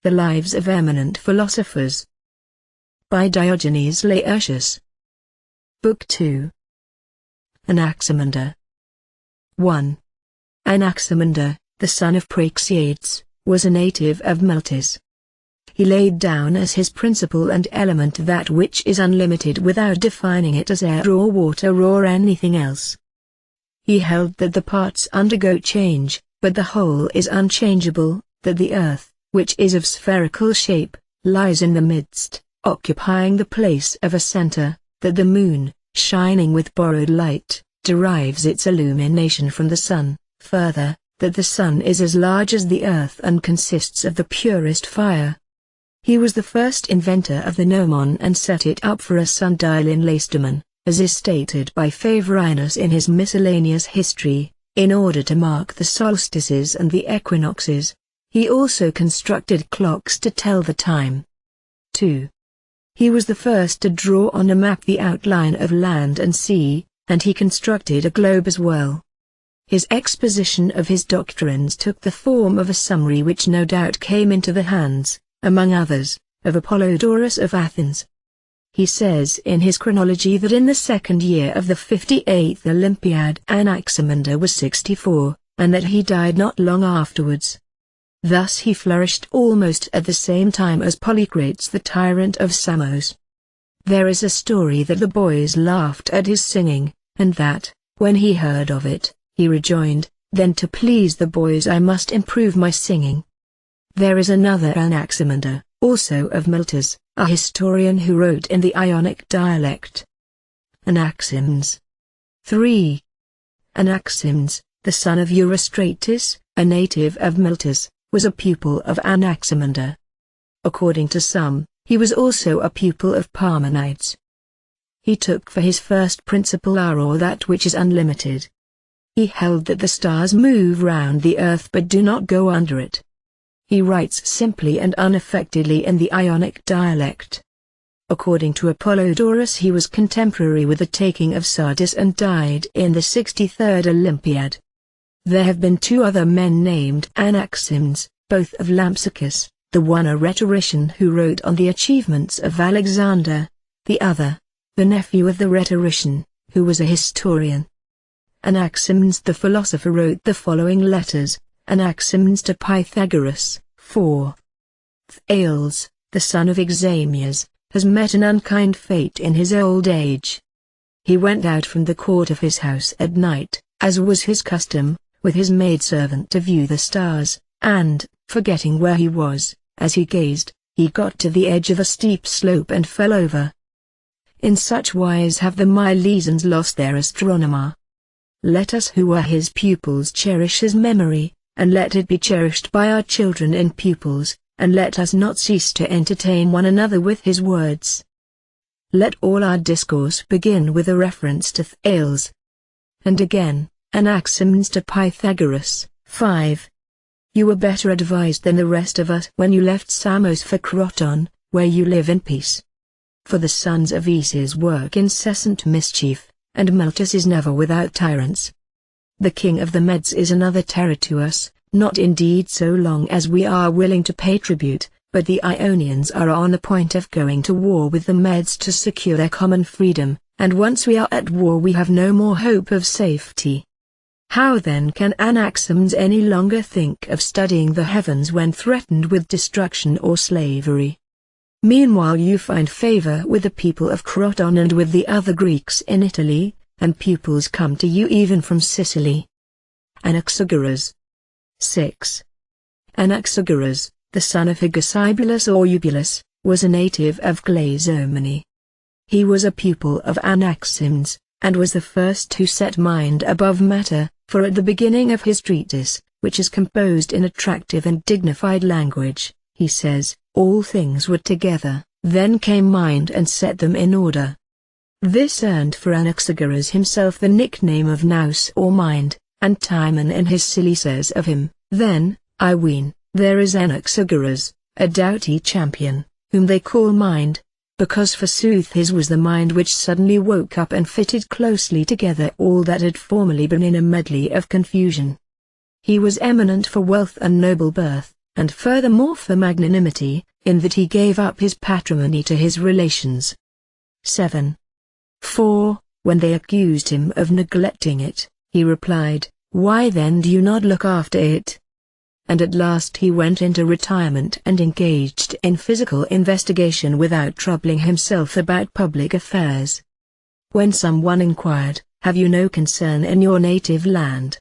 The Lives of Eminent Philosophers. By Diogenes Laertius. Book 2. Anaximander. 1. Anaximander, the son of Praxeades, was a native of Meltis. He laid down as his principle and element that which is unlimited without defining it as air or water or anything else. He held that the parts undergo change, but the whole is unchangeable, that the earth, which is of spherical shape, lies in the midst, occupying the place of a center, that the moon, shining with borrowed light, derives its illumination from the sun, further, that the sun is as large as the earth and consists of the purest fire. He was the first inventor of the gnomon and set it up for a sundial in Lacedaemon, as is stated by Favorinus in his miscellaneous history, in order to mark the solstices and the equinoxes. He also constructed clocks to tell the time. 2. He was the first to draw on a map the outline of land and sea, and he constructed a globe as well. His exposition of his doctrines took the form of a summary which no doubt came into the hands, among others, of Apollodorus of Athens. He says in his chronology that in the second year of the 58th Olympiad Anaximander was 64, and that he died not long afterwards. Thus he flourished almost at the same time as Polycrates the tyrant of Samos. There is a story that the boys laughed at his singing, and that, when he heard of it, he rejoined, "Then to please the boys I must improve my singing." There is another Anaximander, also of Meltis, a historian who wrote in the Ionic dialect. Anaximes. 3. Anaximes, the son of Eurystrates, a native of Meltis, was a pupil of Anaximander. According to some, he was also a pupil of Parmenides. He took for his first principle or that which is unlimited. He held that the stars move round the earth but do not go under it. He writes simply and unaffectedly in the Ionic dialect. According to Apollodorus, he was contemporary with the taking of Sardis and died in the 63rd Olympiad. There have been two other men named Anaximes, both of Lampsacus, the one a rhetorician who wrote on the achievements of Alexander, the other, the nephew of the rhetorician, who was a historian. Anaximes the philosopher wrote the following letters: Anaximes to Pythagoras, 4. Thales, the son of Examias, has met an unkind fate in his old age. He went out from the court of his house at night, as was his custom, with his maidservant to view the stars, and, forgetting where he was, as he gazed, he got to the edge of a steep slope and fell over. In such wise have the Milesians lost their astronomer. Let us who are his pupils cherish his memory, and let it be cherished by our children and pupils, and let us not cease to entertain one another with his words. Let all our discourse begin with a reference to Thales. And again, Anaximes to Pythagoras, 5. You were better advised than the rest of us when you left Samos for Croton, where you live in peace. For the sons of Isis work incessant mischief, and Meltis is never without tyrants. The king of the Medes is another terror to us, not indeed so long as we are willing to pay tribute, but the Ionians are on the point of going to war with the Medes to secure their common freedom, and once we are at war we have no more hope of safety. How then can Anaximes any longer think of studying the heavens when threatened with destruction or slavery? Meanwhile you find favor with the people of Croton and with the other Greeks in Italy, and pupils come to you even from Sicily. Anaxagoras. 6. Anaxagoras, the son of Hegesibolus or Eubulus, was a native of Clazomene. He was a pupil of Anaximes, and was the first to set mind above matter, for at the beginning of his treatise, which is composed in attractive and dignified language, he says, all things were together, then came mind and set them in order. This earned for Anaxagoras himself the nickname of Nous or mind, and Timon in his Silly says of him, then, I ween, there is Anaxagoras, a doughty champion, whom they call mind, because forsooth his was the mind which suddenly woke up and fitted closely together all that had formerly been in a medley of confusion. He was eminent for wealth and noble birth, and furthermore for magnanimity, in that he gave up his patrimony to his relations. 7. 4. When they accused him of neglecting it, he replied, "Why then do you not look after it?" And at last he went into retirement and engaged in physical investigation without troubling himself about public affairs. When someone inquired, "Have you no concern in your native land?"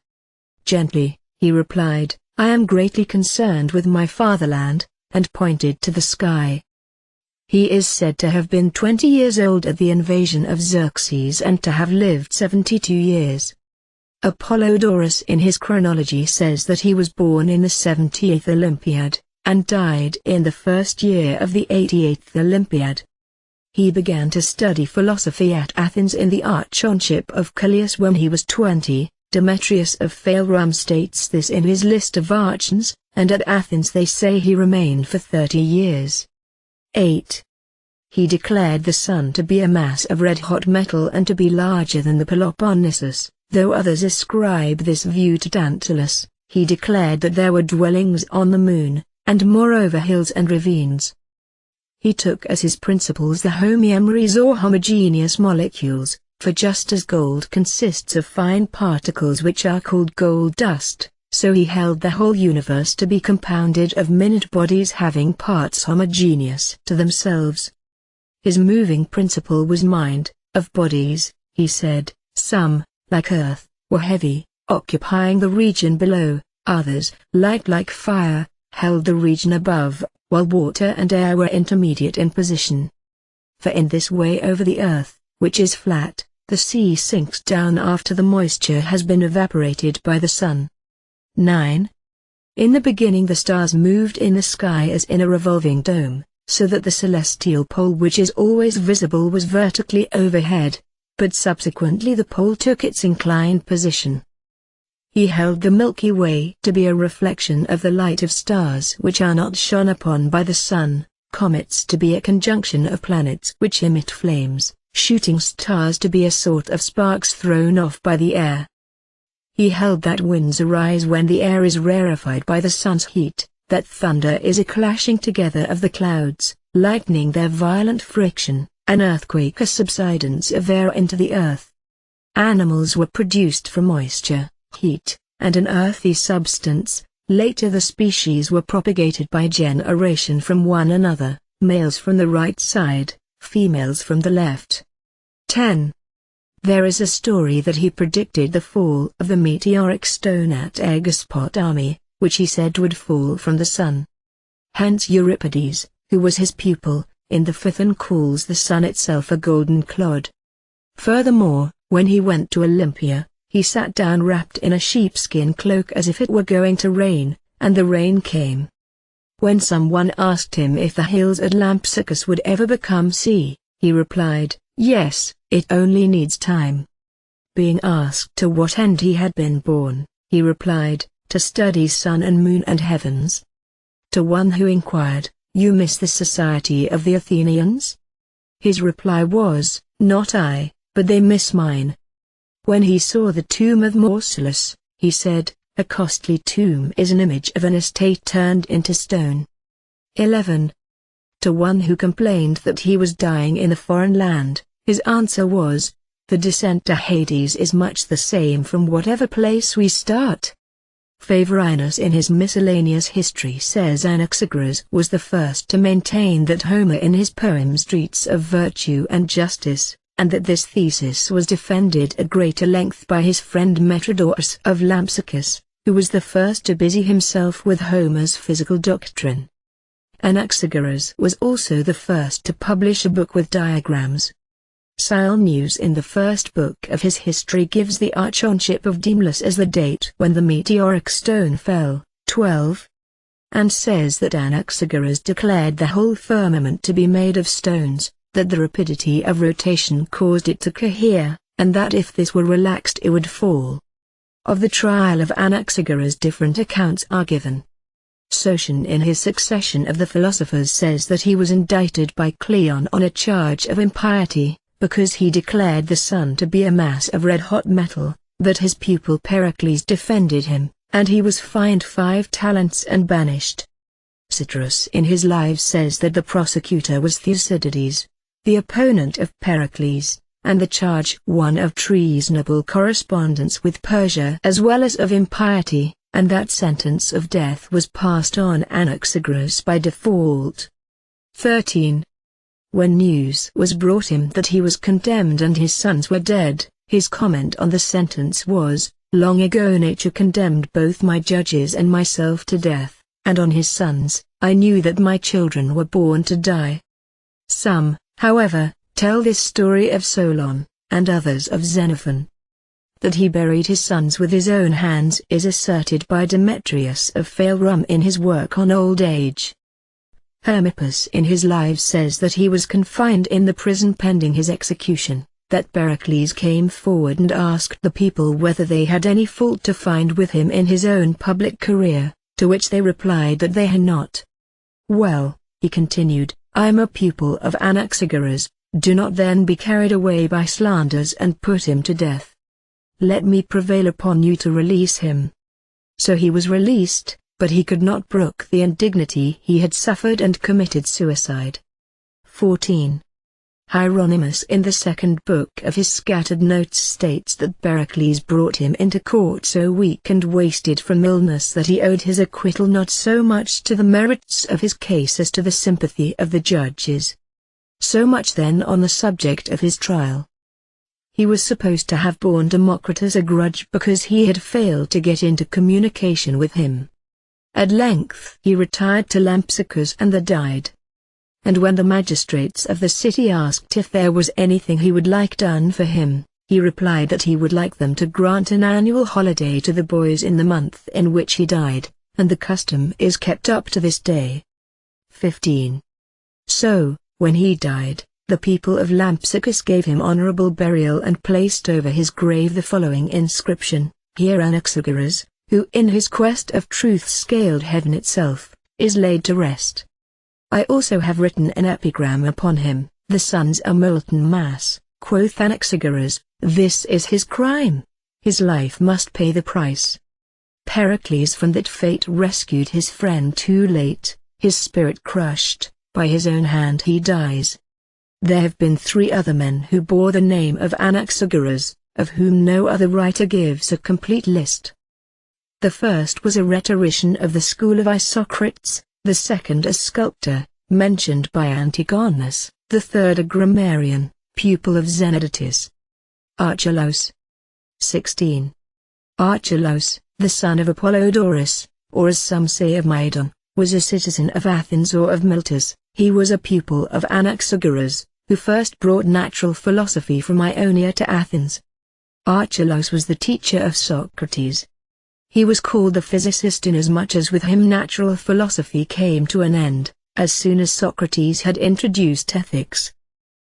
Gently, he replied, "I am greatly concerned with my fatherland," and pointed to the sky. He is said to have been 20 years old at the invasion of Xerxes and to have lived 72 years. Apollodorus in his chronology says that he was born in the 70th Olympiad, and died in the first year of the 88th Olympiad. He began to study philosophy at Athens in the archonship of Callias when he was 20. Demetrius of Phalerum states this in his list of archons, and at Athens they say he remained for 30 years. 8. He declared the sun to be a mass of red-hot metal and to be larger than the Peloponnesus. Though others ascribe this view to Tantalus, he declared that there were dwellings on the moon, and moreover hills and ravines. He took as his principles the homeomeres or homogeneous molecules, for just as gold consists of fine particles which are called gold dust, so he held the whole universe to be compounded of minute bodies having parts homogeneous to themselves. His moving principle was mind, of bodies, he said, some, like earth, were heavy, occupying the region below, others, light like fire, held the region above, while water and air were intermediate in position. For in this way over the earth, which is flat, the sea sinks down after the moisture has been evaporated by the sun. 9. In the beginning the stars moved in the sky as in a revolving dome, so that the celestial pole which is always visible was vertically overhead, but subsequently the pole took its inclined position. He held the Milky Way to be a reflection of the light of stars which are not shone upon by the sun, comets to be a conjunction of planets which emit flames, shooting stars to be a sort of sparks thrown off by the air. He held that winds arise when the air is rarefied by the sun's heat, that thunder is a clashing together of the clouds, lightning their violent friction, an earthquake a subsidence of air into the earth. Animals were produced from moisture, heat, and an earthy substance. Later the species were propagated by generation from one another, males from the right side, females from the left. 10. There is a story that he predicted the fall of the meteoric stone at Aegospotami, which he said would fall from the sun. Hence Euripides, who was his pupil, in the Phaethon calls the sun itself a golden clod. Furthermore, when he went to Olympia, he sat down wrapped in a sheepskin cloak as if it were going to rain, and the rain came. When someone asked him if the hills at Lampsacus would ever become sea, he replied, "Yes, it only needs time." Being asked to what end he had been born, he replied, "To study sun and moon and heavens." To one who inquired, "You miss the society of the Athenians?" his reply was, "Not I, but they miss mine." When he saw the tomb of Mausolus, he said, "A costly tomb is an image of an estate turned into stone." 11. To one who complained that he was dying in a foreign land, his answer was, "The descent to Hades is much the same from whatever place we start." Favorinus in his miscellaneous history says Anaxagoras was the first to maintain that Homer in his poems treats of virtue and justice, and that this thesis was defended at greater length by his friend Metrodorus of Lampsacus, who was the first to busy himself with Homer's physical doctrine. Anaxagoras was also the first to publish a book with diagrams. Salneus in the first book of his history gives the archonship of Deimos as the date when the meteoric stone fell, 12, and says that Anaxagoras declared the whole firmament to be made of stones, that the rapidity of rotation caused it to cohere, and that if this were relaxed it would fall. Of the trial of Anaxagoras different accounts are given. Sotion in his Succession of the Philosophers says that he was indicted by Cleon on a charge of impiety, because he declared the sun to be a mass of red-hot metal, that his pupil Pericles defended him, and he was fined 5 talents and banished. Citrus in his Lives says that the prosecutor was Thucydides, the opponent of Pericles, and the charge one of treasonable correspondence with Persia as well as of impiety, and that sentence of death was passed on Anaxagoras by default. 13. When news was brought him that he was condemned and his sons were dead, his comment on the sentence was, "Long ago nature condemned both my judges and myself to death, and on his sons, I knew that my children were born to die." Some, however, tell this story of Solon, and others of Xenophon. That he buried his sons with his own hands is asserted by Demetrius of Phalerum in his work on old age. Hermippus in his Lives says that he was confined in the prison pending his execution, that Pericles came forward and asked the people whether they had any fault to find with him in his own public career, to which they replied that they had not. "Well," he continued, "I am a pupil of Anaxagoras, do not then be carried away by slanders and put him to death. Let me prevail upon you to release him." So he was released, but he could not brook the indignity he had suffered and committed suicide. 14. Hieronymus in the second book of his Scattered Notes states that Pericles brought him into court so weak and wasted from illness that he owed his acquittal not so much to the merits of his case as to the sympathy of the judges. So much then on the subject of his trial. He was supposed to have borne Democritus a grudge because he had failed to get into communication with him. At length he retired to Lampsacus and there died. And when the magistrates of the city asked if there was anything he would like done for him, he replied that he would like them to grant an annual holiday to the boys in the month in which he died, and the custom is kept up to this day. 15. So, when he died, the people of Lampsacus gave him honorable burial and placed over his grave the following inscription: "Here Anaxagoras, who in his quest of truth scaled heaven itself, is laid to rest." I also have written an epigram upon him: "The sun's a molten mass," quoth Anaxagoras, "this is his crime. His life must pay the price." Pericles from that fate rescued his friend too late, his spirit crushed, by his own hand he dies. There have been 3 other men who bore the name of Anaxagoras, of whom no other writer gives a complete list. The first was a rhetorician of the school of Socrates, the second a sculptor, mentioned by Antigonus, the third a grammarian, pupil of Zeneditus. Archelaus. 16. Archelaus, the son of Apollodorus, or as some say of Maedon, was a citizen of Athens or of Miletus. He was a pupil of Anaxagoras, who first brought natural philosophy from Ionia to Athens. Archelaus was the teacher of Socrates. He was called the physicist inasmuch as with him natural philosophy came to an end, as soon as Socrates had introduced ethics.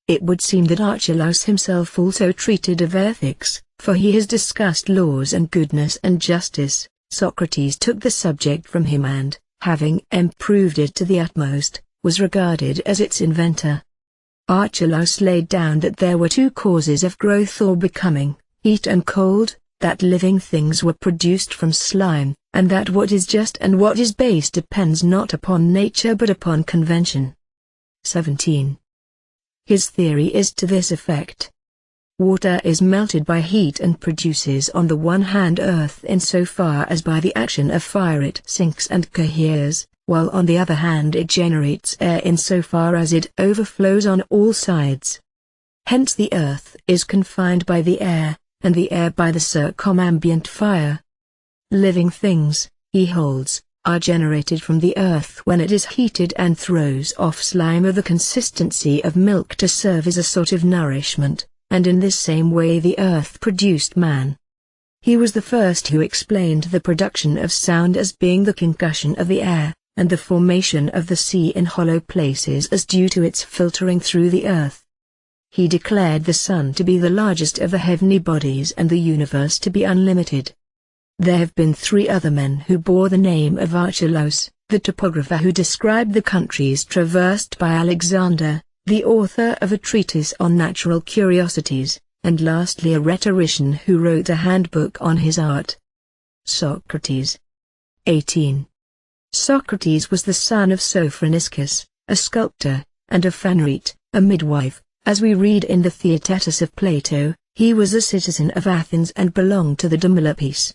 It would seem that Archelaus himself also treated of ethics, for he has discussed laws and goodness and justice. Socrates took the subject from him and, having improved it to the utmost, was regarded as its inventor. Archelaus laid down that there were 2 causes of growth or becoming, heat and cold, that living things were produced from slime, and that what is just and what is base depends not upon nature but upon convention. 17. His theory is to this effect. Water is melted by heat and produces on the one hand earth in so far as by the action of fire it sinks and coheres, while on the other hand it generates air in so far as it overflows on all sides. Hence the earth is confined by the air, and the air by the circumambient fire. Living things, he holds, are generated from the earth when it is heated and throws off slime of the consistency of milk to serve as a sort of nourishment, and in this same way the earth produced man. He was the first who explained the production of sound as being the concussion of the air, and the formation of the sea in hollow places as due to its filtering through the earth. He declared the sun to be the largest of the heavenly bodies and the universe to be unlimited. There have been 3 other men who bore the name of Archelaus, the topographer who described the countries traversed by Alexander, the author of a treatise on natural curiosities, and lastly a rhetorician who wrote a handbook on his art. Socrates. 18. Socrates was the son of Socratics, a sculptor, and of Phanerete, a midwife. As we read in the Theaetetus of Plato, he was a citizen of Athens and belonged to the Demolopes.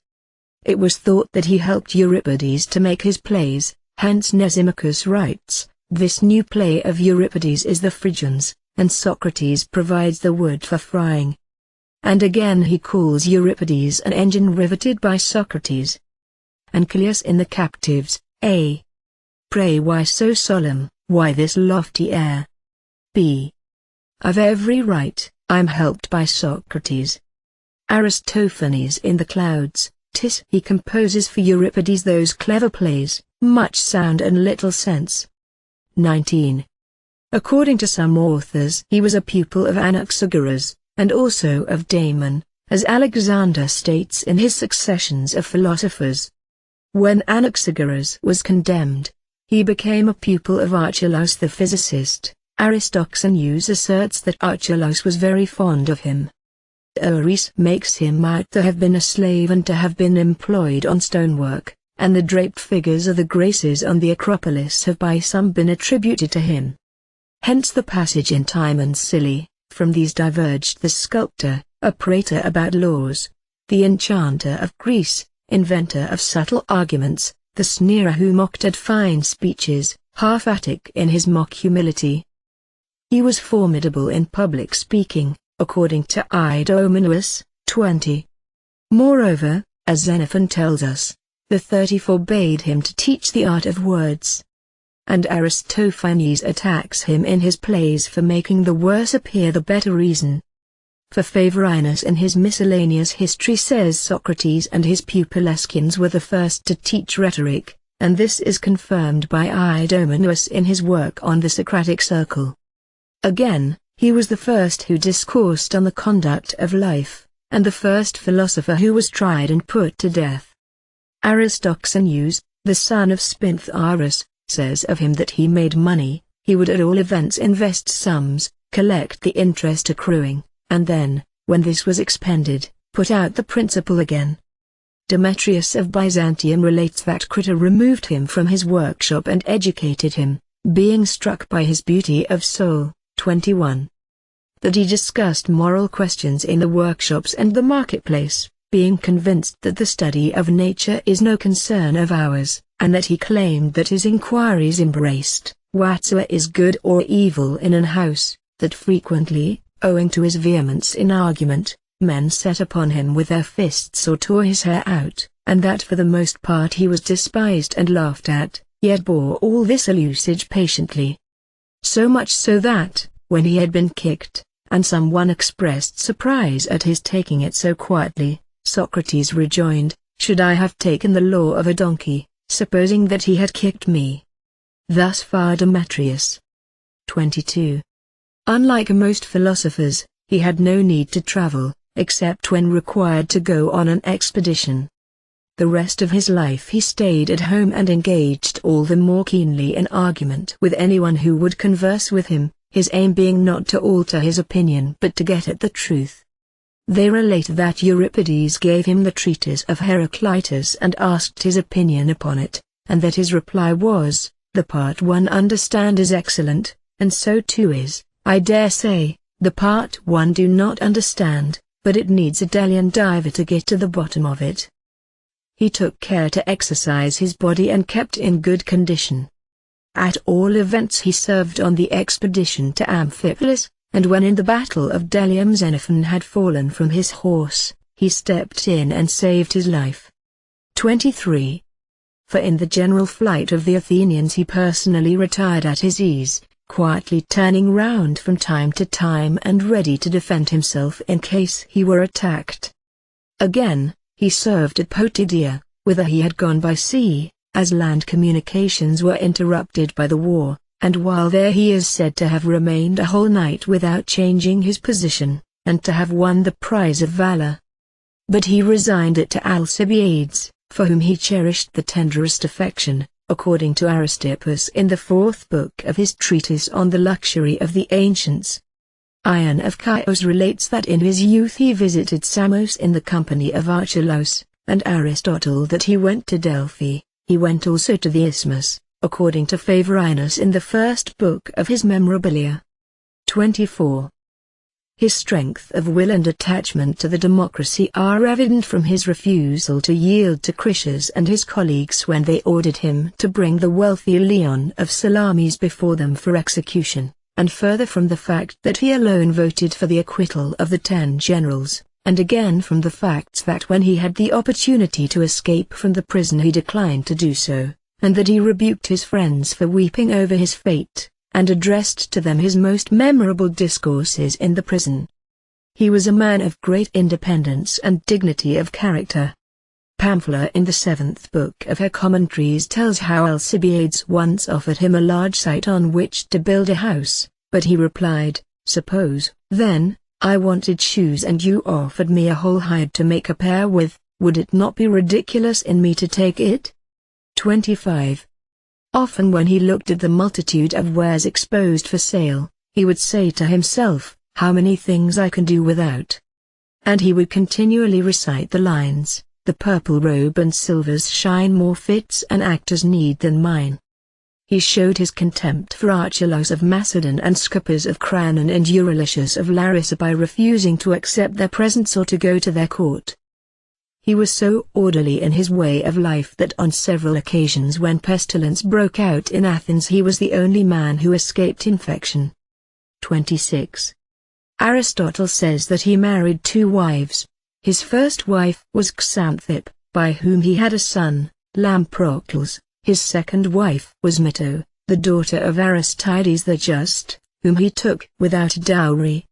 It was thought that he helped Euripides to make his plays, hence Nisimachus writes, "This new play of Euripides is the Phrygians, and Socrates provides the wood for frying." And again he calls Euripides an engine riveted by Socrates. Ancilius in the Captives, A. Pray why so solemn, why this lofty air? B. I've every right, I'm helped by Socrates. Aristophanes in the Clouds, Tis he composes for Euripides those clever plays, much sound and little sense. 19. According to some authors he was a pupil of Anaxagoras, and also of Damon, as Alexander states in his Successions of Philosophers. When Anaxagoras was condemned, he became a pupil of Archelaus the physicist. Aristophanes asserts that Archelaus was very fond of him. Aries makes him out to have been a slave and to have been employed on stonework, and the draped figures of the Graces on the Acropolis have by some been attributed to him. Hence the passage in Timon's Silly, from these diverged the sculptor, a prater about laws, the enchanter of Greece, inventor of subtle arguments, the sneerer who mocked at fine speeches, half Attic in his mock humility. He was formidable in public speaking, according to Idomeneus, 20. Moreover, as Xenophon tells us, the 30 forbade him to teach the art of words. And Aristophanes attacks him in his plays for making the worse appear the better reason. For Favorinus in his miscellaneous history says Socrates and his pupil Aeschines were the first to teach rhetoric, and this is confirmed by Idomeneus in his work on the Socratic Circle. Again, he was the first who discoursed on the conduct of life, and the first philosopher who was tried and put to death. Aristophanes, the son of Spintharus, says of him that he made money, he would at all events invest sums, collect the interest accruing, and then, when this was expended, put out the principal again. Demetrius of Byzantium relates that Crito removed him from his workshop and educated him, being struck by his beauty of soul. 21. That he discussed moral questions in the workshops and the marketplace, being convinced that the study of nature is no concern of ours, and that he claimed that his inquiries embraced whatsoever is good or evil in an house, that frequently, owing to his vehemence in argument, men set upon him with their fists or tore his hair out, and that for the most part he was despised and laughed at, yet bore all this usage patiently. So much so that, when he had been kicked, and someone expressed surprise at his taking it so quietly, Socrates rejoined, "Should I have taken the law of a donkey, supposing that he had kicked me?" Thus far Demetrius. 22. Unlike most philosophers, he had no need to travel, except when required to go on an expedition. The rest of his life he stayed at home and engaged all the more keenly in argument with anyone who would converse with him, his aim being not to alter his opinion but to get at the truth. They relate that Euripides gave him the treatise of Heraclitus and asked his opinion upon it, and that his reply was, "The part one understand is excellent, and so too is, I dare say, the part one do not understand, but it needs a Delian diver to get to the bottom of it." He took care to exercise his body and kept in good condition. At all events he served on the expedition to Amphipolis, and when in the battle of Delium Xenophon had fallen from his horse, he stepped in and saved his life. 23. For in the general flight of the Athenians he personally retired at his ease, quietly turning round from time to time and ready to defend himself in case he were attacked. Again, he served at Potidaea, whither he had gone by sea, as land communications were interrupted by the war, and while there he is said to have remained a whole night without changing his position, and to have won the prize of valor. But he resigned it to Alcibiades, for whom he cherished the tenderest affection, according to Aristippus in the 4th book of his treatise on the luxury of the ancients. Ion of Chios relates that in his youth he visited Samos in the company of Archelaus, and Aristotle that he went to Delphi, He went also to the Isthmus, according to Favorinus in the first book of his Memorabilia. 24. His strength of will and attachment to the democracy are evident from his refusal to yield to Critias and his colleagues when they ordered him to bring the wealthy Leon of Salamis before them for execution, and further from the fact that he alone voted for the acquittal of the 10 generals, and again from the fact that when he had the opportunity to escape from the prison he declined to do so, and that he rebuked his friends for weeping over his fate, and addressed to them his most memorable discourses in the prison. He was a man of great independence and dignity of character. Pamphila in the 7th book of her Commentaries tells how Alcibiades once offered him a large site on which to build a house, but he replied, "Suppose, then, I wanted shoes and you offered me a whole hide to make a pair with, would it not be ridiculous in me to take it?" 25. Often when he looked at the multitude of wares exposed for sale, he would say to himself, "How many things I can do without." And he would continually recite the lines, "The purple robe and silvers shine more fits an actor's need than mine." He showed his contempt for Archelaus of Macedon and Scipas of Cranon and Eurylochus of Larissa by refusing to accept their presents or to go to their court. He was so orderly in his way of life that on several occasions when pestilence broke out in Athens he was the only man who escaped infection. 26. Aristotle says that he married 2 wives. His first wife was Xanthip, by whom he had a son, Lamprocles. His second wife was Mitto, the daughter of Aristides the Just, whom he took without dowry.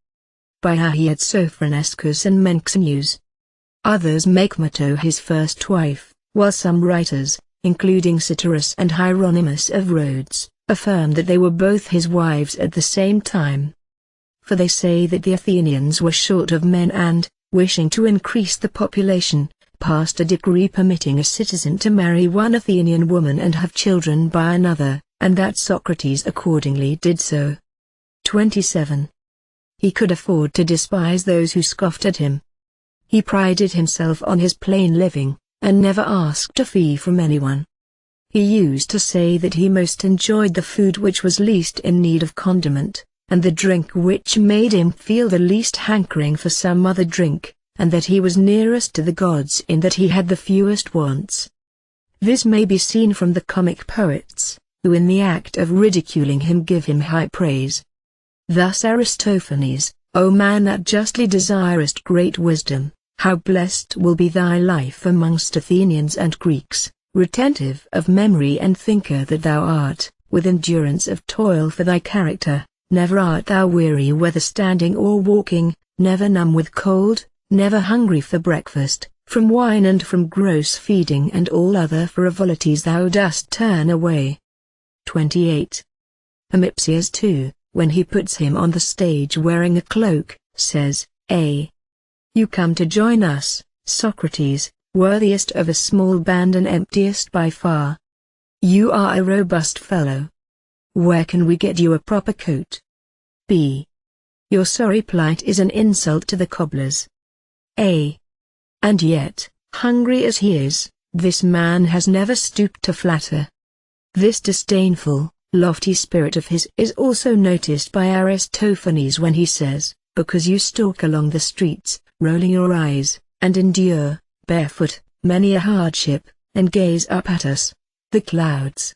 By her he had Sophronescus and Menexenus. Others make Mitto his first wife, while some writers, including Citterus and Hieronymus of Rhodes, affirm that they were both his wives at the same time. For they say that the Athenians were short of men and, wishing to increase the population, passed a decree permitting a citizen to marry one Athenian woman and have children by another, and that Socrates accordingly did so. 27. He could afford to despise those who scoffed at him. He prided himself on his plain living, and never asked a fee from anyone. He used to say that he most enjoyed the food which was least in need of condiment, and the drink which made him feel the least hankering for some other drink, and that he was nearest to the gods in that he had the fewest wants. This may be seen from the comic poets, who in the act of ridiculing him give him high praise. Thus Aristophanes, "O man that justly desirest great wisdom, how blessed will be thy life amongst Athenians and Greeks, retentive of memory and thinker that thou art, with endurance of toil for thy character, never art thou weary whether standing or walking, never numb with cold, never hungry for breakfast, from wine and from gross feeding and all other frivolities thou dost turn away." 28. Amipsias too, when he puts him on the stage wearing a cloak, says, "You come to join us, Socrates, worthiest of a small band and emptiest by far. You are a robust fellow. Where can we get you a proper coat? B. Your sorry plight is an insult to the cobblers. A. And yet, hungry as he is, this man has never stooped to flatter." This disdainful, lofty spirit of his is also noticed by Aristophanes when he says, "Because you stalk along the streets, rolling your eyes, and endure, barefoot, many a hardship, and gaze up at us, the clouds."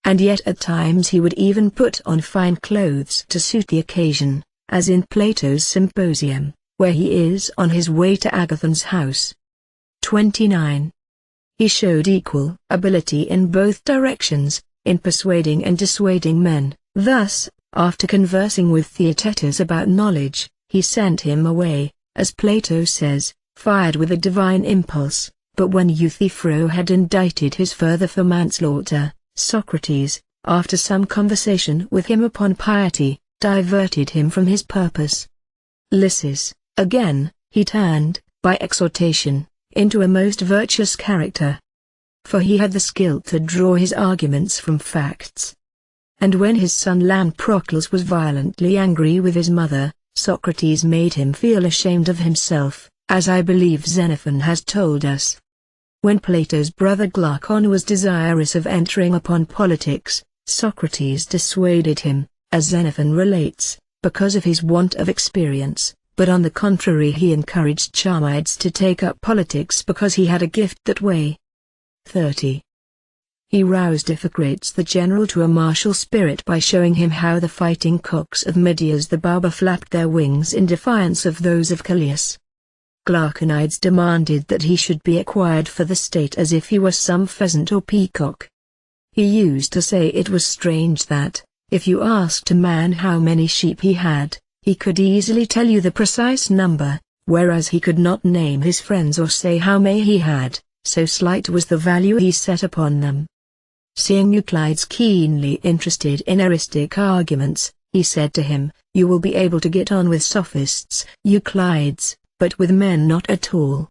And yet at times he would even put on fine clothes to suit the occasion, as in Plato's Symposium, where he is on his way to Agathon's house. 29. He showed equal ability in both directions, in persuading and dissuading men. Thus, after conversing with Theaetetus about knowledge, he sent him away, as Plato says, fired with a divine impulse, but when Euthyphro had indicted his further for manslaughter, Socrates, after some conversation with him upon piety, diverted him from his purpose. Lysis, again, he turned, by exhortation, into a most virtuous character. For he had the skill to draw his arguments from facts. And when his son Lamprocles was violently angry with his mother, Socrates made him feel ashamed of himself, as I believe Xenophon has told us. When Plato's brother Glaucon was desirous of entering upon politics, Socrates dissuaded him, as Xenophon relates, because of his want of experience, but on the contrary he encouraged Charmides to take up politics because he had a gift that way. 30. He roused Iphicrates the general to a martial spirit by showing him how the fighting cocks of Midias the barber flapped their wings in defiance of those of Callias. Glauconides demanded that he should be acquired for the state as if he were some pheasant or peacock. He used to say it was strange that, if you asked a man how many sheep he had, he could easily tell you the precise number, whereas he could not name his friends or say how many he had, so slight was the value he set upon them. Seeing Euclides keenly interested in eristic arguments, he said to him, "You will be able to get on with sophists, Euclides, but with men not at all."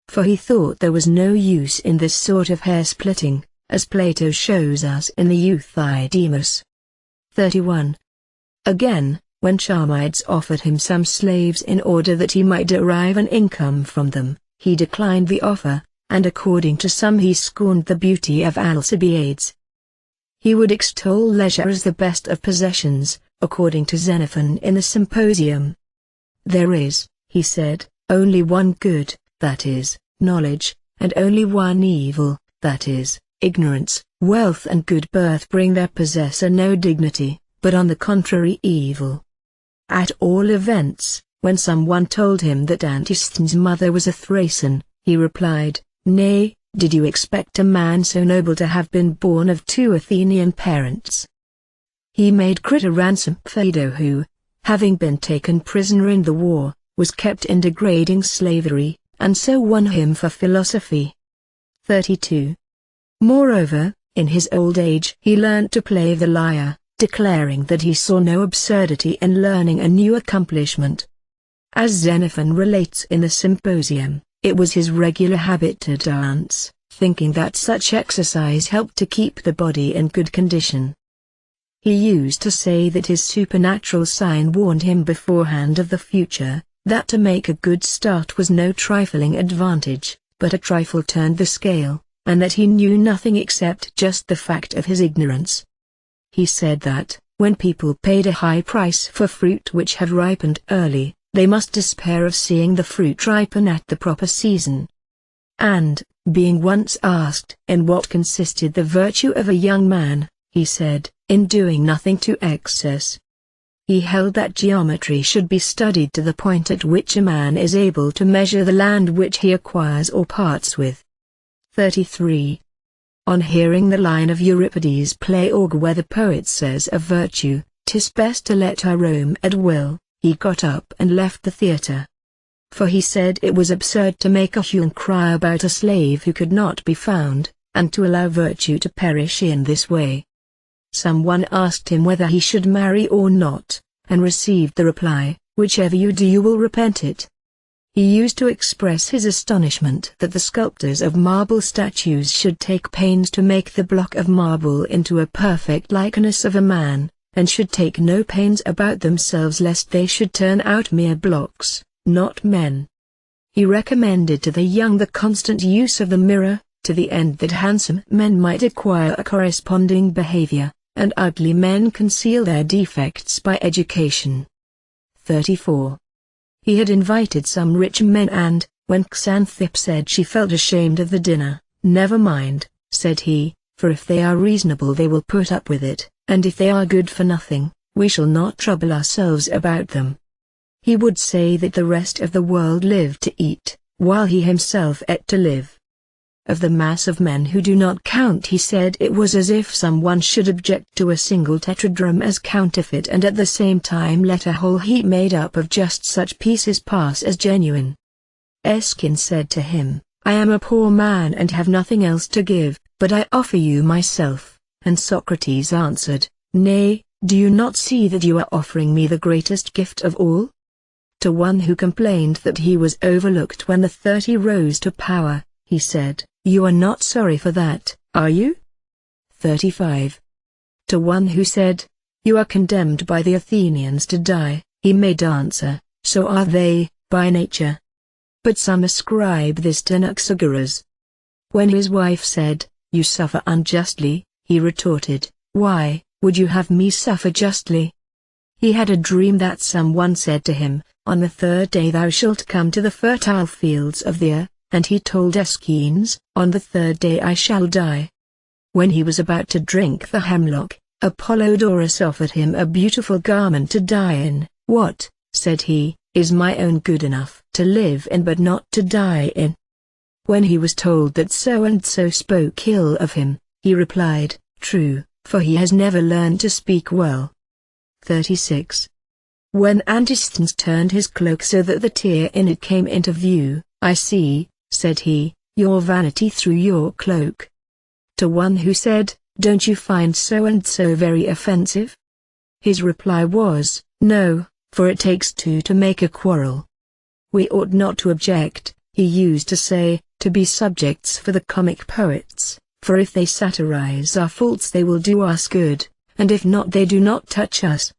For he thought there was no use in this sort of hair-splitting, as Plato shows us in the Euthydemus. 31. Again, when Charmides offered him some slaves in order that he might derive an income from them, he declined the offer, and according to some he scorned the beauty of Alcibiades. He would extol leisure as the best of possessions, according to Xenophon in the Symposium. "There is," he said, "only one good, that is, knowledge, and only one evil, that is, ignorance. Wealth and good birth bring their possessor no dignity, but on the contrary evil." At all events, when someone told him that Antisthenes' mother was a Thracian, he replied, "Nay, did you expect a man so noble to have been born of 2 Athenian parents?" He made Crete a ransom Phaedo who, having been taken prisoner in the war, was kept in degrading slavery, and so won him for philosophy. 32. Moreover, in his old age he learnt to play the lyre, declaring that he saw no absurdity in learning a new accomplishment. As Xenophon relates in the Symposium, it was his regular habit to dance, thinking that such exercise helped to keep the body in good condition. He used to say that his supernatural sign warned him beforehand of the future, that to make a good start was no trifling advantage, but a trifle turned the scale, and that he knew nothing except just the fact of his ignorance. He said that, when people paid a high price for fruit which had ripened early, they must despair of seeing the fruit ripen at the proper season. And, being once asked in what consisted the virtue of a young man, he said, "In doing nothing to excess." He held that geometry should be studied to the point at which a man is able to measure the land which he acquires or parts with. 33. On hearing the line of Euripides' Pleiorg where the poet says of virtue, "'Tis best to let her roam at will," he got up and left the theatre. For he said it was absurd to make a hue and cry about a slave who could not be found, and to allow virtue to perish in this way. Someone asked him whether he should marry or not, and received the reply, "Whichever you do you will repent it." He used to express his astonishment that the sculptors of marble statues should take pains to make the block of marble into a perfect likeness of a man, and should take no pains about themselves lest they should turn out mere blocks, not men. He recommended to the young the constant use of the mirror, to the end that handsome men might acquire a corresponding behavior, and ugly men conceal their defects by education. 34. He had invited some rich men and, when Xanthip said she felt ashamed of the dinner, "Never mind," said he, "for if they are reasonable they will put up with it, and if they are good for nothing, we shall not trouble ourselves about them." He would say that the rest of the world lived to eat, while he himself ate to live. Of the mass of men who do not count he said it was as if someone should object to a single tetradrachm as counterfeit and at the same time let a whole heap made up of just such pieces pass as genuine. Aeschines said to him, "I am a poor man and have nothing else to give, but I offer you myself," and Socrates answered, "Nay, do you not see that you are offering me the greatest gift of all?" To one who complained that he was overlooked when the 30 rose to power, he said, "You are not sorry for that, are you?" 35. To one who said, "You are condemned by the Athenians to die," he made answer, "So are they, by nature." But some ascribe this to Anaxagoras. When his wife said, "You suffer unjustly," he retorted, "Why would you have me suffer justly?" He had a dream that someone said to him, "On the third day thou shalt come to the fertile fields of the earth," and he told Aeschines, "On the third day I shall die." When he was about to drink the hemlock, Apollodorus offered him a beautiful garment to die in. "What," said he, "is my own good enough to live in but not to die in?" When he was told that so-and-so spoke ill of him, he replied, "True, for he has never learned to speak well." 36. When Antisthenes turned his cloak so that the tear in it came into view, "I see," said he, "your vanity through your cloak." To one who said, "Don't you find so-and-so very offensive?" his reply was, "No, for it takes two to make a quarrel." We ought not to object, he used to say, to be subjects for the comic poets, for if they satirize our faults they will do us good, and if not they do not touch us.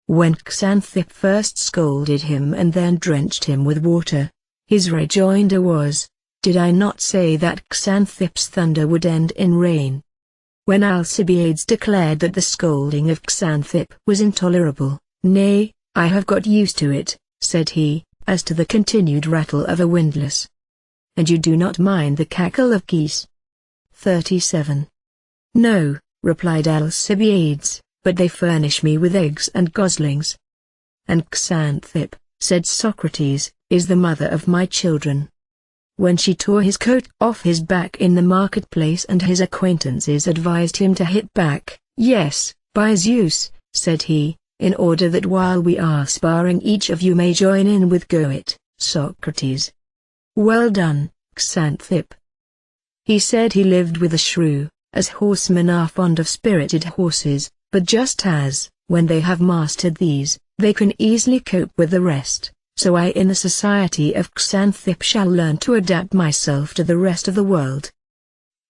When Xanthip first scolded him and then drenched him with water, his rejoinder was, "Did I not say that Xanthip's thunder would end in rain?" When Alcibiades declared that the scolding of Xanthip was intolerable, "Nay, I have got used to it," said he, "as to the continued rattle of a windlass." "And you do not mind the cackle of geese?" 37. "No," replied Alcibiades, "but they furnish me with eggs and goslings." "And Xanthip," said Socrates, "is the mother of my children." When she tore his coat off his back in the marketplace and his acquaintances advised him to hit back, "Yes, by Zeus," said he, "in order that while we are sparring each of you may join in with go it, Socrates." "Well done, Xanthip." He said he lived with a shrew, as horsemen are fond of spirited horses, but just as, when they have mastered these, they can easily cope with the rest, so I in the society of Xanthip shall learn to adapt myself to the rest of the world.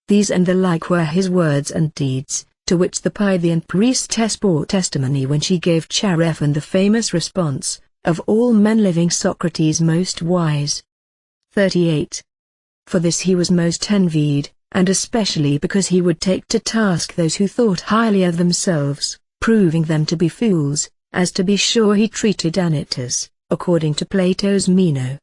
These and the like were his words and deeds, to which the Pythian priestess bore testimony when she gave Chaerephon the famous response, "Of all men living Socrates most wise." 38. For this he was most envied, and especially because he would take to task those who thought highly of themselves, proving them to be fools, as to be sure he treated Anytus, according to Plato's Meno.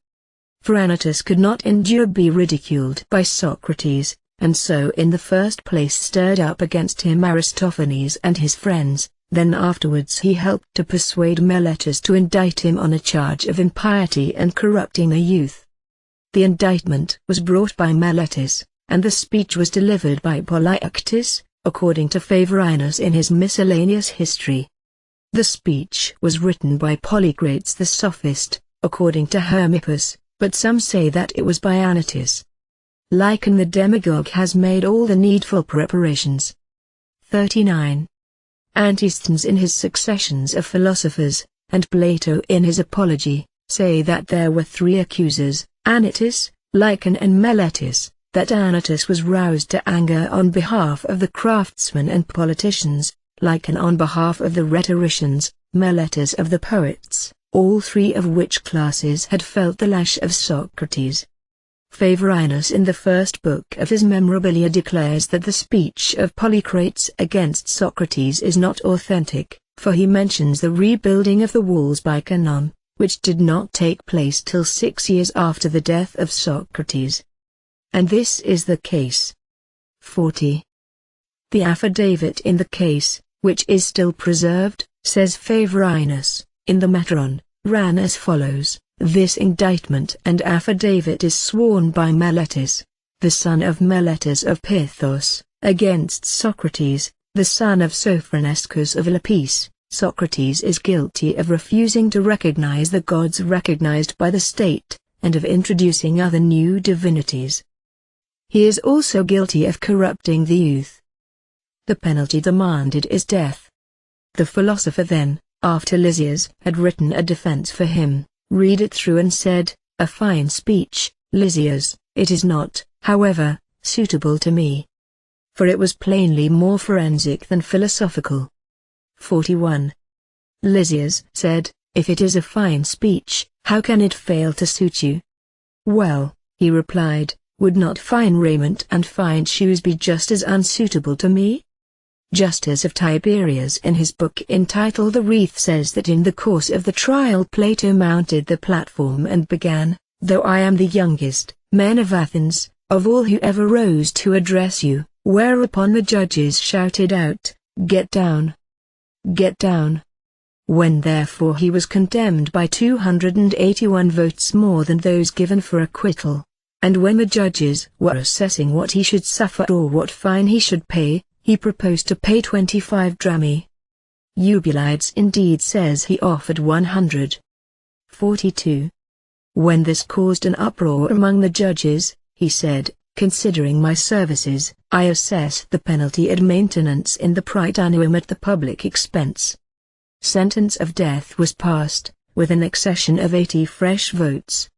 For Anytus could not endure be ridiculed by Socrates, and so in the first place stirred up against him Aristophanes and his friends, then afterwards he helped to persuade Meletus to indict him on a charge of impiety and corrupting the youth. The indictment was brought by Meletus, and the speech was delivered by Polyactus, according to Favorinus in his miscellaneous history. The speech was written by Polycrates the sophist, according to Hermippus, but some say that it was by Anytus. Lycon the demagogue has made all the needful preparations. 39. Antisthenes in his Successions of Philosophers, and Plato in his Apology, say that there were three accusers, Anytus, Lycon and Meletus, that Anytus was roused to anger on behalf of the craftsmen and politicians, Lycon on behalf of the rhetoricians, Meletus of the poets, all three of which classes had felt the lash of Socrates. Favorinus in the first book of his Memorabilia declares that the speech of Polycrates against Socrates is not authentic, for he mentions the rebuilding of the walls by Canon, which did not take place till 6 years after the death of Socrates. And this is the case. 40. The affidavit in the case, which is still preserved, says Favorinus, in the Metron, ran as follows: "This indictment and affidavit is sworn by Meletus, the son of Meletus of Pythos, against Socrates, the son of Sophronescus of Lapis. Socrates is guilty of refusing to recognize the gods recognized by the state, and of introducing other new divinities. He is also guilty of corrupting the youth. The penalty demanded is death." The philosopher then, after Lysias had written a defense for him, read it through and said, "A fine speech, Lysias, it is not, however, suitable to me." For it was plainly more forensic than philosophical. 41. Lysias said, "If it is a fine speech, how can it fail to suit you?" "Well," he replied, would not fine raiment and fine shoes be just as unsuitable to me? Justus of Tiberias in his book entitled The Wreath says that in the course of the trial Plato mounted the platform and began, "Though I am the youngest, men of Athens, of all who ever rose to address you," whereupon the judges shouted out, "Get down! Get down!" When therefore he was condemned by 281 votes more than those given for acquittal, and when the judges were assessing what he should suffer or what fine he should pay, he proposed to pay 25 drachmae. Eubulides indeed says he offered 100. 42. When this caused an uproar among the judges, he said, "Considering my services, I assess the penalty ad maintenance in the praetorium at the public expense." Sentence of death was passed, with an accession of 80 fresh votes.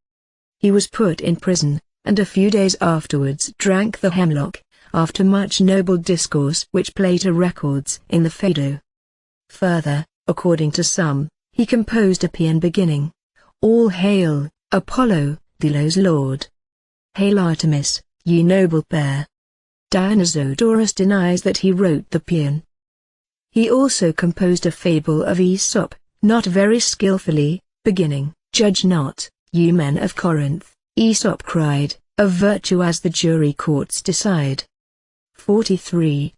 He was put in prison, and a few days afterwards drank the hemlock, after much noble discourse which Plato records in the Phaedo. Further, according to some, he composed a paean beginning, "All hail, Apollo, Delos Lord! Hail Artemis, ye noble pair!" Dionysodorus denies that he wrote the paean. He also composed a fable of Aesop, not very skillfully, beginning, "Judge not, ye men of Corinth," Aesop cried, "of virtue as the jury courts decide." 43.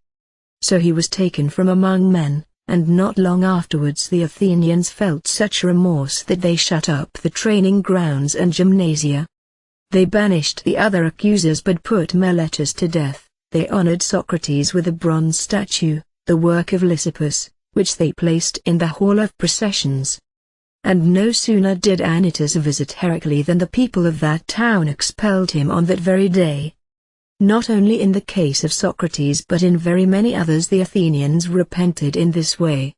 So he was taken from among men, and not long afterwards the Athenians felt such remorse that they shut up the training grounds and gymnasia. They banished the other accusers but put Meletus to death. They honored Socrates with a bronze statue, the work of Lysippus, which they placed in the Hall of Processions. And no sooner did Anytus visit Heracles than the people of that town expelled him on that very day. Not only in the case of Socrates but in very many others the Athenians repented in this way.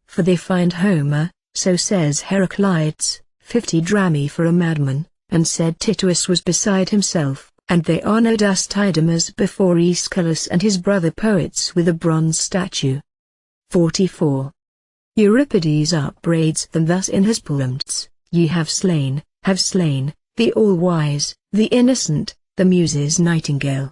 For they find Homer, so says Heraclides, 50 drachmae for a madman, and said Titus was beside himself, and they honored Astydamas before Aeschylus and his brother poets with a bronze statue. 44. Euripides upbraids them thus in his poems, "Ye have slain, the all-wise, the innocent, the Muses' nightingale."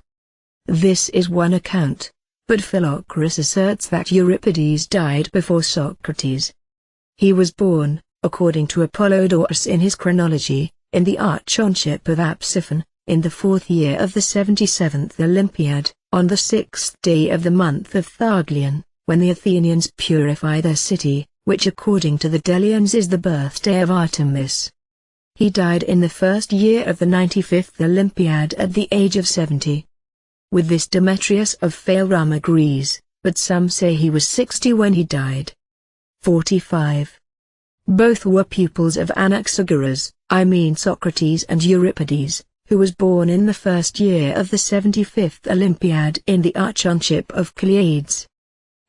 This is one account, but Philocris asserts that Euripides died before Socrates. He was born, according to Apollodorus in his chronology, in the archonship of Apsiphon, in the 4th year of the 77th Olympiad, on the 6th day of the month of Tharglion, when the Athenians purify their city, which according to the Delians is the birthday of Artemis. He died in the 1st year of the 95th Olympiad at the age of 70. With this Demetrius of Phalerum agrees, but some say he was 60 when he died. 45. Both were pupils of Anaxagoras, I mean Socrates and Euripides, who was born in the 1st year of the 75th Olympiad in the archonship of Cleades.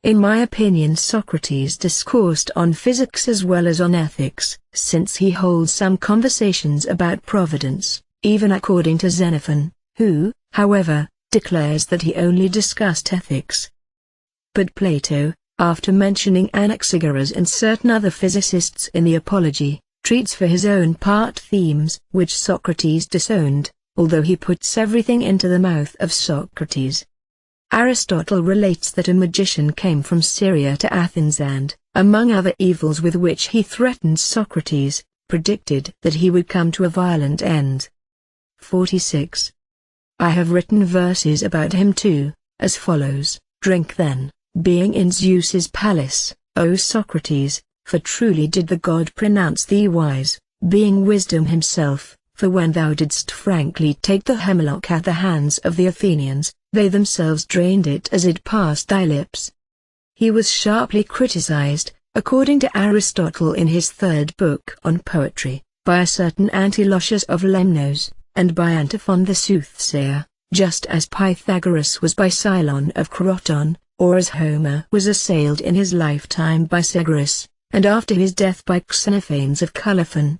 In my opinion Socrates discoursed on physics as well as on ethics, since he holds some conversations about providence, even according to Xenophon, who, however, declares that he only discussed ethics. But Plato, after mentioning Anaxagoras and certain other physicists in the Apology, treats for his own part themes which Socrates disowned, although he puts everything into the mouth of Socrates. Aristotle relates that a magician came from Syria to Athens and, among other evils with which he threatened Socrates, predicted that he would come to a violent end. 46. I have written verses about him too, as follows, "Drink then, being in Zeus's palace, O Socrates, for truly did the god pronounce thee wise, being wisdom himself, for when thou didst frankly take the hemlock at the hands of the Athenians, they themselves drained it as it passed thy lips." He was sharply criticized, according to Aristotle in his 3rd book on poetry, by a certain Antilochus of Lemnos, and by Antiphon the soothsayer, just as Pythagoras was by Cylon of Croton, or as Homer was assailed in his lifetime by Segerus, and after his death by Xenophanes of Colophon.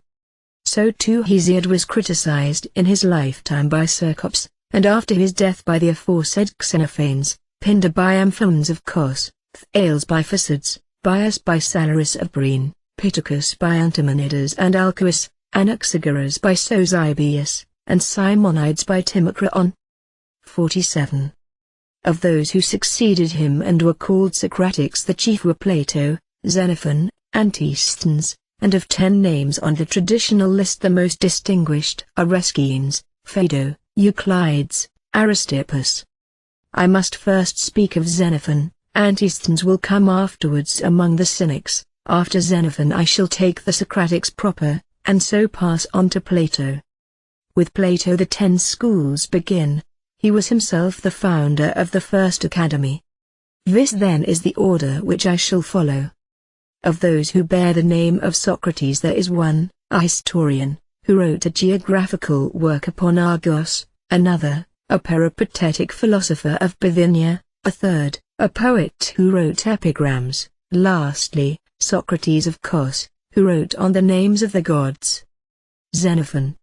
So too Hesiod was criticized in his lifetime by Cercops, and after his death by the aforesaid Xenophanes, Pindar by Amphions of Cos, Thales by Physids, Bias by Salaris of Brine, Pittacus by Antimonides and Alcuus, Anaxagoras by Sosibius, and Simonides by Timocraon. 47. Of those who succeeded him and were called Socratics, the chief were Plato, Xenophon, Antisthenes, and of 10 names on the traditional list the most distinguished are Aeschines, Phaedo, Euclides, Aristippus. I must first speak of Xenophon. Antisthenes will come afterwards among the Cynics. After Xenophon I shall take the Socratics proper, and so pass on to Plato. With Plato the 10 schools begin. He was himself the founder of the first academy. This then is the order which I shall follow. Of those who bear the name of Socrates there is one, a historian, who wrote a geographical work upon Argos, another, a peripatetic philosopher of Bithynia, a third, a poet who wrote epigrams, lastly, Socrates of Kos, who wrote on the names of the gods. Xenophon.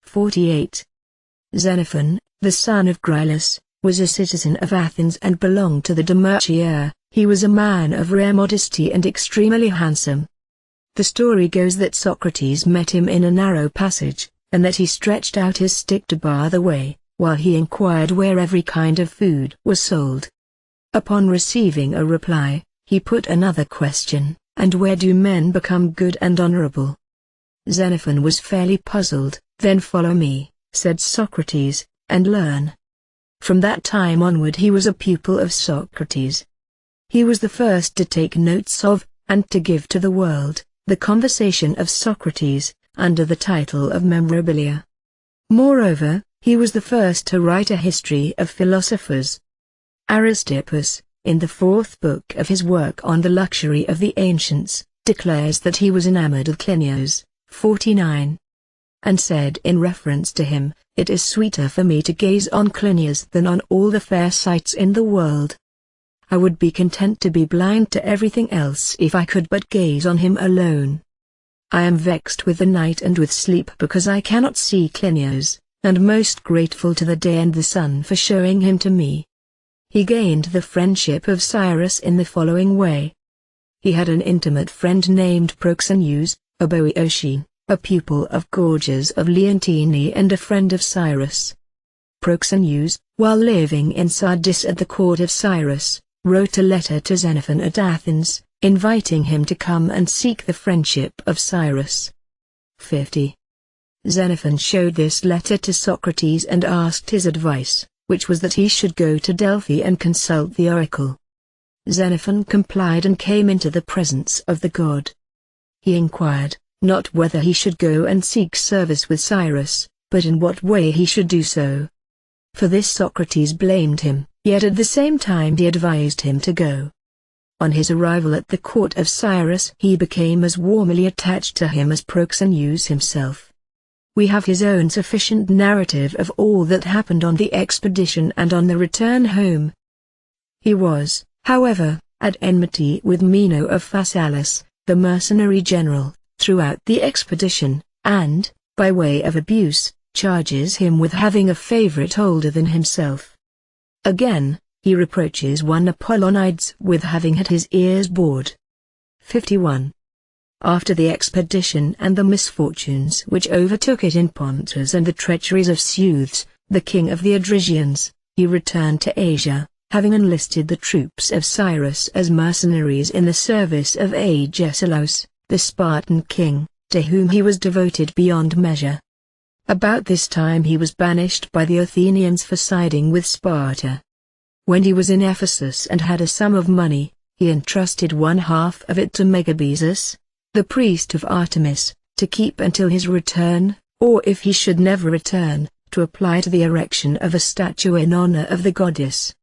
48. Xenophon, the son of Gryllus, was a citizen of Athens and belonged to the Demertia. He was a man of rare modesty and extremely handsome. The story goes that Socrates met him in a narrow passage, and that he stretched out his stick to bar the way, while he inquired where every kind of food was sold. Upon receiving a reply, he put another question, and where do men become good and honorable? Xenophon was fairly puzzled. Then follow me, said Socrates, and learn. From that time onward he was a pupil of Socrates. He was the first to take notes of, and to give to the world, the conversation of Socrates, under the title of Memorabilia. Moreover, he was the first to write a history of philosophers. Aristippus, in the 4th book of his work on the luxury of the ancients, declares that he was enamored of Clinias, 49. And said in reference to him, "It is sweeter for me to gaze on Clinias than on all the fair sights in the world. I would be content to be blind to everything else if I could but gaze on him alone. I am vexed with the night and with sleep because I cannot see Clinias, and most grateful to the day and the sun for showing him to me." He gained the friendship of Cyrus in the following way. He had an intimate friend named Proxenus, a Boeotian, a pupil of Gorgias of Leontini and a friend of Cyrus. Proxenus, while living in Sardis at the court of Cyrus, wrote a letter to Xenophon at Athens, inviting him to come and seek the friendship of Cyrus. 50. Xenophon showed this letter to Socrates and asked his advice, which was that he should go to Delphi and consult the oracle. Xenophon complied and came into the presence of the god. He inquired, not whether he should go and seek service with Cyrus, but in what way he should do so. For this Socrates blamed him, yet at the same time he advised him to go. On his arrival at the court of Cyrus he became as warmly attached to him as Proxenus himself. We have his own sufficient narrative of all that happened on the expedition and on the return home. He was, however, at enmity with Meno of Phasaelis, the mercenary general, throughout the expedition, and, by way of abuse, charges him with having a favorite older than himself. Again, he reproaches one Apollonides with having had his ears bored. 51. After the expedition and the misfortunes which overtook it in Pontus and the treacheries of Suths, the king of the Odrysians, he returned to Asia, having enlisted the troops of Cyrus as mercenaries in the service of Agesilaus, the Spartan king, to whom he was devoted beyond measure. About this time he was banished by the Athenians for siding with Sparta. When he was in Ephesus and had a sum of money, he entrusted 1/2 of it to Megabyzus, the priest of Artemis, to keep until his return, or if he should never return, to apply to the erection of a statue in honor of the goddess.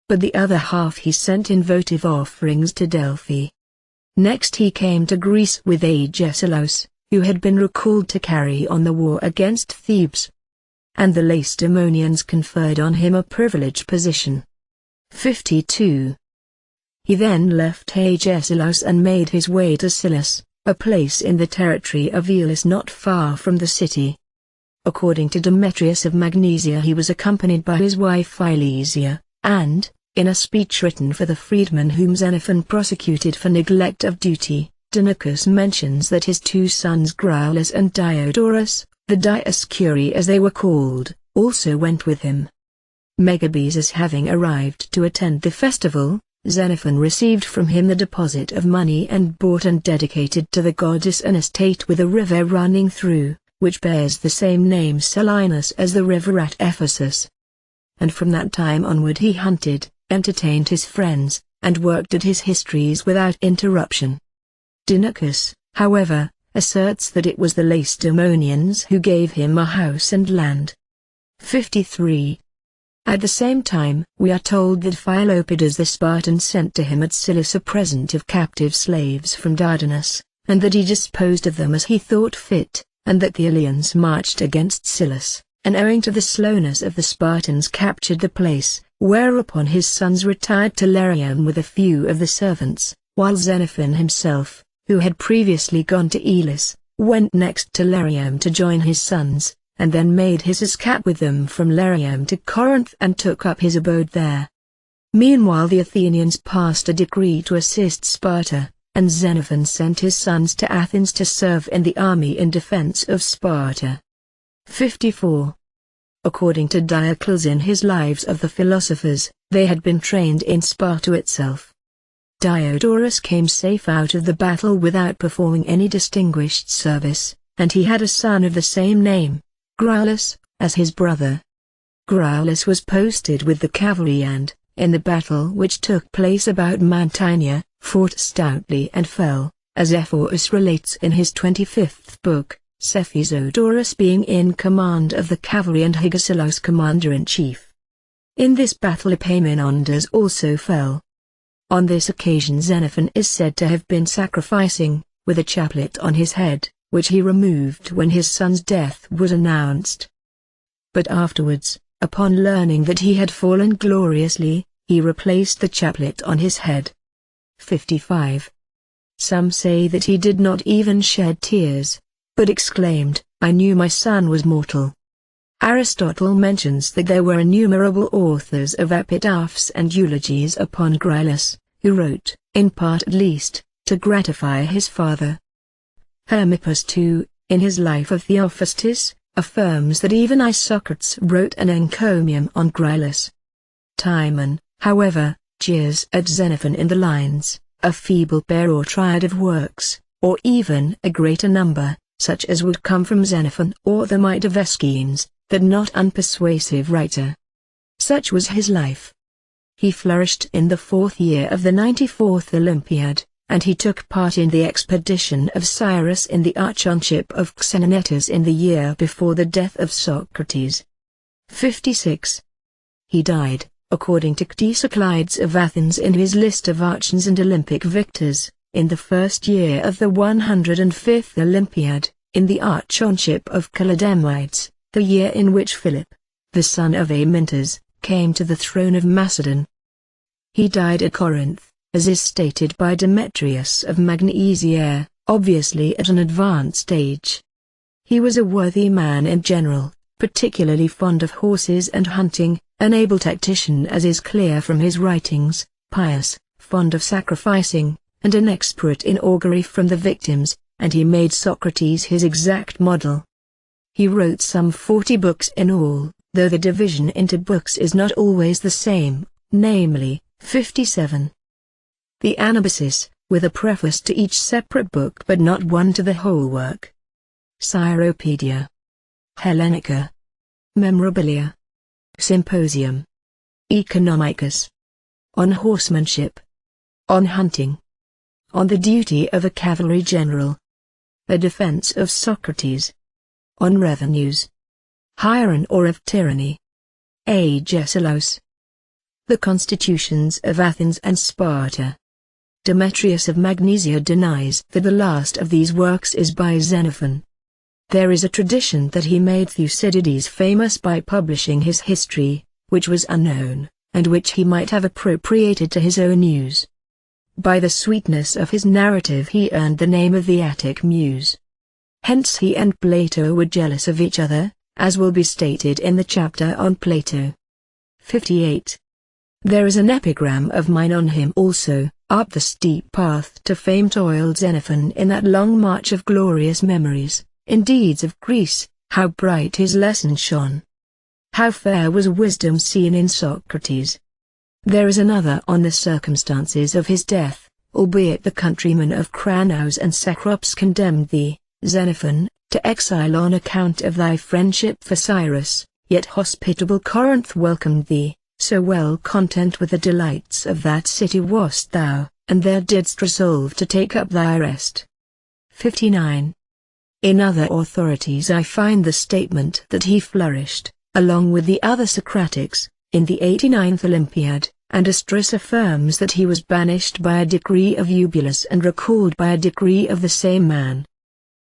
But the other half he sent in votive offerings to Delphi. Next he came to Greece with Agesilaus, who had been recalled to carry on the war against Thebes. And the Lacedaemonians conferred on him a privileged position. 52. He then left Agesilaus and made his way to Scyllus, a place in the territory of Elis not far from the city. According to Demetrius of Magnesia he was accompanied by his wife Philesia, and, in a speech written for the freedmen whom Xenophon prosecuted for neglect of duty, Dinacus mentions that his 2 sons Graulis and Diodorus, The Dioscuri, as they were called, also went with him. Megabaeus having arrived to attend the festival, Xenophon received from him the deposit of money and bought and dedicated to the goddess an estate with a river running through, which bears the same name Selinus as the river at Ephesus. And from that time onward he hunted, entertained his friends, and worked at his histories without interruption. Diogenes, however, asserts that it was the Lacedaemonians who gave him a house and land. 53. At the same time, we are told that Philopaedas the Spartan sent to him at Scylla a present of captive slaves from Dardanus, and that he disposed of them as he thought fit, and that the Eleans marched against Scylla, and owing to the slowness of the Spartans captured the place, whereupon his sons retired to Larium with a few of the servants, while Xenophon himself, who had previously gone to Elis, went next to Larium to join his sons, and then made his escape with them from Larium to Corinth and took up his abode there. Meanwhile the Athenians passed a decree to assist Sparta, and Xenophon sent his sons to Athens to serve in the army in defense of Sparta. 54. According to Diocles in his Lives of the Philosophers, they had been trained in Sparta itself. Diodorus came safe out of the battle without performing any distinguished service, and he had a son of the same name, Graulus, as his brother. Graulus was posted with the cavalry and, in the battle which took place about Mantinea, fought stoutly and fell, as Ephorus relates in his 25th book, Cephisodorus being in command of the cavalry and Hygesilaus commander-in-chief. In this battle Epaminondas also fell. On this occasion Xenophon is said to have been sacrificing, with a chaplet on his head, which he removed when his son's death was announced. But afterwards, upon learning that he had fallen gloriously, he replaced the chaplet on his head. 55. Some say that he did not even shed tears, but exclaimed, "I knew my son was mortal." Aristotle mentions that there were innumerable authors of epitaphs and eulogies upon Graulus, who wrote, in part at least, to gratify his father. Hermippus too, in his Life of Theophrastus, affirms that even Socrates wrote an encomium on Graulus. Timon, however, jeers at Xenophon in the lines, "A feeble pair or triad of works, or even a greater number, such as would come from Xenophon or the might of Aeschines, that not unpersuasive writer." Such was his life. He flourished in the 4th year of the 94th Olympiad, and he took part in the expedition of Cyrus in the archonship of Xenonetus in the year before the death of Socrates. 56. He died, according to Ctesioclides of Athens in his list of archons and Olympic victors, in the 1st year of the 105th Olympiad, in the archonship of Calodemides, the year in which Philip, the son of Amyntas, came to the throne of Macedon. He died at Corinth, as is stated by Demetrius of Magnesia, obviously at an advanced age. He was a worthy man in general, particularly fond of horses and hunting, an able tactician as is clear from his writings, pious, fond of sacrificing, and an expert in augury from the victims, and he made Socrates his exact model. He wrote some 40 books in all, though the division into books is not always the same, namely, 57. The Anabasis, with a preface to each separate book but not one to the whole work. Cyropaedia. Hellenica. Memorabilia. Symposium. Economicus. On horsemanship. On hunting. On the duty of a cavalry general. A defense of Socrates. On revenues. Hieron or of tyranny. Agesilaus. The constitutions of Athens and Sparta. Demetrius of Magnesia denies that the last of these works is by Xenophon. There is a tradition that he made Thucydides famous by publishing his history, which was unknown, and which he might have appropriated to his own use. By the sweetness of his narrative he earned the name of the Attic Muse. Hence he and Plato were jealous of each other, as will be stated in the chapter on Plato. 58. There is an epigram of mine on him also. Up the steep path to fame toiled Xenophon in that long march of glorious memories, in deeds of Greece, How bright his lesson shone! How fair was wisdom seen in Socrates! There is another on the circumstances of his death, albeit the countrymen of Cranaus and Cecrops condemned thee, Xenophon, to exile on account of thy friendship for Cyrus, yet hospitable Corinth welcomed thee, so well content with the delights of that city wast thou, and there didst resolve to take up thy rest. 59. In other authorities I find the statement that he flourished, along with the other Socratics, in the 89th Olympiad, and Astrus affirms that he was banished by a decree of Eubulus and recalled by a decree of the same man.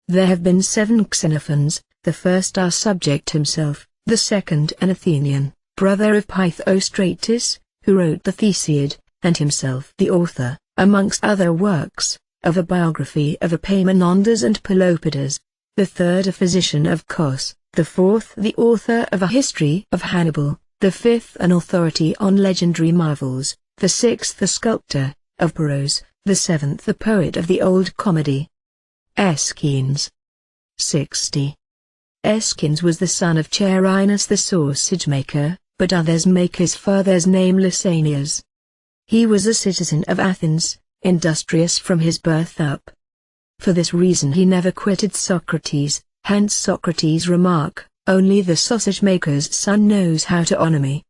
There have been 7 Xenophons, the first our subject himself, the second an Athenian, brother of Pythostratus, who wrote the Theseid, and himself the author, amongst other works, of a biography of Epaminondas and Pelopidas, the third a physician of Cos, the fourth the author of a history of Hannibal, the fifth an authority on legendary marvels, the sixth a sculptor, of Paros, the seventh a poet of the Old Comedy. Aeschines. 60. Aeschines was the son of Charinus the sausage-maker, but others make his father's name Lysanias. He was a citizen of Athens, industrious from his birth up. For this reason he never quitted Socrates, hence Socrates' remark, "Only the sausage-maker's son knows how to honor me."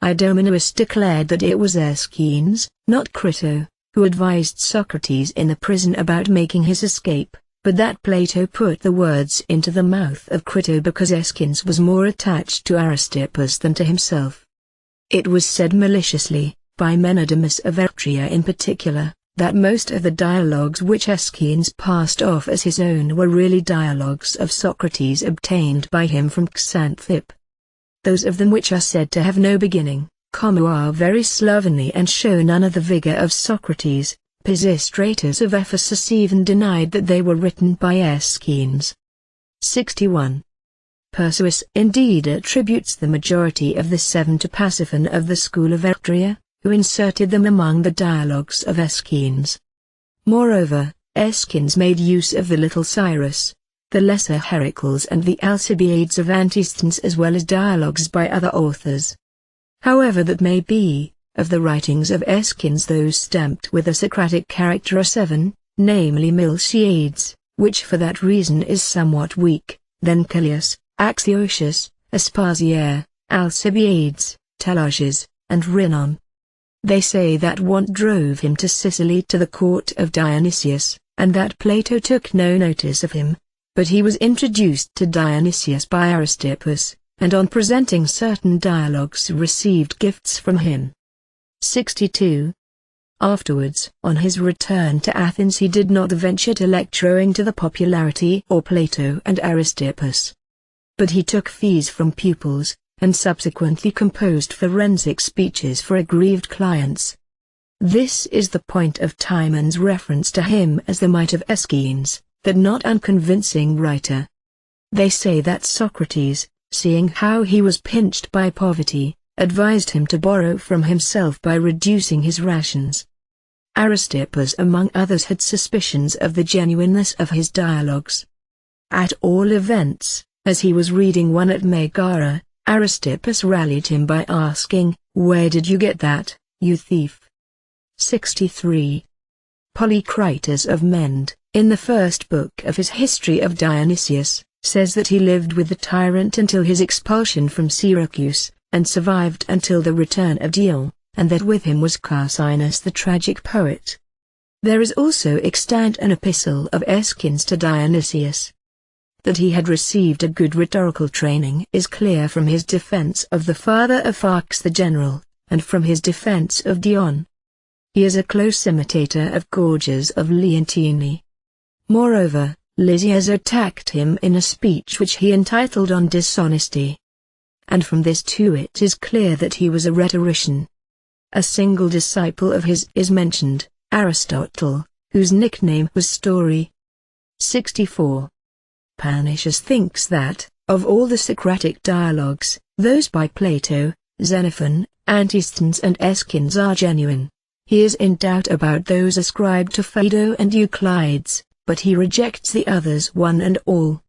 Idomeneus declared that it was Aeschines, not Crito, who advised Socrates in the prison about making his escape, but that Plato put the words into the mouth of Crito because Aeschines was more attached to Aristippus than to himself. It was said maliciously, by Menedemus of Eretria in particular, that most of the dialogues which Aeschines passed off as his own were really dialogues of Socrates obtained by him from Xanthippe. Those of them which are said to have no beginning, are very slovenly and show none of the vigor of Socrates. Pisistratus of Ephesus even denied that they were written by Aeschines. 61. Persius indeed attributes the majority of the 7 to Pasiphon of the school of Eretria, who inserted them among the dialogues of Aeschines. Moreover, Aeschines made use of the Little Cyrus, the Lesser Heracles and the Alcibiades of Antisthenes as well as dialogues by other authors. However that may be, of the writings of Aeschines those stamped with a Socratic character are 7, namely Miltiades, which for that reason is somewhat weak, then Callias, Axiotius, Aspasia, Alcibiades, Telages, and Rhinon. They say that want drove him to Sicily to the court of Dionysius, and that Plato took no notice of him, but he was introduced to Dionysius by Aristippus, and on presenting certain dialogues received gifts from him. 62. Afterwards, on his return to Athens he did not venture to lecture owing to the popularity of Plato and Aristippus. But he took fees from pupils, and subsequently composed forensic speeches for aggrieved clients. This is the point of Timon's reference to him as the mite of Aeschines, that not unconvincing writer. They say that Socrates, seeing how he was pinched by poverty, advised him to borrow from himself by reducing his rations. Aristippus among others had suspicions of the genuineness of his dialogues. At all events, as he was reading one at Megara, Aristippus rallied him by asking, "Where did you get that, you thief?" 63. Polycritus of Mende, in the first book of his History of Dionysius, says that he lived with the tyrant until his expulsion from Syracuse, and survived until the return of Dion, and that with him was Carcinus the tragic poet. There is also extant an epistle of Aeschines to Dionysius. That he had received a good rhetorical training is clear from his defense of the father of Pharx the general, and from his defense of Dion. He is a close imitator of Gorgias of Leontini. Moreover, Lysias attacked him in a speech which he entitled On Dishonesty. And from this too it is clear that he was a rhetorician. A single disciple of his is mentioned, Aristotle, whose nickname was Story. 64. Pernicius thinks that, of all the Socratic dialogues, those by Plato, Xenophon, Antisthenes and Aeschines are genuine. He is in doubt about those ascribed to Phaedo and Euclides, but he rejects the others one and all.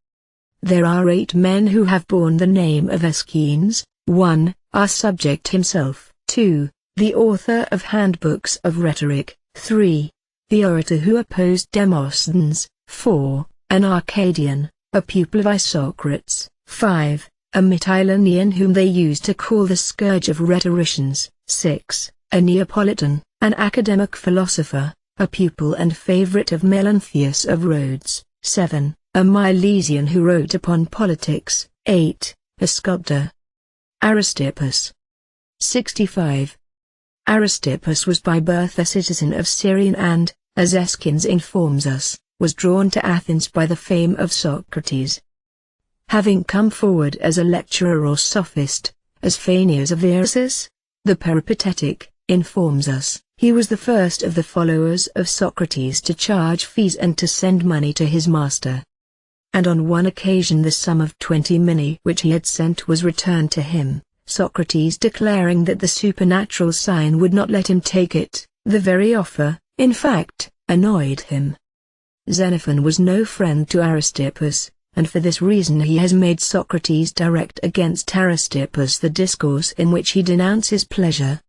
there are 8 men who have borne the name of Aeschines: 1. Our subject himself; 2. The author of handbooks of rhetoric; 3. The orator who opposed Demosthenes; 4. An Arcadian, a pupil of Isocrates; 5. A Mytilenean whom they used to call the scourge of rhetoricians; 6. A Neapolitan, an academic philosopher, a pupil and favorite of Laertius of Rhodes; 7. A Milesian who wrote upon politics; 8. A sculptor. Aristippus. 65. Aristippus was by birth a citizen of Syrian and, as Aeschines informs us, was drawn to Athens by the fame of Socrates. Having come forward as a lecturer or sophist, as Phanias of Ephesus, the peripatetic, informs us, he was the first of the followers of Socrates to charge fees and to send money to his master. And on one occasion the sum of 20 minae which he had sent was returned to him, Socrates declaring that the supernatural sign would not let him take it. The very offer, in fact, annoyed him. Xenophon was no friend to Aristippus, and for this reason he has made Socrates direct against Aristippus the discourse in which he denounces pleasure.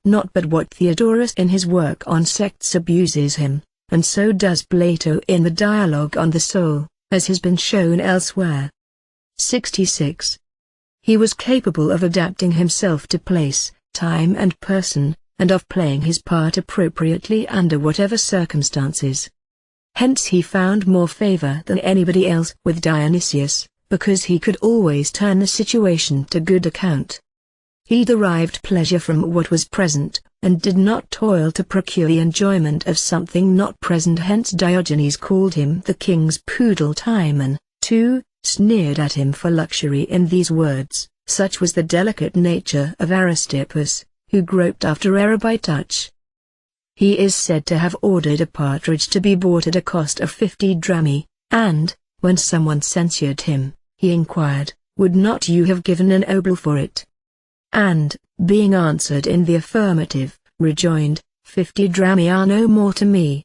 Not but what Theodorus in his work on sects abuses him, and so does Plato in the Dialogue on the Soul, as has been shown elsewhere. 66. He was capable of adapting himself to place, time and person, and of playing his part appropriately under whatever circumstances. Hence he found more favor than anybody else with Dionysius, because he could always turn the situation to good account. He derived pleasure from what was present, and did not toil to procure the enjoyment of something not present. Hence Diogenes called him the king's poodle Timon, 2, sneered at him for luxury in these words: such was the delicate nature of Aristippus, who groped after error by touch. He is said to have ordered a partridge to be bought at a cost of 50 drachmae, and, when someone censured him, he inquired, "Would not you have given an obol for it?" And, being answered in the affirmative, rejoined, 50 drachmae are no more to me.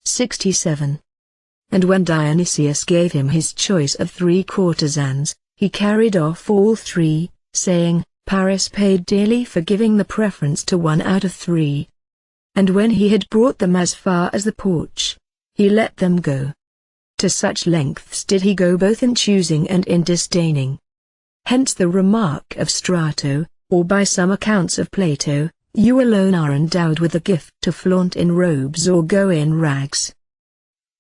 67. And when Dionysius gave him his choice of 3 courtesans, he carried off all 3, saying, Paris paid dearly for giving the preference to 1 out of 3. And when he had brought them as far as the porch, he let them go. To such lengths did he go both in choosing and in disdaining. Hence the remark of Strato, or by some accounts of Plato, you alone are endowed with the gift to flaunt in robes or go in rags.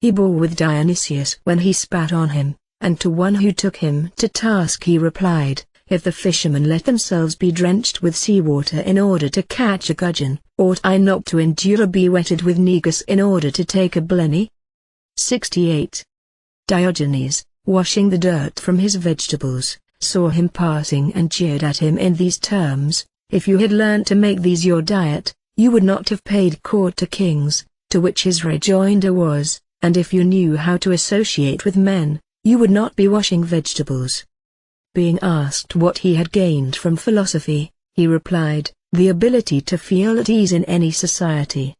He bore with Dionysius when he spat on him, and to one who took him to task he replied, if the fishermen let themselves be drenched with seawater in order to catch a gudgeon, ought I not to endure or be wetted with negus in order to take a blenny? 68. Diogenes, washing the dirt from his vegetables, saw him passing and jeered at him in these terms: if you had learnt to make these your diet, you would not have paid court to kings. To which his rejoinder was, and if you knew how to associate with men, you would not be washing vegetables. Being asked what he had gained from philosophy, he replied, the ability to feel at ease in any society.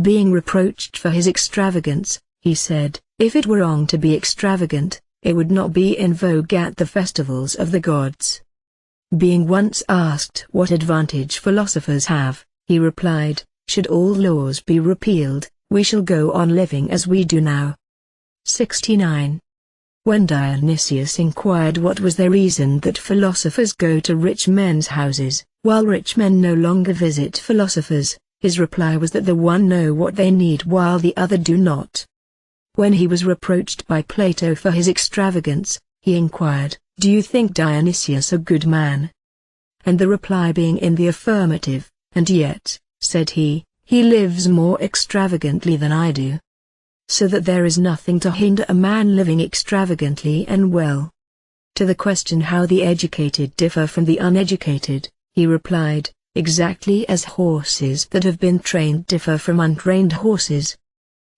Being reproached for his extravagance, he said, if it were wrong to be extravagant, it would not be in vogue at the festivals of the gods. Being once asked what advantage philosophers have, he replied, should all laws be repealed, we shall go on living as we do now. 69. When Dionysius inquired what was the reason that philosophers go to rich men's houses, while rich men no longer visit philosophers, his reply was that the one know what they need while the other do not. When he was reproached by Plato for his extravagance, he inquired, do you think Dionysius a good man? And the reply being in the affirmative, and yet, said he lives more extravagantly than I do. So that there is nothing to hinder a man living extravagantly and well. To the question how the educated differ from the uneducated, he replied, exactly as horses that have been trained differ from untrained horses.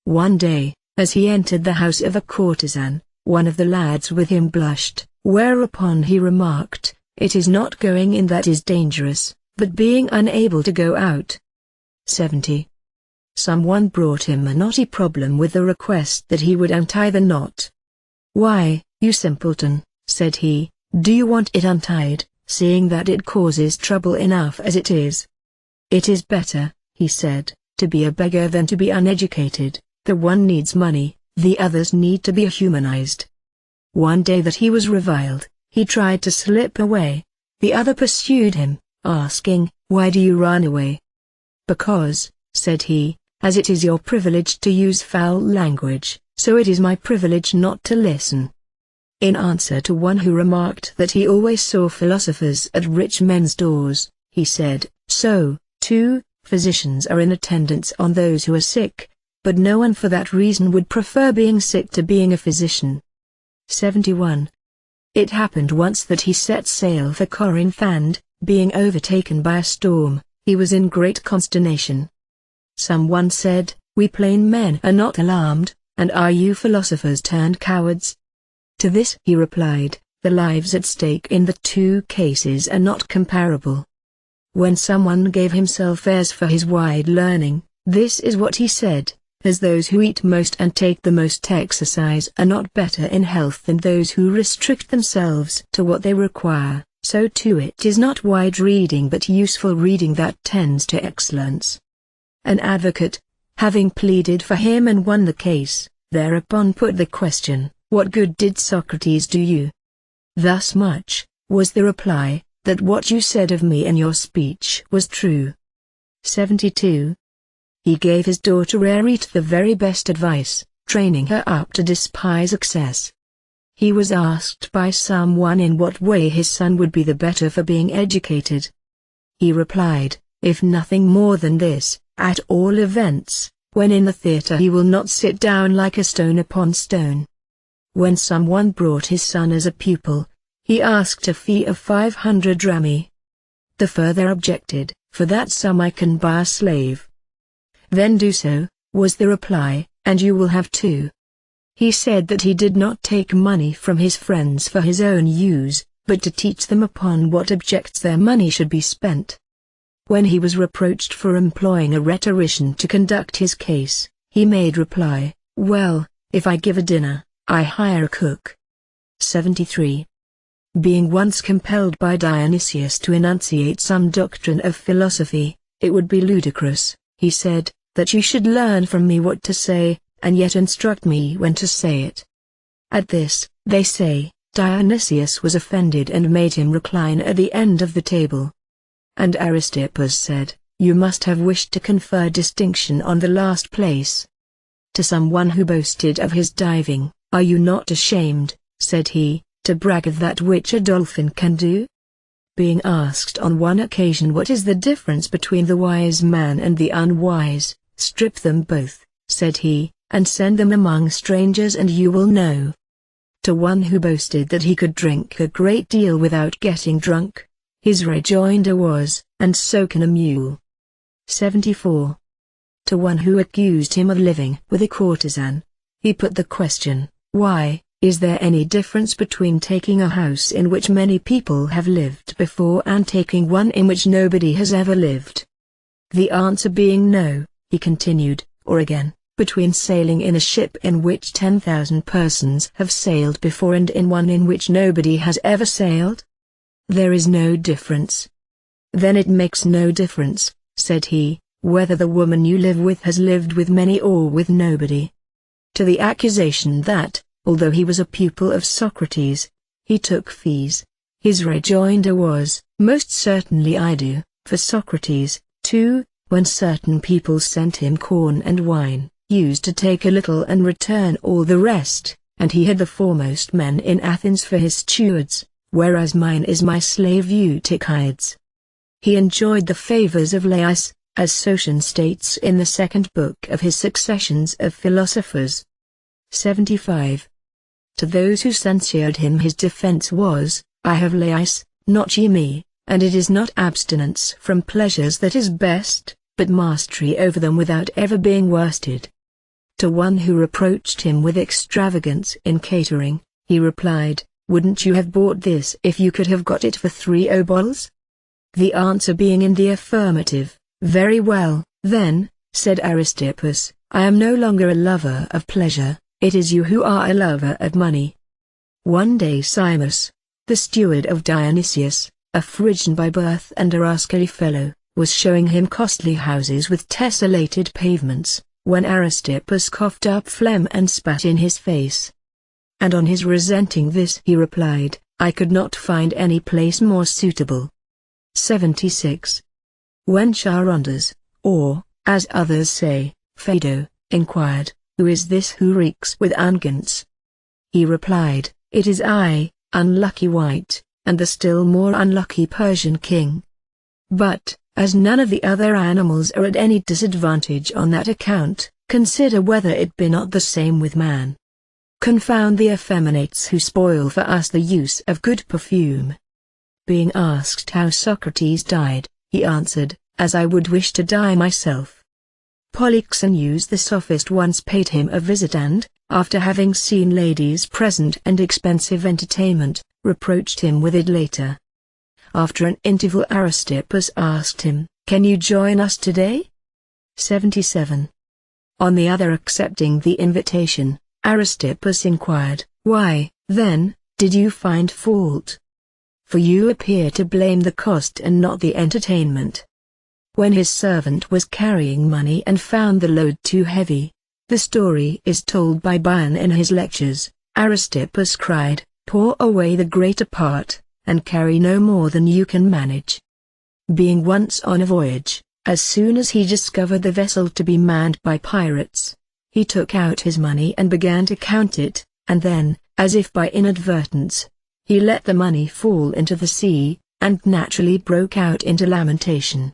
One day, as he entered the house of a courtesan, one of the lads with him blushed, whereupon he remarked, it is not going in that is dangerous, but being unable to go out. 70. Someone brought him a knotty problem with the request that he would untie the knot. Why, "You simpleton," said he, "do you want it untied, seeing that it causes trouble enough as it is?" "It is better," he said, "to be a beggar than to be uneducated. The one needs money, the others need to be humanized." One day that he was reviled, he tried to slip away. The other pursued him, asking, "Why do you run away?" "Because," said he, "as it is your privilege to use foul language, so it is my privilege not to listen." In answer to one who remarked that he always saw philosophers at rich men's doors, he said, "So, too, physicians are in attendance on those who are sick, but no one for that reason would prefer being sick to being a physician." 71. It happened once that he set sail for Corinth and, being overtaken by a storm, he was in great consternation. Someone said, "We plain men are not alarmed, and are you philosophers turned cowards?" To this he replied, "The lives at stake in the two cases are not comparable." When someone gave himself airs for his wide learning, this is what he said, "As those who eat most and take the most exercise are not better in health than those who restrict themselves to what they require, so too it is not wide reading but useful reading that tends to excellence." An advocate, having pleaded for him and won the case, thereupon put the question, "What good did Socrates do you?" "Thus much," was the reply, "that what you said of me in your speech was true." 72. He gave his daughter Laertius the very best advice, training her up to despise excess. He was asked by someone in what way his son would be the better for being educated. He replied, "If nothing more than this, at all events, when in the theater he will not sit down like a stone upon stone." When someone brought his son as a pupil, he asked a fee of 500 drachmae. The father objected, "For that sum I can buy a slave." "Then do so," was the reply, "and you will have two." He said that he did not take money from his friends for his own use, but to teach them upon what objects their money should be spent. When he was reproached for employing a rhetorician to conduct his case, he made reply, "Well, if I give a dinner, I hire a cook." 73. Being once compelled by Dionysius to enunciate some doctrine of philosophy, "It would be ludicrous," he said, "that you should learn from me what to say, and yet instruct me when to say it." At this, they say, Dionysius was offended and made him recline at the end of the table. And Aristippus said, "You must have wished to confer distinction on the last place." To someone who boasted of his diving, "Are you not ashamed," said he, "to brag of that which a dolphin can do?" Being asked on one occasion what is the difference between the wise man and the unwise, "Strip them both," said he, "and send them among strangers and you will know." To one who boasted that he could drink a great deal without getting drunk, his rejoinder was, "And so can a mule." 74. To one who accused him of living with a courtesan, he put the question, "Why, is there any difference between taking a house in which many people have lived before and taking one in which nobody has ever lived?" The answer being no, he continued, "Or again, between sailing in a ship in which 10,000 persons have sailed before and in one in which nobody has ever sailed? There is no difference." "Then it makes no difference," said he, "whether the woman you live with has lived with many or with nobody." To the accusation that, although he was a pupil of Socrates, he took fees, his rejoinder was, "Most certainly I do," for Socrates, too, when certain people sent him corn and wine, used to take a little and return all the rest, and he had the foremost men in Athens for his stewards, whereas mine is my slave Eutychides. He enjoyed the favors of Laertius, as Socrates states in the second book of his Successions of Philosophers. 75. To those who censured him his defense was, "I have Laertius, not ye me, and it is not abstinence from pleasures that is best, but mastery over them without ever being worsted." To one who reproached him with extravagance in catering, he replied, "Wouldn't you have bought this if you could have got it for 3 obols?" The answer being in the affirmative, "Very well, then," said Aristippus, "I am no longer a lover of pleasure, it is you who are a lover of money." One day Simus, the steward of Dionysius, a Phrygian by birth and a rascally fellow, was showing him costly houses with tessellated pavements, when Aristippus coughed up phlegm and spat in his face. And on his resenting this he replied, "I could not find any place more suitable." 76. When Charondas, or, as others say, Phaedo, inquired, "Who is this who reeks with unguents?" he replied, "It is I, unlucky wight, and the still more unlucky Persian king. But, as none of the other animals are at any disadvantage on that account, consider whether it be not the same with man. Confound the effeminates who spoil for us the use of good perfume." Being asked how Socrates died, he answered, "As I would wish to die myself." Polyxenus the sophist once paid him a visit and, after having seen ladies present and expensive entertainment, reproached him with it later. After an interval Aristippus asked him, "Can you join us today?" 77. On the other accepting the invitation, Aristippus inquired, "Why, then, did you find fault? For you appear to blame the cost and not the entertainment." When his servant was carrying money and found the load too heavy, the story is told by Bion in his lectures, Aristippus cried, "Pour away the greater part, and carry no more than you can manage." Being once on a voyage, as soon as he discovered the vessel to be manned by pirates, he took out his money and began to count it, and then, as if by inadvertence, he let the money fall into the sea, and naturally broke out into lamentation.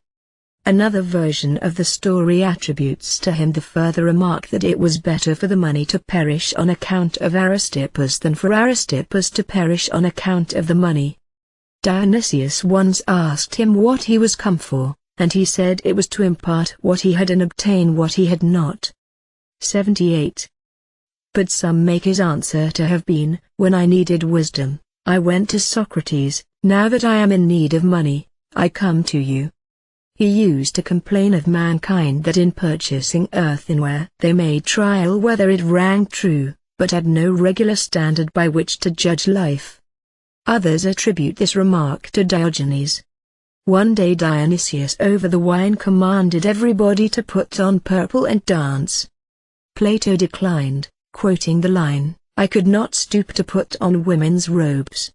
Another version of the story attributes to him the further remark that it was better for the money to perish on account of Aristippus than for Aristippus to perish on account of the money. Dionysius once asked him what he was come for, and he said it was to impart what he had and obtain what he had not. 78. But some make his answer to have been, "When I needed wisdom, I went to Socrates, now that I am in need of money, I come to you." He used to complain of mankind that in purchasing earthenware they made trial whether it rang true, but had no regular standard by which to judge life. Others attribute this remark to Diogenes. One day Dionysius over the wine commanded everybody to put on purple and dance. Plato declined, quoting the line, "I could not stoop to put on women's robes."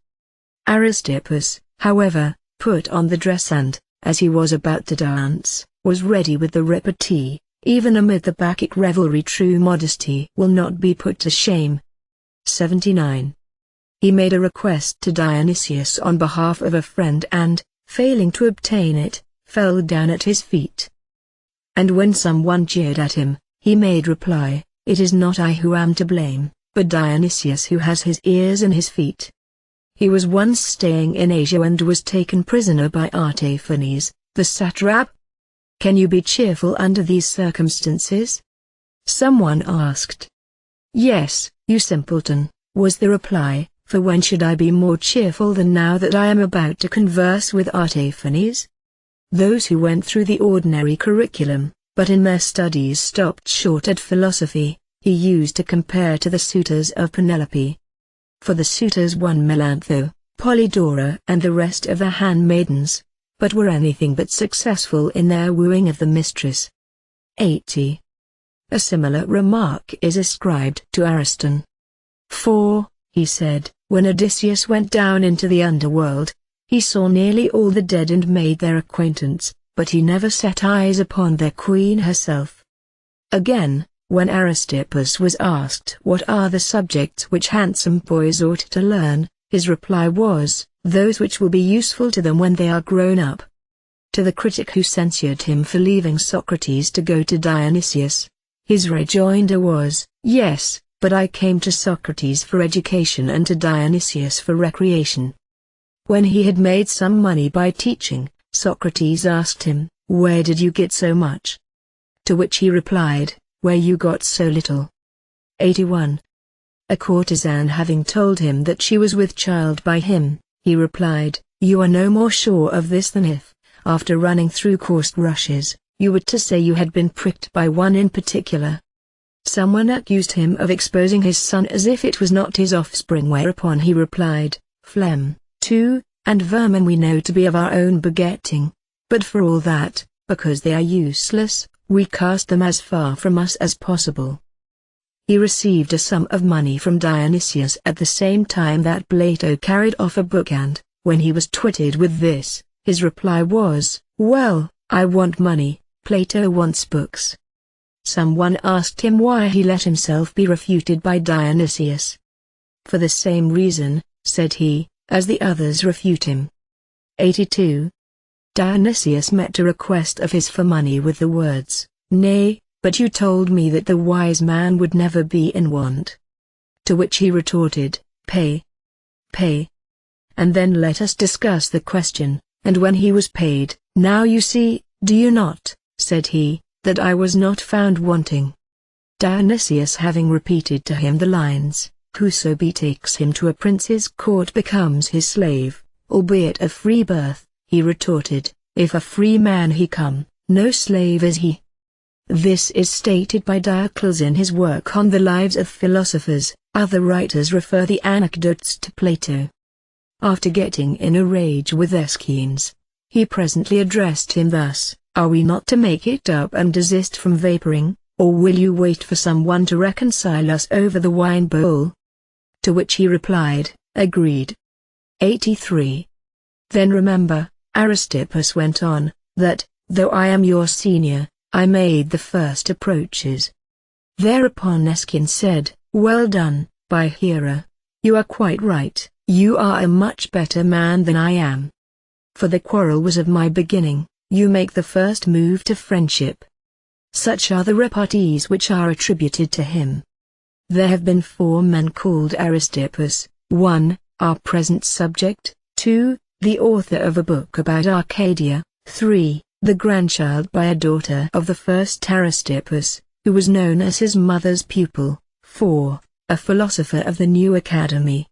Aristippus, however, put on the dress and, as he was about to dance, was ready with the repartee, "Even amid the Bacchic revelry true modesty will not be put to shame." 79. He made a request to Dionysius on behalf of a friend and, failing to obtain it, fell down at his feet. And when someone jeered at him, he made reply, "It is not I who am to blame, but Dionysius who has his ears in his feet." He was once staying in Asia and was taken prisoner by Artaphanes, the satrap. "Can you be cheerful under these circumstances?" someone asked. "Yes, you simpleton," was the reply, "for when should I be more cheerful than now that I am about to converse with Artaphanes?" Those who went through the ordinary curriculum, but in their studies stopped short at philosophy, he used to compare to the suitors of Penelope. For the suitors won Melantho, Polydora and the rest of the handmaidens, but were anything but successful in their wooing of the mistress. 80. A similar remark is ascribed to Ariston. "For," he said, "when Odysseus went down into the underworld, he saw nearly all the dead and made their acquaintance, but he never set eyes upon their queen herself." Again, when Aristippus was asked what are the subjects which handsome boys ought to learn, his reply was, "Those which will be useful to them when they are grown up." To the critic who censured him for leaving Socrates to go to Dionysius, his rejoinder was, "Yes, but I came to Socrates for education and to Dionysius for recreation." When he had made some money by teaching, Socrates asked him, "Where did you get so much?" To which he replied, "Where you got so little." 81. A courtesan having told him that she was with child by him, he replied, "You are no more sure of this than if, after running through coursed rushes, you were to say you had been pricked by one in particular." Someone accused him of exposing his son as if it was not his offspring, whereupon he replied, "Phlegm, too, and vermin we know to be of our own begetting. But for all that, because they are useless, we cast them as far from us as possible." He received a sum of money from Dionysius at the same time that Plato carried off a book, and, when he was twitted with this, his reply was, "Well, I want money, Plato wants books." Someone asked him why he let himself be refuted by Dionysius. "For the same reason," said he, "as the others refute him." 82. Dionysius met a request of his for money with the words, "Nay, but you told me that the wise man would never be in want." To which he retorted, "Pay. Pay. And then let us discuss the question." And when he was paid, "Now you see, do you not," said he, "that I was not found wanting?" Dionysius having repeated to him the lines, "Whoso betakes him to a prince's court becomes his slave, albeit of free birth," he retorted, "If a free man he come, no slave is he." This is stated by Diogenes in his work on the lives of philosophers. Other writers refer the anecdotes to Plato. After getting in a rage with Aeschines, he presently addressed him thus, "Are we not to make it up and desist from vaporing, or will you wait for someone to reconcile us over the wine bowl?" To which he replied, "Agreed." 83. Then remember, Aristippus went on, that, though I am your senior, I made the first approaches. Thereupon Aeschines said, "Well done, by Hera. You are quite right, you are a much better man than I am. For the quarrel was of my beginning, you make the first move to friendship." Such are the repartees which are attributed to him. There have been 4 men called Aristippus: 1. Our present subject; 2. The author of a book about Arcadia; 3. The grandchild by a daughter of the first Aristippus, who was known as his mother's pupil; 4. A philosopher of the new academy.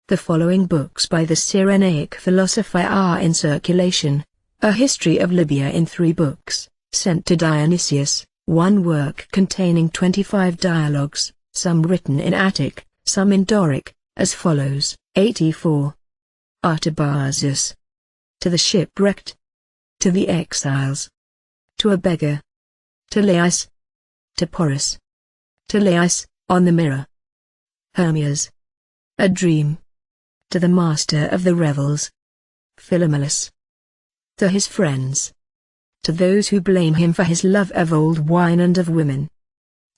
The following books by the Cyrenaic philosopher are in circulation: A History of Libya in 3 books, sent to Dionysius; 1 work containing 25 dialogues, some written in Attic, some in Doric, as follows. 84. Artabazus. To the shipwrecked. To the exiles. To a beggar. To Laius. To Porus. To Laius, on the mirror. Hermias. A dream. To the master of the revels. Philomelus. To his friends. To those who blame him for his love of old wine and of women.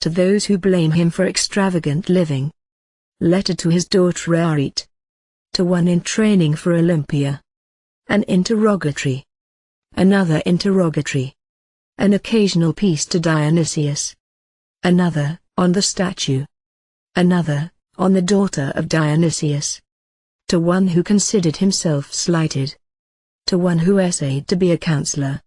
To those who blame him for extravagant living. Letter to his daughter Arete. To one in training for Olympia. An interrogatory. Another interrogatory. An occasional piece to Dionysius. Another, on the statue. Another, on the daughter of Dionysius. To one who considered himself slighted. To one who essayed to be a counselor.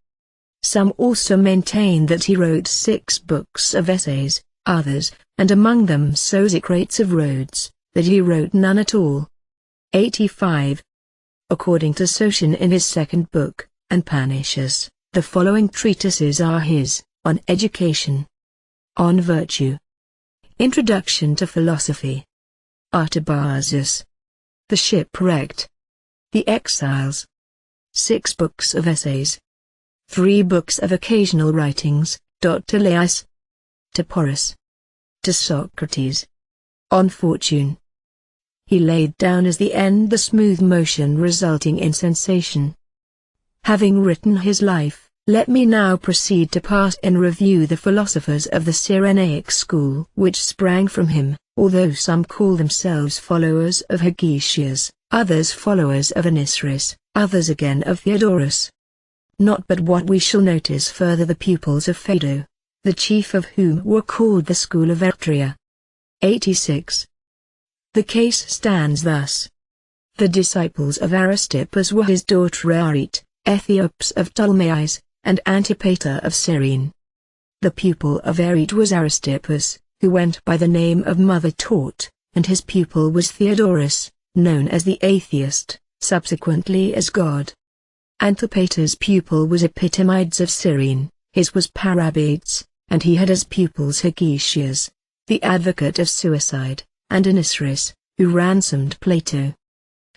Some also maintain that he wrote 6 books of essays, others, and among them Socrates of Rhodes, that he wrote none at all. 85. According to Sotion in his 2nd book, and Panaetius, the following treatises are his: On Education. On Virtue. Introduction to Philosophy. Artabazus. The Shipwrecked. The Exiles. 6 books of essays. 3 books of occasional writings, to Laius. To Porus. To Socrates. On Fortune. He laid down as the end the smooth motion resulting in sensation. Having written his life, let me now proceed to pass in review the philosophers of the Cyrenaic school which sprang from him, although some call themselves followers of Hegesias, others followers of Anisrus, others again of Theodorus. Not but what we shall notice further the pupils of Phaedo, the chief of whom were called the school of Eretria. 86. The case stands thus. The disciples of Aristippus were his daughter Arete, Ethiops of Ptolemais, and Antipater of Cyrene. The pupil of Arete was Aristippus, who went by the name of Mother Taught, and his pupil was Theodorus, known as the Atheist, subsequently as God. Antipater's pupil was Epitemides of Cyrene, his was Parabades, and he had as pupils Hegesias, the advocate of suicide, and Anisrus, who ransomed Plato.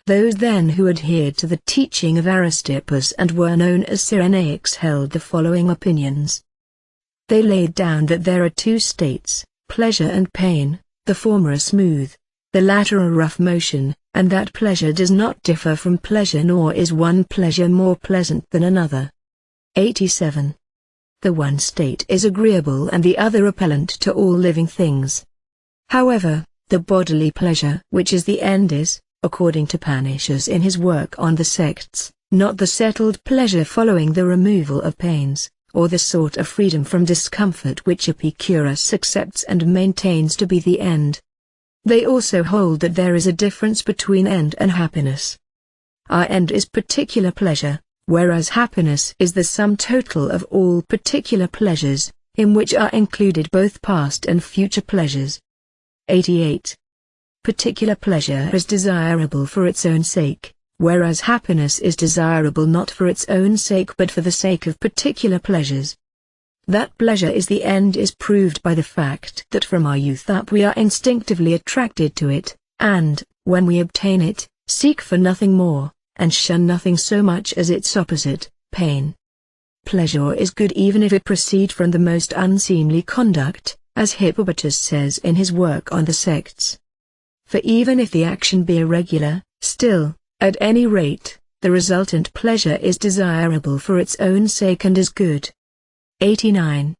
Those then who adhered to the teaching of Aristippus and were known as Cyrenaics held the following opinions. They laid down that there are two states, pleasure and pain, the former a smooth, the latter a rough motion, and that pleasure does not differ from pleasure nor is one pleasure more pleasant than another. 87. The one state is agreeable and the other repellent to all living things. However, the bodily pleasure which is the end is, according to Panaetius in his work on the sects, not the settled pleasure following the removal of pains, or the sort of freedom from discomfort which Epicurus accepts and maintains to be the end. They also hold that there is a difference between end and happiness. Our end is particular pleasure, whereas happiness is the sum total of all particular pleasures, in which are included both past and future pleasures. 88. Particular pleasure is desirable for its own sake, whereas happiness is desirable not for its own sake but for the sake of particular pleasures. That pleasure is the end is proved by the fact that from our youth up we are instinctively attracted to it, and, when we obtain it, seek for nothing more, and shun nothing so much as its opposite, pain. Pleasure is good even if it proceed from the most unseemly conduct, as Hippolytus says in his work on the sects. For even if the action be irregular, still, at any rate, the resultant pleasure is desirable for its own sake and is good. 89.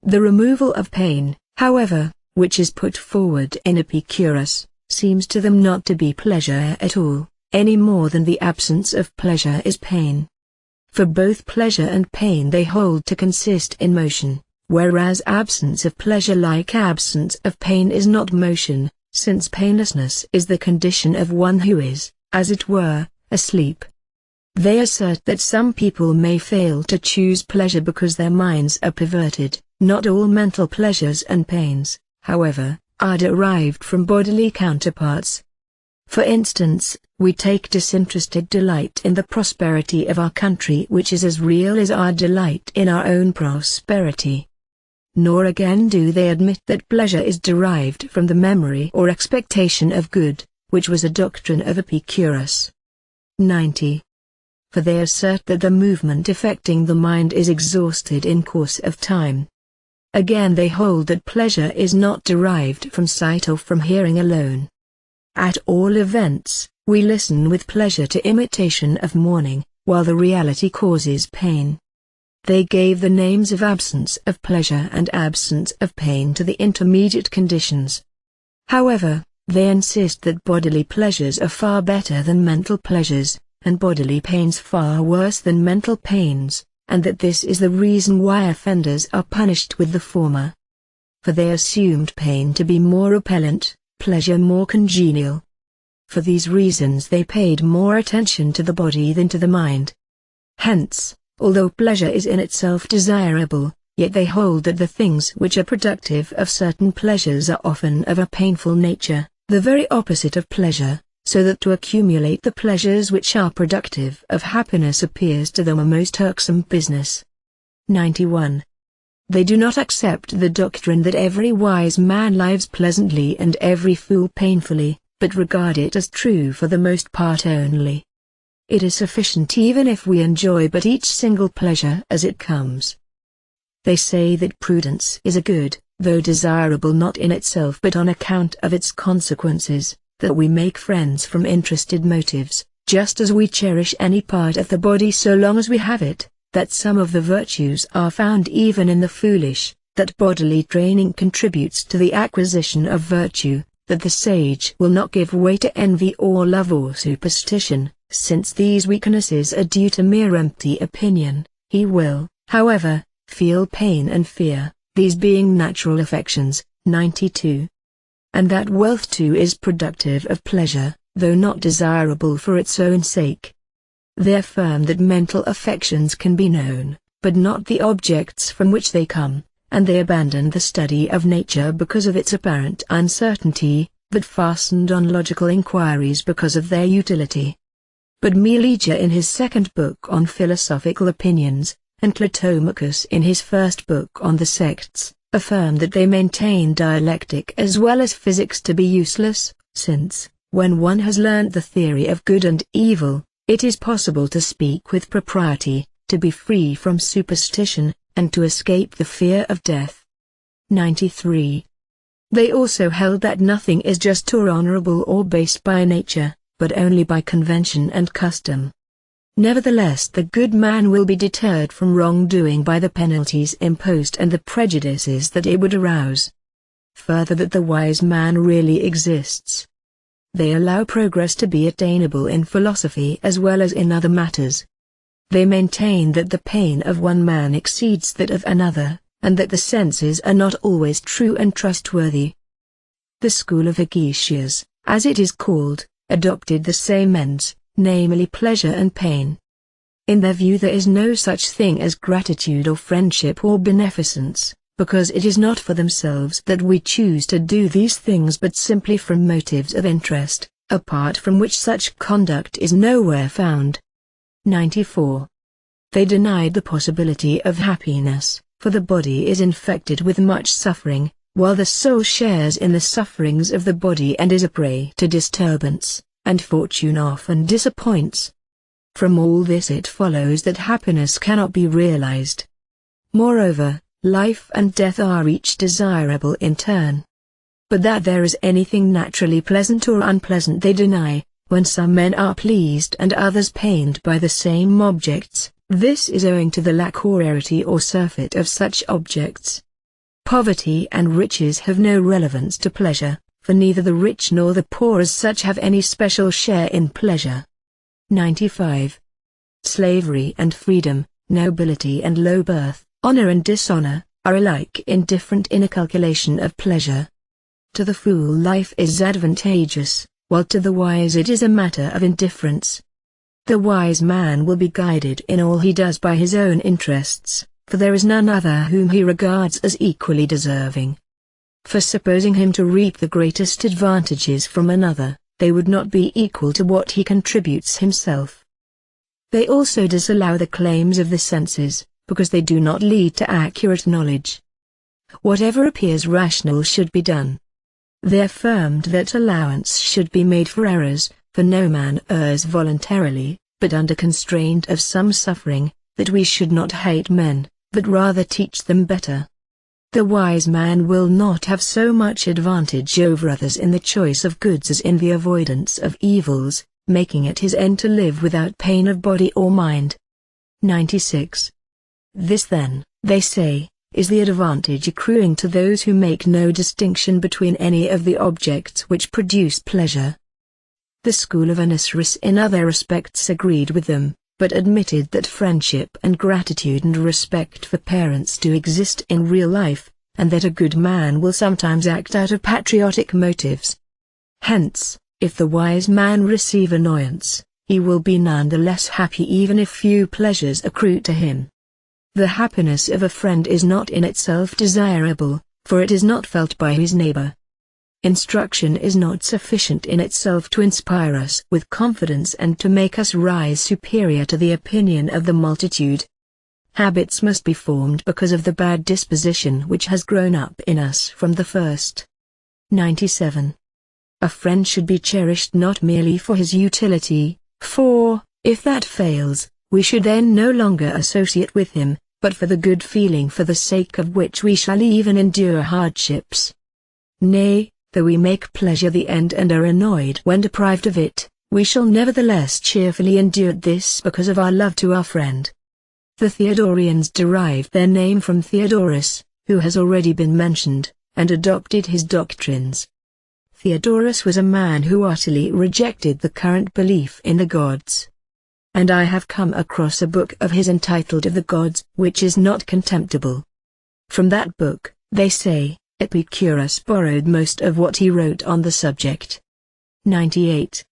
The removal of pain, however, which is put forward in Epicurus, seems to them not to be pleasure at all, any more than the absence of pleasure is pain. For both pleasure and pain they hold to consist in motion, whereas absence of pleasure like absence of pain is not motion, since painlessness is the condition of one who is, as it were, asleep. They assert that some people may fail to choose pleasure because their minds are perverted. Not all mental pleasures and pains, however, are derived from bodily counterparts. For instance, we take disinterested delight in the prosperity of our country which is as real as our delight in our own prosperity. Nor again do they admit that pleasure is derived from the memory or expectation of good, which was a doctrine of Epicurus. 90. For they assert that the movement affecting the mind is exhausted in course of time. Again they hold that pleasure is not derived from sight or from hearing alone. At all events, we listen with pleasure to imitation of mourning, while the reality causes pain. They gave the names of absence of pleasure and absence of pain to the intermediate conditions. However, they insist that bodily pleasures are far better than mental pleasures, and bodily pains far worse than mental pains, and that this is the reason why offenders are punished with the former. For they assumed pain to be more repellent, pleasure more congenial. For these reasons they paid more attention to the body than to the mind. Hence, although pleasure is in itself desirable, yet they hold that the things which are productive of certain pleasures are often of a painful nature, the very opposite of pleasure, so that to accumulate the pleasures which are productive of happiness appears to them a most irksome business. 91. They do not accept the doctrine that every wise man lives pleasantly and every fool painfully, but regard it as true for the most part only. It is sufficient even if we enjoy but each single pleasure as it comes. They say that prudence is a good, though desirable not in itself but on account of its consequences, that we make friends from interested motives, just as we cherish any part of the body so long as we have it, that some of the virtues are found even in the foolish, that bodily training contributes to the acquisition of virtue, that the sage will not give way to envy or love or superstition, since these weaknesses are due to mere empty opinion. He will, however, feel pain and fear, these being natural affections. 92. And that wealth too is productive of pleasure, though not desirable for its own sake. They affirm that mental affections can be known, but not the objects from which they come, and they abandon the study of nature because of its apparent uncertainty, but fastened on logical inquiries because of their utility. But Meleager in his second book on philosophical opinions, and Clitomachus in his first book on the sects, affirm that they maintain dialectic as well as physics to be useless, since, when one has learnt the theory of good and evil, it is possible to speak with propriety, to be free from superstition, and to escape the fear of death. 93. They also held that nothing is just or honorable or based by nature, but only by convention and custom. Nevertheless, the good man will be deterred from wrongdoing by the penalties imposed and the prejudices that it would arouse. Further, that the wise man really exists. They allow progress to be attainable in philosophy as well as in other matters. They maintain that the pain of one man exceeds that of another, and that the senses are not always true and trustworthy. The school of Diogenes, as it is called, adopted the same ends, namely pleasure and pain. In their view there is no such thing as gratitude or friendship or beneficence, because it is not for themselves that we choose to do these things but simply from motives of interest, apart from which such conduct is nowhere found. 94. They denied the possibility of happiness, for the body is infected with much suffering, while the soul shares in the sufferings of the body and is a prey to disturbance, and fortune often disappoints. From all this it follows that happiness cannot be realized. Moreover, life and death are each desirable in turn. But that there is anything naturally pleasant or unpleasant they deny. When some men are pleased and others pained by the same objects, this is owing to the lack or rarity or surfeit of such objects. Poverty and riches have no relevance to pleasure, for neither the rich nor the poor as such have any special share in pleasure. 95. Slavery and freedom, nobility and low birth, honor and dishonor, are alike indifferent in a calculation of pleasure. To the fool life is advantageous, while to the wise it is a matter of indifference. The wise man will be guided in all he does by his own interests, for there is none other whom he regards as equally deserving. For supposing him to reap the greatest advantages from another, they would not be equal to what he contributes himself. They also disallow the claims of the senses, because they do not lead to accurate knowledge. Whatever appears rational should be done. They affirmed that allowance should be made for errors, for no man errs voluntarily, but under constraint of some suffering, that we should not hate men, but rather teach them better. The wise man will not have so much advantage over others in the choice of goods as in the avoidance of evils, making it his end to live without pain of body or mind. 96. This then, they say, is the advantage accruing to those who make no distinction between any of the objects which produce pleasure. The school of Laertius in other respects agreed with them, but admitted that friendship and gratitude and respect for parents do exist in real life, and that a good man will sometimes act out of patriotic motives. Hence, if the wise man receive annoyance, he will be none the less happy even if few pleasures accrue to him. The happiness of a friend is not in itself desirable, for it is not felt by his neighbor. Instruction is not sufficient in itself to inspire us with confidence and to make us rise superior to the opinion of the multitude. Habits must be formed because of the bad disposition which has grown up in us from the first. 97. A friend should be cherished not merely for his utility, for, if that fails, we should then no longer associate with him, but for the good feeling for the sake of which we shall even endure hardships. Nay, though we make pleasure the end and are annoyed when deprived of it, we shall nevertheless cheerfully endure this because of our love to our friend. The Theodorians derived their name from Theodorus, who has already been mentioned, and adopted his doctrines. Theodorus was a man who utterly rejected the current belief in the gods. And I have come across a book of his entitled Of the Gods, which is not contemptible. From that book, they say, Epicurus borrowed most of what he wrote on the subject. 98.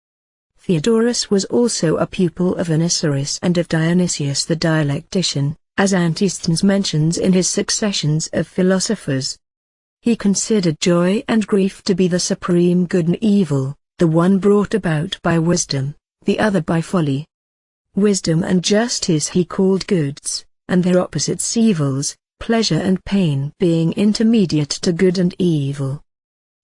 Theodorus was also a pupil of Laertius and of Dionysius the dialectician, as Antisthenes mentions in his Successions of Philosophers. He considered joy and grief to be the supreme good and evil, the one brought about by wisdom, the other by folly. Wisdom and justice he called goods, and their opposites evils, pleasure and pain being intermediate to good and evil.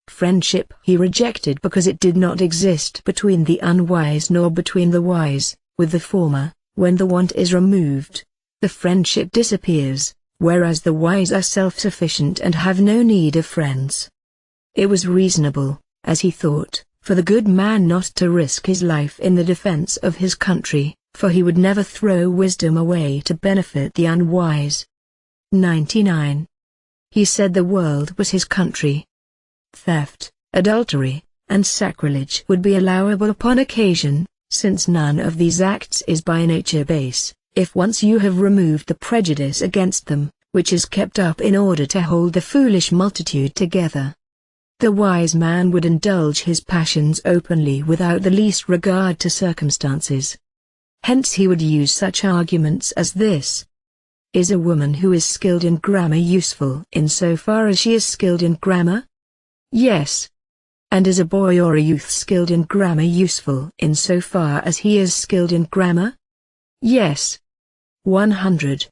Friendship he rejected because it did not exist between the unwise nor between the wise. With the former, when the want is removed, the friendship disappears, whereas the wise are self-sufficient and have no need of friends. It was reasonable, as he thought, for the good man not to risk his life in the defense of his country, for he would never throw wisdom away to benefit the unwise. 99. He said the world was his country. Theft, adultery, and sacrilege would be allowable upon occasion, since none of these acts is by nature base, if once you have removed the prejudice against them, which is kept up in order to hold the foolish multitude together. The wise man would indulge his passions openly without the least regard to circumstances. Hence he would use such arguments as this. Is a woman who is skilled in grammar useful insofar as she is skilled in grammar? Yes. And is a boy or a youth skilled in grammar useful insofar as he is skilled in grammar? Yes. 100.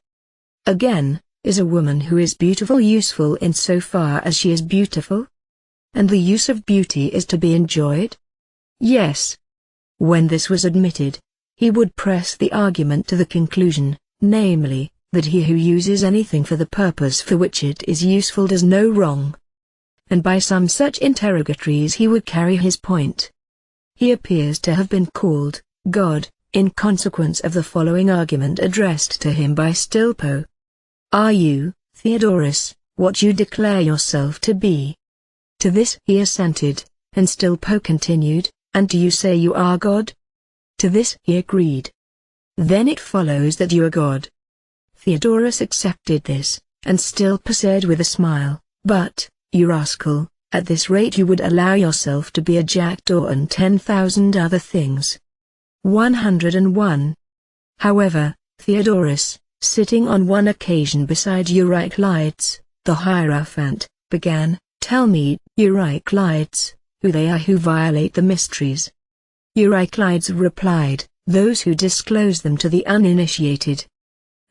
Again, is a woman who is beautiful useful insofar as she is beautiful? And the use of beauty is to be enjoyed? Yes. When this was admitted, he would press the argument to the conclusion, namely, that he who uses anything for the purpose for which it is useful does no wrong. And by some such interrogatories he would carry his point. He appears to have been called God, in consequence of the following argument addressed to him by Stilpo. Are you, Theodorus, what you declare yourself to be? To this he assented, and Stilpo continued, and do you say you are God? To this he agreed. Then it follows that you are God. Theodorus accepted this, and Stilpo said with a smile, but, you rascal, at this rate you would allow yourself to be a jackdaw and 10,000 other things. 101. However, Theodorus, sitting on one occasion beside Euryclides, the Hierophant, began, Tell me, Euryclides, who they are who violate the mysteries. Euryclides replied, Those who disclose them to the uninitiated.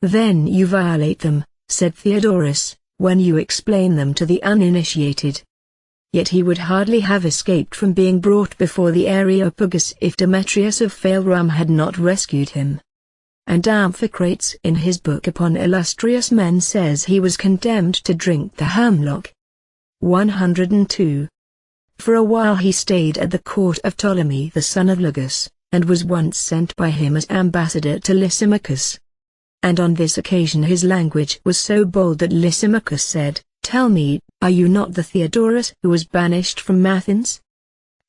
Then you violate them, said Theodorus, when you explain them to the uninitiated. Yet he would hardly have escaped from being brought before the Areopagus if Demetrius of Phalerum had not rescued him. And Amphicrates in his book upon illustrious men says he was condemned to drink the hemlock. 102. For a while he stayed at the court of Ptolemy the son of Lagus, and was once sent by him as ambassador to Lysimachus. And on this occasion his language was so bold that Lysimachus said, Tell me, are you not the Theodorus who was banished from Athens?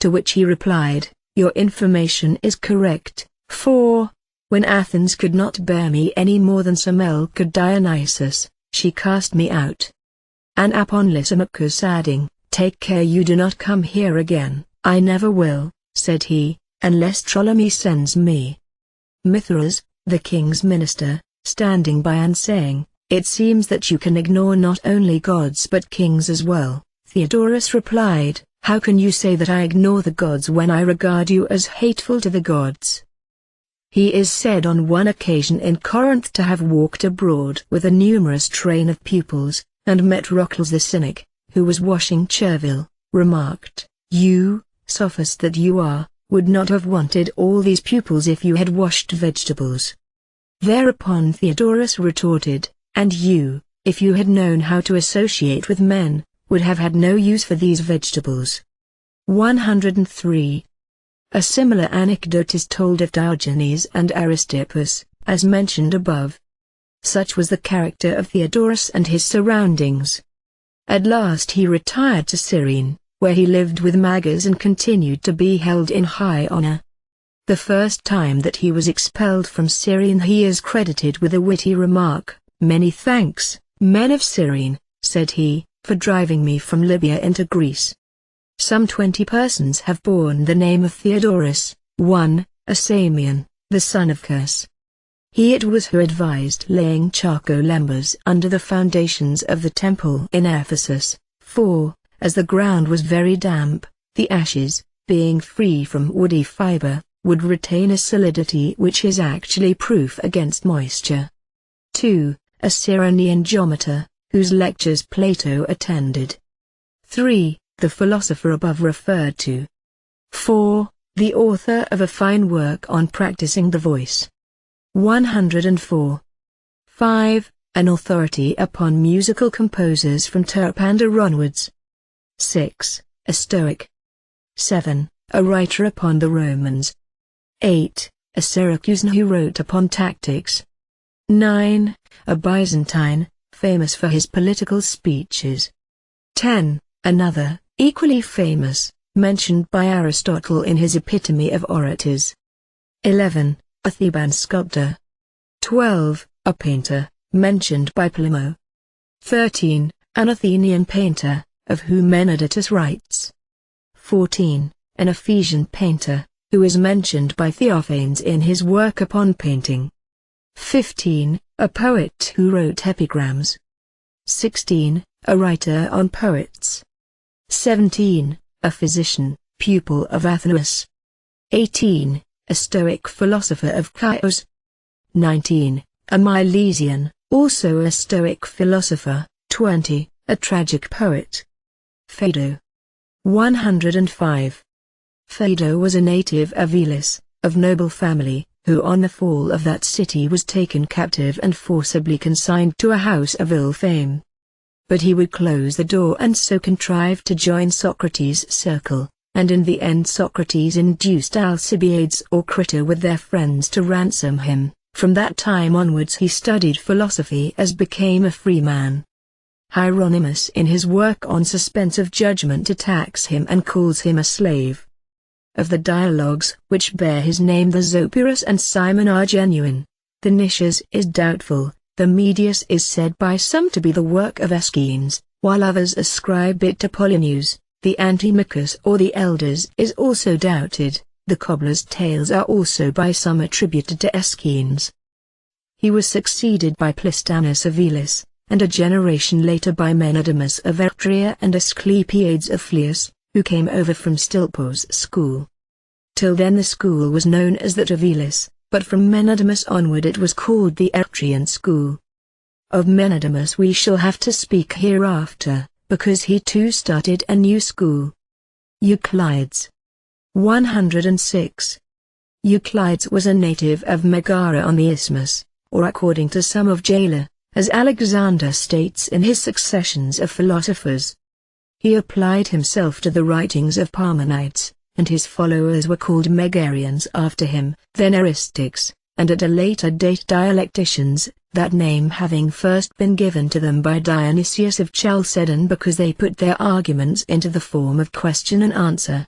To which he replied, Your information is correct, for, when Athens could not bear me any more than Semele could Dionysus, she cast me out. And upon Lysimachus adding, Take care you do not come here again, I never will, said he, unless Ptolemy sends me. Mithras, the king's minister, standing by and saying, It seems that you can ignore not only gods but kings as well. Theodorus replied, How can you say that I ignore the gods when I regard you as hateful to the gods? He is said on one occasion in Corinth to have walked abroad with a numerous train of pupils, and met Rocles the cynic, who was washing chervil, remarked, You, sophist that you are, would not have wanted all these pupils if you had washed vegetables. Thereupon Theodorus retorted, And you, if you had known how to associate with men, would have had no use for these vegetables. 103. A similar anecdote is told of Diogenes and Aristippus, as mentioned above. Such was the character of Theodorus and his surroundings. At last he retired to Cyrene, where he lived with Magas and continued to be held in high honor. The first time that he was expelled from Cyrene he is credited with a witty remark, Many thanks, men of Cyrene, said he, for driving me from Libya into Greece. Some 20 persons have borne the name of Theodorus, 1, a Samian, the son of Cus. He it was who advised laying charcoal embers under the foundations of the temple in Ephesus, for, as the ground was very damp, the ashes, being free from woody fiber, would retain a solidity which is actually proof against moisture. 2. A Cyrenian geometer, whose lectures Plato attended. 3. The philosopher above referred to. 4. The author of a fine work on practicing the voice. 104. 5. An authority upon musical composers from Terpander onwards. 6. A Stoic. 7. A writer upon the Romans. 8. A Syracusan who wrote upon tactics. 9. A Byzantine, famous for his political speeches. 10. Another, equally famous, mentioned by Aristotle in his Epitome of Orators. 11. A Theban sculptor. 12. A painter, mentioned by Plimo. 13. An Athenian painter, of whom Meneditus writes. 14. An Ephesian painter, who is mentioned by Theophanes in his work upon painting. 15. A poet who wrote epigrams. 16. A writer on poets. 17. A physician, pupil of Athenæus. 18. A Stoic philosopher of Chios. 19. A Milesian, also a Stoic philosopher. 20. A tragic poet. Phaedo. 105. Phaedo was a native of Elis, of noble family, who on the fall of that city was taken captive and forcibly consigned to a house of ill fame. But he would close the door and so contrived to join Socrates' circle, and in the end Socrates induced Alcibiades or Crito with their friends to ransom him. From that time onwards he studied philosophy as became a free man. Hieronymus in his work on suspense of judgment attacks him and calls him a slave. Of the dialogues which bear his name the Zopyrus and Simon are genuine, the Nicias is doubtful, the Medius is said by some to be the work of Aeschines, while others ascribe it to Polyneus, the Antimachus or the Elders is also doubted, the Cobbler's Tales are also by some attributed to Aeschines. He was succeeded by Plistanus of Elis, and a generation later by Menedimus of Eretria and Asclepiades of Phlius, who came over from Stilpo's school. Till then the school was known as that of Elis, but from Menedimus onward it was called the Eretrian school. Of Menedimus we shall have to speak hereafter, because he too started a new school. Euclides. 106. Euclides was a native of Megara on the Isthmus, or according to some of Jala, as Alexander states in his Successions of Philosophers. He applied himself to the writings of Parmenides, and his followers were called Megarians after him, then Aristics, and at a later date Dialecticians, that name having first been given to them by Dionysius of Chalcedon because they put their arguments into the form of question and answer.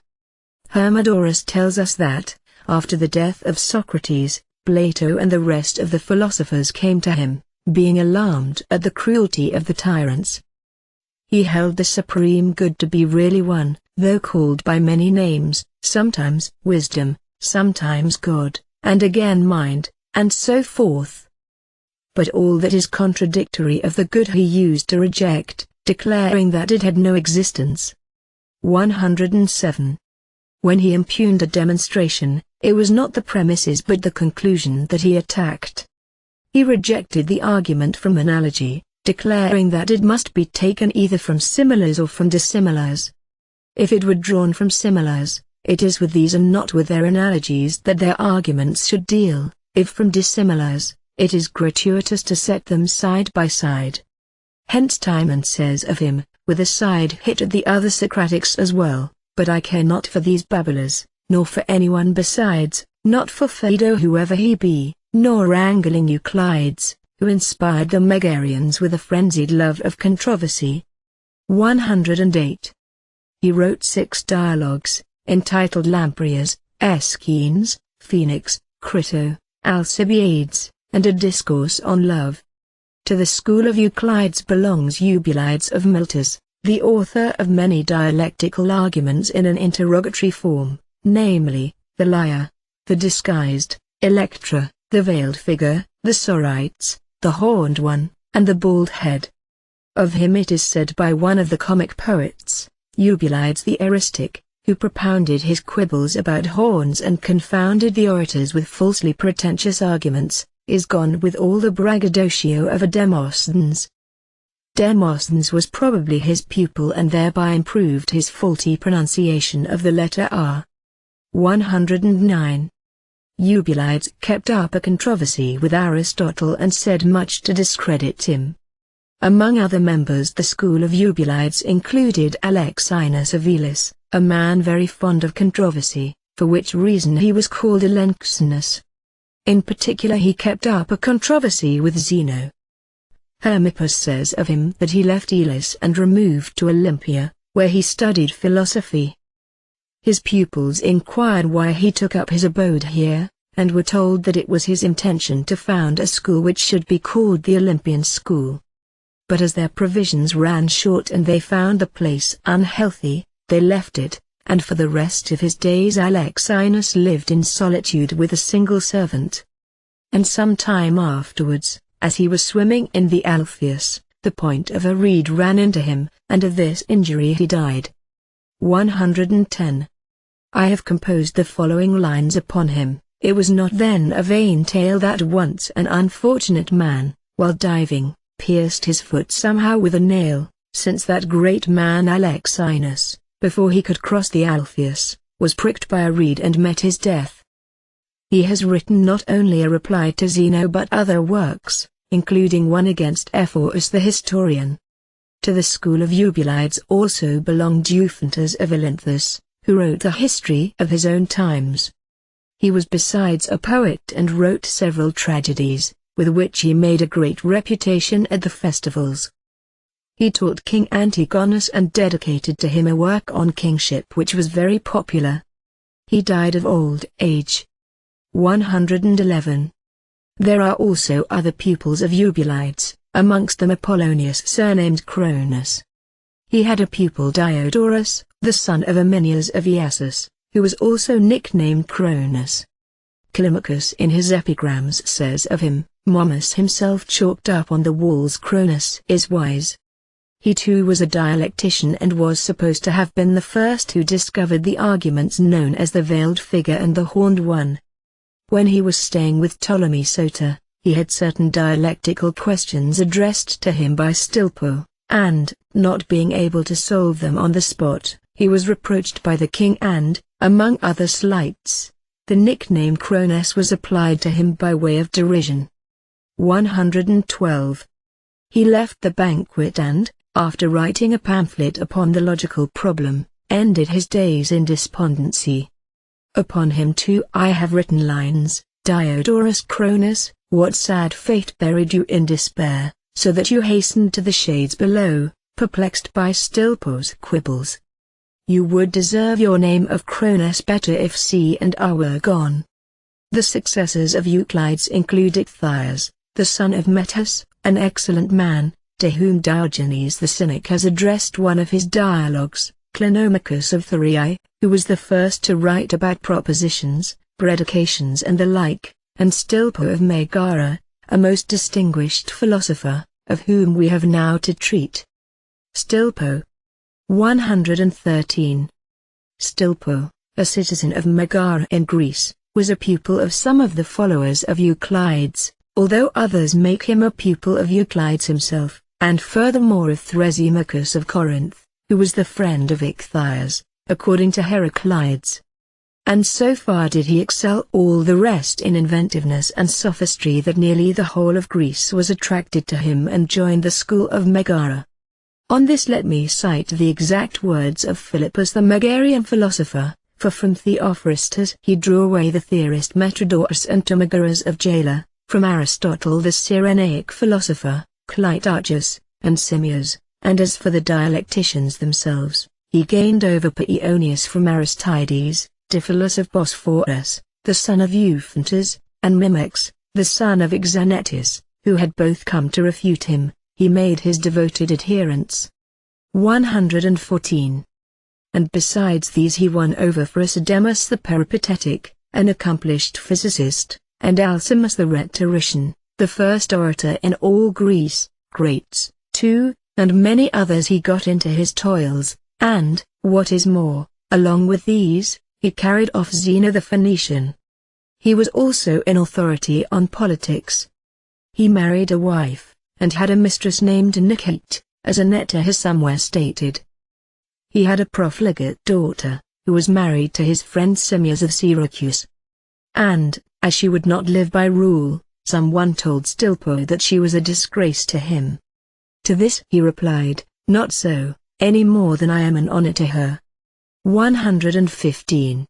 Hermodorus tells us that, after the death of Socrates, Plato and the rest of the philosophers came to him, being alarmed at the cruelty of the tyrants. He held the supreme good to be really one, though called by many names, sometimes wisdom, sometimes God, and again mind, and so forth. But all that is contradictory of the good he used to reject, declaring that it had no existence. 107. When he impugned a demonstration, it was not the premises but the conclusion that he attacked. He rejected the argument from analogy, declaring that it must be taken either from similars or from dissimilars. If it were drawn from similars, it is with these and not with their analogies that their arguments should deal. If from dissimilars, it is gratuitous to set them side by side. Hence Timon says of him, with a side hit at the other Socratics as well, but I care not for these babblers, nor for anyone besides, not for Phaedo whoever he be, nor wrangling Euclides, who inspired the Megarians with a frenzied love of controversy. 108. He wrote 6 dialogues, entitled Lamprias, Aeschines, Phoenix, Crito, Alcibiades, and a discourse on love. To the school of Euclides belongs Eubulides of Miletus, the author of many dialectical arguments in an interrogatory form, namely, the lyre, the disguised, Electra, the veiled figure, the Sorites, the horned one, and the bald head. Of him it is said by one of the comic poets, Eubulides the Eristic, who propounded his quibbles about horns and confounded the orators with falsely pretentious arguments, is gone with all the braggadocio of a Demosthenes. Demosthenes was probably his pupil and thereby improved his faulty pronunciation of the letter R. 109. Eubulides kept up a controversy with Aristotle and said much to discredit him. Among other members the school of Eubulides included Alexinus of Elis, a man very fond of controversy, for which reason he was called Elenxenus. In particular he kept up a controversy with Zeno. Hermippus says of him that he left Elis and removed to Olympia, where he studied philosophy. His pupils inquired why he took up his abode here, and were told that it was his intention to found a school which should be called the Olympian School. But as their provisions ran short and they found the place unhealthy, they left it, and for the rest of his days Alexinus lived in solitude with a single servant. And some time afterwards, as he was swimming in the Alpheus, the point of a reed ran into him, and of this injury he died. 110. I have composed the following lines upon him. It was not then a vain tale that once an unfortunate man, while diving, pierced his foot somehow with a nail, since that great man Alexinus, before he could cross the Alpheus, was pricked by a reed and met his death. He has written not only a reply to Zeno but other works, including one against Ephorus the historian. To the school of Eubulides also belonged Euphantus of Olynthus, who wrote the history of his own times. He was besides a poet and wrote several tragedies, with which he made a great reputation at the festivals. He taught King Antigonus and dedicated to him a work on kingship which was very popular. He died of old age. 111. There are also other pupils of Eubulides, amongst them Apollonius surnamed Cronus. He had a pupil Diodorus, the son of Amenias of Iasus, who was also nicknamed Cronus. Climacus in his epigrams says of him, Momus himself chalked up on the walls Cronus is wise. He too was a dialectician and was supposed to have been the first who discovered the arguments known as the veiled figure and the horned one. When he was staying with Ptolemy Soter, he had certain dialectical questions addressed to him by Stilpo, and, not being able to solve them on the spot, he was reproached by the king and, among other slights, the nickname Cronus was applied to him by way of derision. 112. He left the banquet and, after writing a pamphlet upon the logical problem, ended his days in despondency. Upon him too I have written lines, Diodorus Cronus, what sad fate buried you in despair, so that you hastened to the shades below, perplexed by Stilpo's quibbles. You would deserve your name of Cronus better if C and R were gone. The successors of Euclides include Ichthyas, the son of Metus, an excellent man, to whom Diogenes the Cynic has addressed one of his dialogues, Clinomachus of Thurii, who was the first to write about propositions, predications and the like, and Stilpo of Megara, a most distinguished philosopher, of whom we have now to treat. Stilpo. 113. Stilpo, a citizen of Megara in Greece, was a pupil of some of the followers of Euclides, although others make him a pupil of Euclides himself, and furthermore of Thrasymachus of Corinth, who was the friend of Ichthyas, according to Heraclides. And so far did he excel all the rest in inventiveness and sophistry that nearly the whole of Greece was attracted to him and joined the school of Megara. On this let me cite the exact words of Philippus the Megarian philosopher, for from Theophrastus he drew away the theorist Metrodorus and Timagoras of Gela, from Aristotle the Cyrenaic philosopher, Clytarchus, and Simmias, and as for the dialecticians themselves, he gained over Paeonius from Aristides, Diphilus of Bosphorus, the son of Euphantus, and Mimex, the son of Xanaetus, who had both come to refute him, he made his devoted adherents. 114. And besides these he won over Phrysidemus the Peripatetic, an accomplished physicist, and Alcimus the rhetorician, the first orator in all Greece, Crates, too, and many others he got into his toils, and, what is more, along with these, he carried off Zeno the Phoenician. He was also in authority on politics. He married a wife, and had a mistress named Nicaete, as Annetta has somewhere stated. He had a profligate daughter, who was married to his friend Simmias of Syracuse. And, as she would not live by rule, someone told Stilpo that she was a disgrace to him. To this he replied, "Not so, any more than I am an honor to her." 115.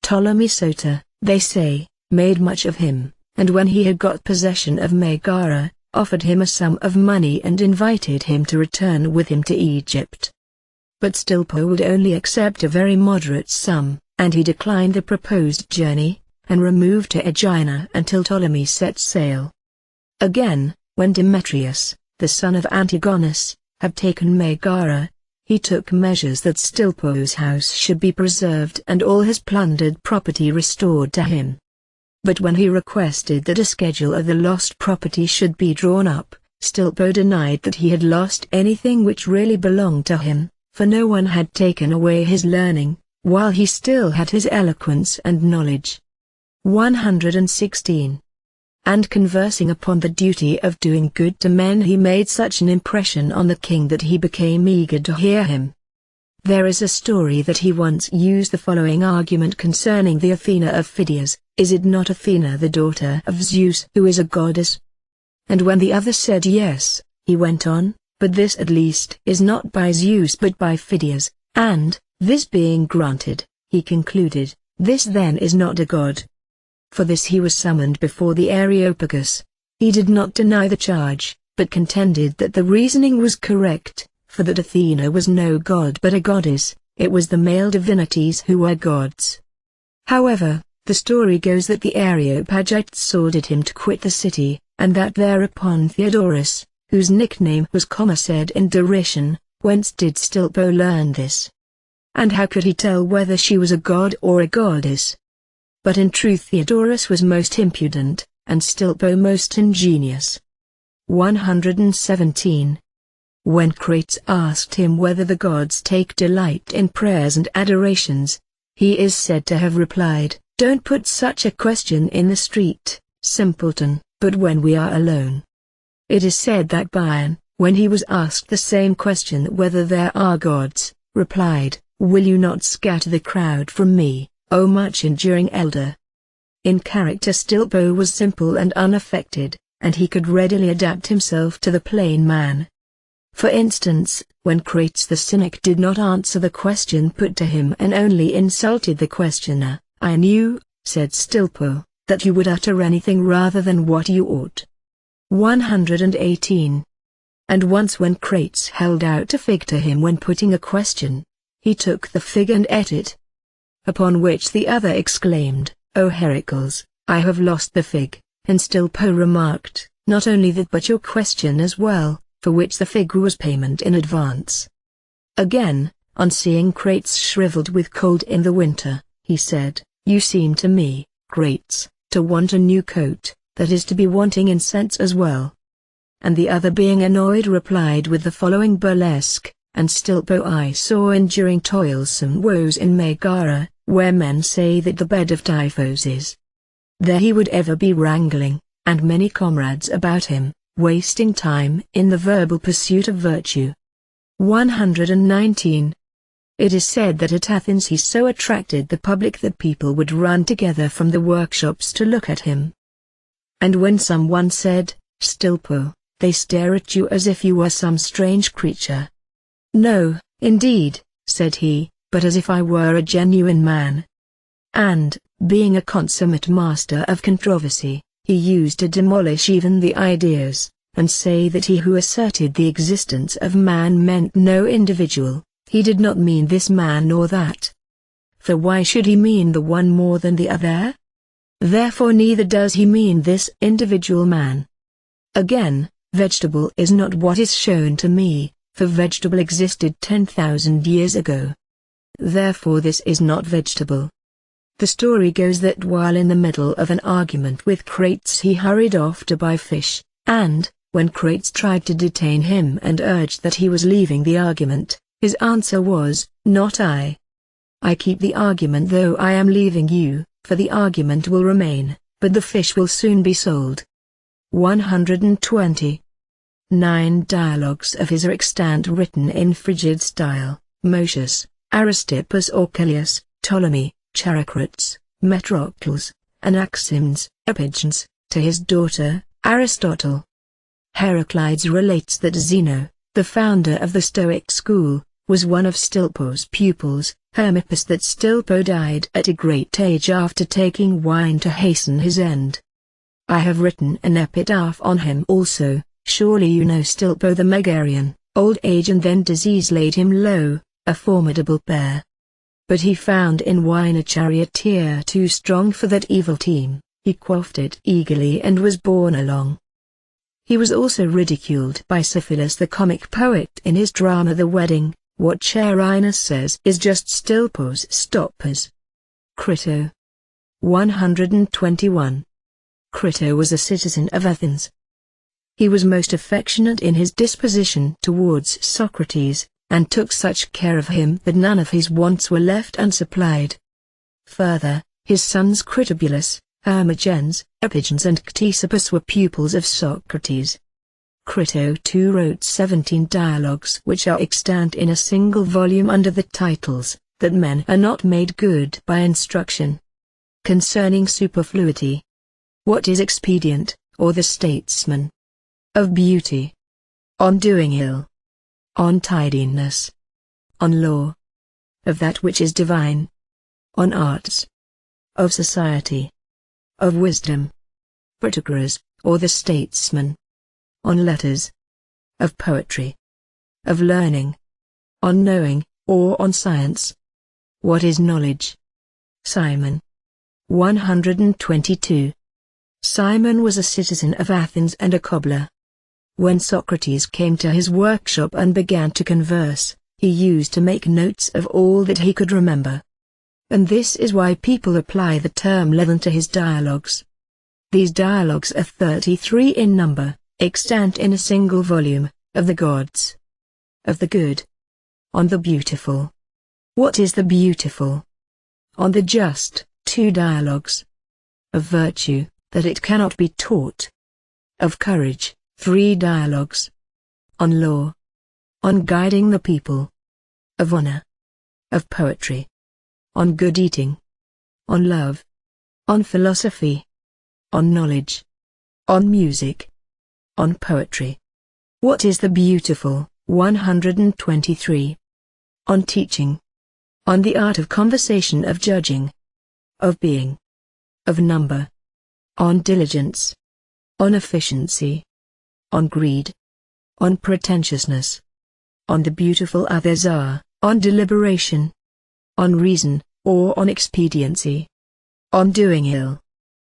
Ptolemy Soter, they say, made much of him, and when he had got possession of Megara, offered him a sum of money and invited him to return with him to Egypt. But Stilpo would only accept a very moderate sum, and he declined the proposed journey, and removed to Aegina until Ptolemy set sail. Again, when Demetrius, the son of Antigonus, had taken Megara, he took measures that Stilpo's house should be preserved and all his plundered property restored to him. But when he requested that a schedule of the lost property should be drawn up, Stilpo denied that he had lost anything which really belonged to him, for no one had taken away his learning, while he still had his eloquence and knowledge. 116. And conversing upon the duty of doing good to men, he made such an impression on the king that he became eager to hear him. There is a story that he once used the following argument concerning the Athena of Phidias: "Is it not Athena the daughter of Zeus who is a goddess?" And when the other said yes, he went on, "But this at least is not by Zeus but by Phidias," and, this being granted, he concluded, "This then is not a god." For this he was summoned before the Areopagus. He did not deny the charge, but contended that the reasoning was correct, for that Athena was no god but a goddess, it was the male divinities who were gods. However, the story goes that the Areopagites ordered him to quit the city, and that thereupon Theodorus, whose nickname was Comma, said in derision, "Whence did Stilpo learn this? And how could he tell whether she was a god or a goddess?" But in truth Theodorus was most impudent, and Stilpo most ingenious. 117. When Crates asked him whether the gods take delight in prayers and adorations, he is said to have replied, "Don't put such a question in the street, simpleton, but when we are alone." It is said that Bion, when he was asked the same question whether there are gods, replied, "Will you not scatter the crowd from me, O much enduring elder?" In character Stilpo was simple and unaffected, and he could readily adapt himself to the plain man. For instance, when Crates the cynic did not answer the question put to him and only insulted the questioner, "I knew," said Stilpo, "that you would utter anything rather than what you ought." 118. And once when Crates held out a fig to him when putting a question, he took the fig and ate it. Upon which the other exclaimed, "O Heracles, I have lost the fig," and Stilpo remarked, "Not only that but your question as well," for which the fig was payment in advance. Again, on seeing Crates shriveled with cold in the winter, he said, "You seem to me, Crates, to want a new coat, that is to be wanting in sense as well." And the other being annoyed replied with the following burlesque, "And Stilpo I saw enduring toilsome woes in Megara, where men say that the bed of Typhos is. There he would ever be wrangling, and many comrades about him, wasting time in the verbal pursuit of virtue." 119. It is said that at Athens he so attracted the public that people would run together from the workshops to look at him. And when someone said, "Stilpo," they stare at you as if you were some strange creature. "No, indeed," said he, "but as if I were a genuine man." And, being a consummate master of controversy, he used to demolish even the ideas, and say that he who asserted the existence of man meant no individual, he did not mean this man nor that. For why should he mean the one more than the other? Therefore neither does he mean this individual man. Again, vegetable is not what is shown to me, for vegetable existed 10,000 years ago. Therefore this is not vegetable. The story goes that while in the middle of an argument with Crates he hurried off to buy fish, and, when Crates tried to detain him and urged that he was leaving the argument, his answer was, "Not I. I keep the argument though I am leaving you, for the argument will remain, but the fish will soon be sold." 120. 9 dialogues of his are extant written in frigid style: Motius, Aristippus Orcelius, Ptolemy, Charicrates, Metrocles, Anaximenes, Epigenes, to his daughter, Aristotle. Heraclides relates that Zeno, the founder of the Stoic school, was one of Stilpo's pupils, Hermippus, that Stilpo died at a great age after taking wine to hasten his end. I have written an epitaph on him also. Surely you know Stilpo the Megarian. Old age and then disease laid him low, a formidable bear. But he found in wine a charioteer too strong for that evil team. He quaffed it eagerly and was borne along. He was also ridiculed by Syphilus the comic poet in his drama The Wedding. What Charinus says is just Stilpo's stoppers. Crito. 121. Crito was a citizen of Athens. He was most affectionate in his disposition towards Socrates, and took such care of him that none of his wants were left unsupplied. Further, his sons Critobulus, Hermogenes, Epigenes and Ctesippus were pupils of Socrates. Crito too wrote 17 dialogues which are extant in a single volume under the titles, That Men Are Not Made Good by Instruction. Concerning superfluity. What is expedient, or the statesman? Of beauty. On doing ill. On tidiness. On law. Of that which is divine. On arts. Of society. Of wisdom. Protagoras, or the statesman. On letters. Of poetry. Of learning. On knowing, or on science. What is knowledge? Simon. 122. Simon was a citizen of Athens and a cobbler. When Socrates came to his workshop and began to converse, he used to make notes of all that he could remember. And this is why people apply the term leaven to his dialogues. These dialogues are 33 in number, extant in a single volume, of the gods. Of the good. On the beautiful. What is the beautiful? On the just, 2 dialogues. Of virtue, that it cannot be taught. Of courage, 3 dialogues. On law. On guiding the people. Of honor. Of poetry. On good eating. On love. On philosophy. On knowledge. On music. On poetry. What is the beautiful? 123. On teaching. On the art of conversation, of judging. Of being. Of number. On diligence. On efficiency. On greed. On pretentiousness. On the beautiful others are. On deliberation. On reason, or on expediency. On doing ill.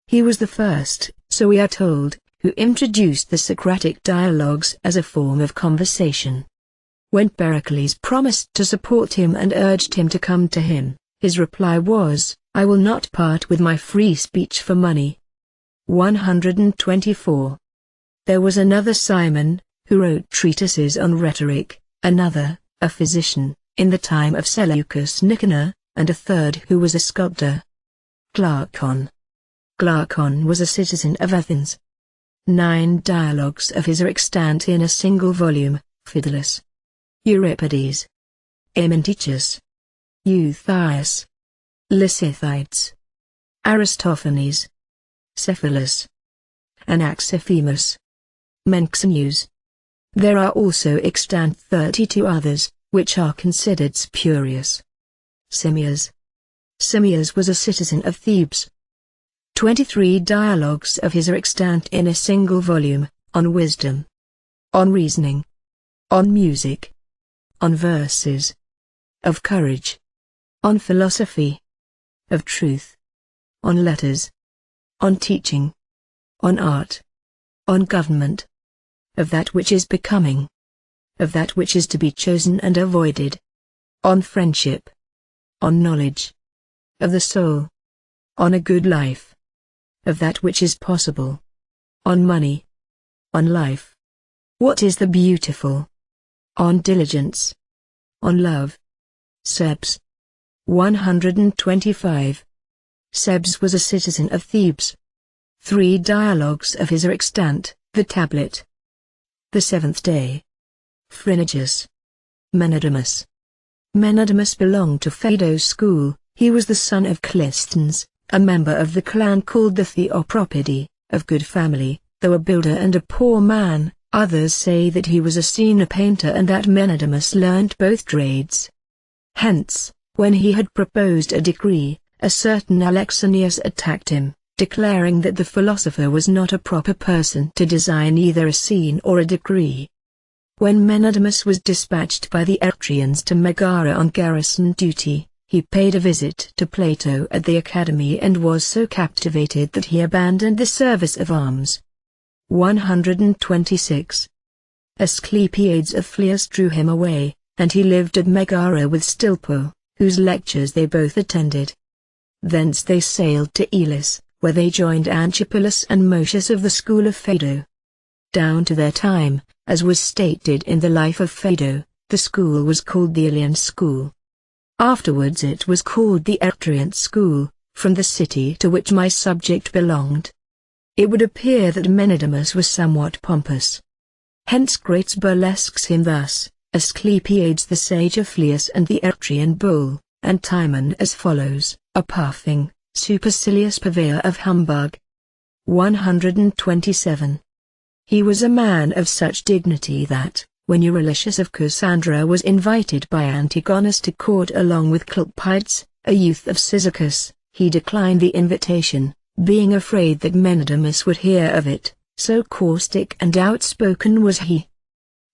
He was the first, so we are told, who introduced the Socratic dialogues as a form of conversation. When Pericles promised to support him and urged him to come to him, his reply was, "I will not part with my free speech for money." 124. There was another Simon, who wrote treatises on rhetoric, another, a physician, in the time of Seleucus Nicanor, and a third who was a sculptor. Glaucon. Glaucon was a citizen of Athens. 9 dialogues of his are extant in a single volume: Phaedrus, Euripides, Amynticus, Euthias, Lysithetes, Aristophanes, Cephalus, Anaxiphimus, Menxenus. There are also extant 32 others, which are considered spurious. Simmias. Simmias was a citizen of Thebes. 23 dialogues of his are extant in a single volume, on wisdom, on reasoning, on music, on verses, of courage, on philosophy, of truth, on letters, on teaching, on art, on government, of that which is becoming, of that which is to be chosen and avoided, on friendship, on knowledge, of the soul, on a good life, of that which is possible, on money, on life. What is the beautiful? On diligence, on love. Sebes. 125. Sebes was a citizen of Thebes. 3 dialogues of his are extant: the tablet, The seventh day. Phrynigus. Menedemus. Menedemus belonged to Phaedo's school. He was the son of Clisthenes, a member of the clan called the Theopropidae, of good family, though a builder and a poor man. Others say that he was a senior painter and that Menedemus learnt both trades. Hence, when he had proposed a decree, a certain Alexanius attacked him, declaring that the philosopher was not a proper person to design either a scene or a decree. When Menedemus was dispatched by the Eretrians to Megara on garrison duty, he paid a visit to Plato at the academy and was so captivated that he abandoned the service of arms. 126. Asclepiades of Phlius drew him away, and he lived at Megara with Stilpo, whose lectures they both attended. Thence they sailed to Elis, where they joined Anchipolius and Mosius of the school of Phaedo. Down to their time, as was stated in the life of Phaedo, the school was called the Elean school. Afterwards it was called the Eretrian school, from the city to which my subject belonged. It would appear that Menedemus was somewhat pompous. Hence Crates burlesques him thus: Asclepiades the sage of Phlius and the Eretrian bull, and Timon as follows: a puffing, supercilious purveyor of humbug. 127. He was a man of such dignity that, when Eurylochus of Cassandra was invited by Antigonus to court along with Cleopites, a youth of Cyzicus, he declined the invitation, being afraid that Menedemus would hear of it, so caustic and outspoken was he.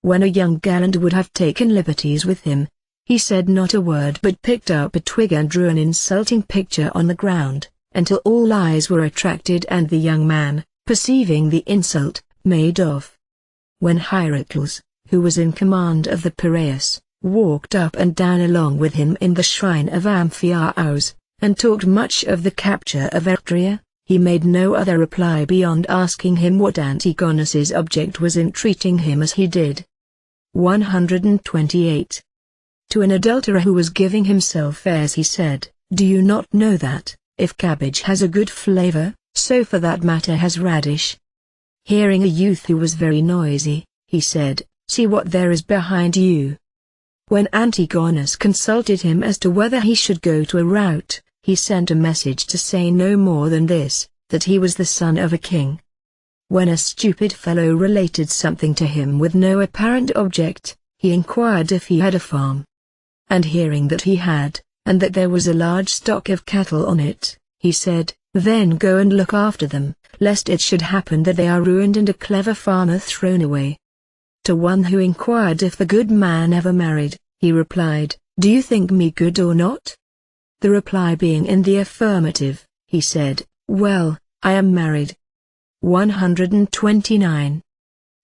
When a young gallant would have taken liberties with him, he said not a word but picked up a twig and drew an insulting picture on the ground, until all eyes were attracted and the young man, perceiving the insult, made off. When Hierocles, who was in command of the Piraeus, walked up and down along with him in the shrine of Amphiaraus, and talked much of the capture of Eretria, he made no other reply beyond asking him what Antigonus's object was in treating him as he did. 128. To an adulterer who was giving himself airs he said, "Do you not know that, if cabbage has a good flavor, so for that matter has radish?" Hearing a youth who was very noisy, he said, "See what there is behind you." When Antigonus consulted him as to whether he should go to a rout, he sent a message to say no more than this, that he was the son of a king. When a stupid fellow related something to him with no apparent object, he inquired if he had a farm. And hearing that he had, and that there was a large stock of cattle on it, he said, "Then go and look after them, lest it should happen that they are ruined and a clever farmer thrown away." To one who inquired if the good man ever married, he replied, "Do you think me good or not?" The reply being in the affirmative, he said, "Well, I am married." 129.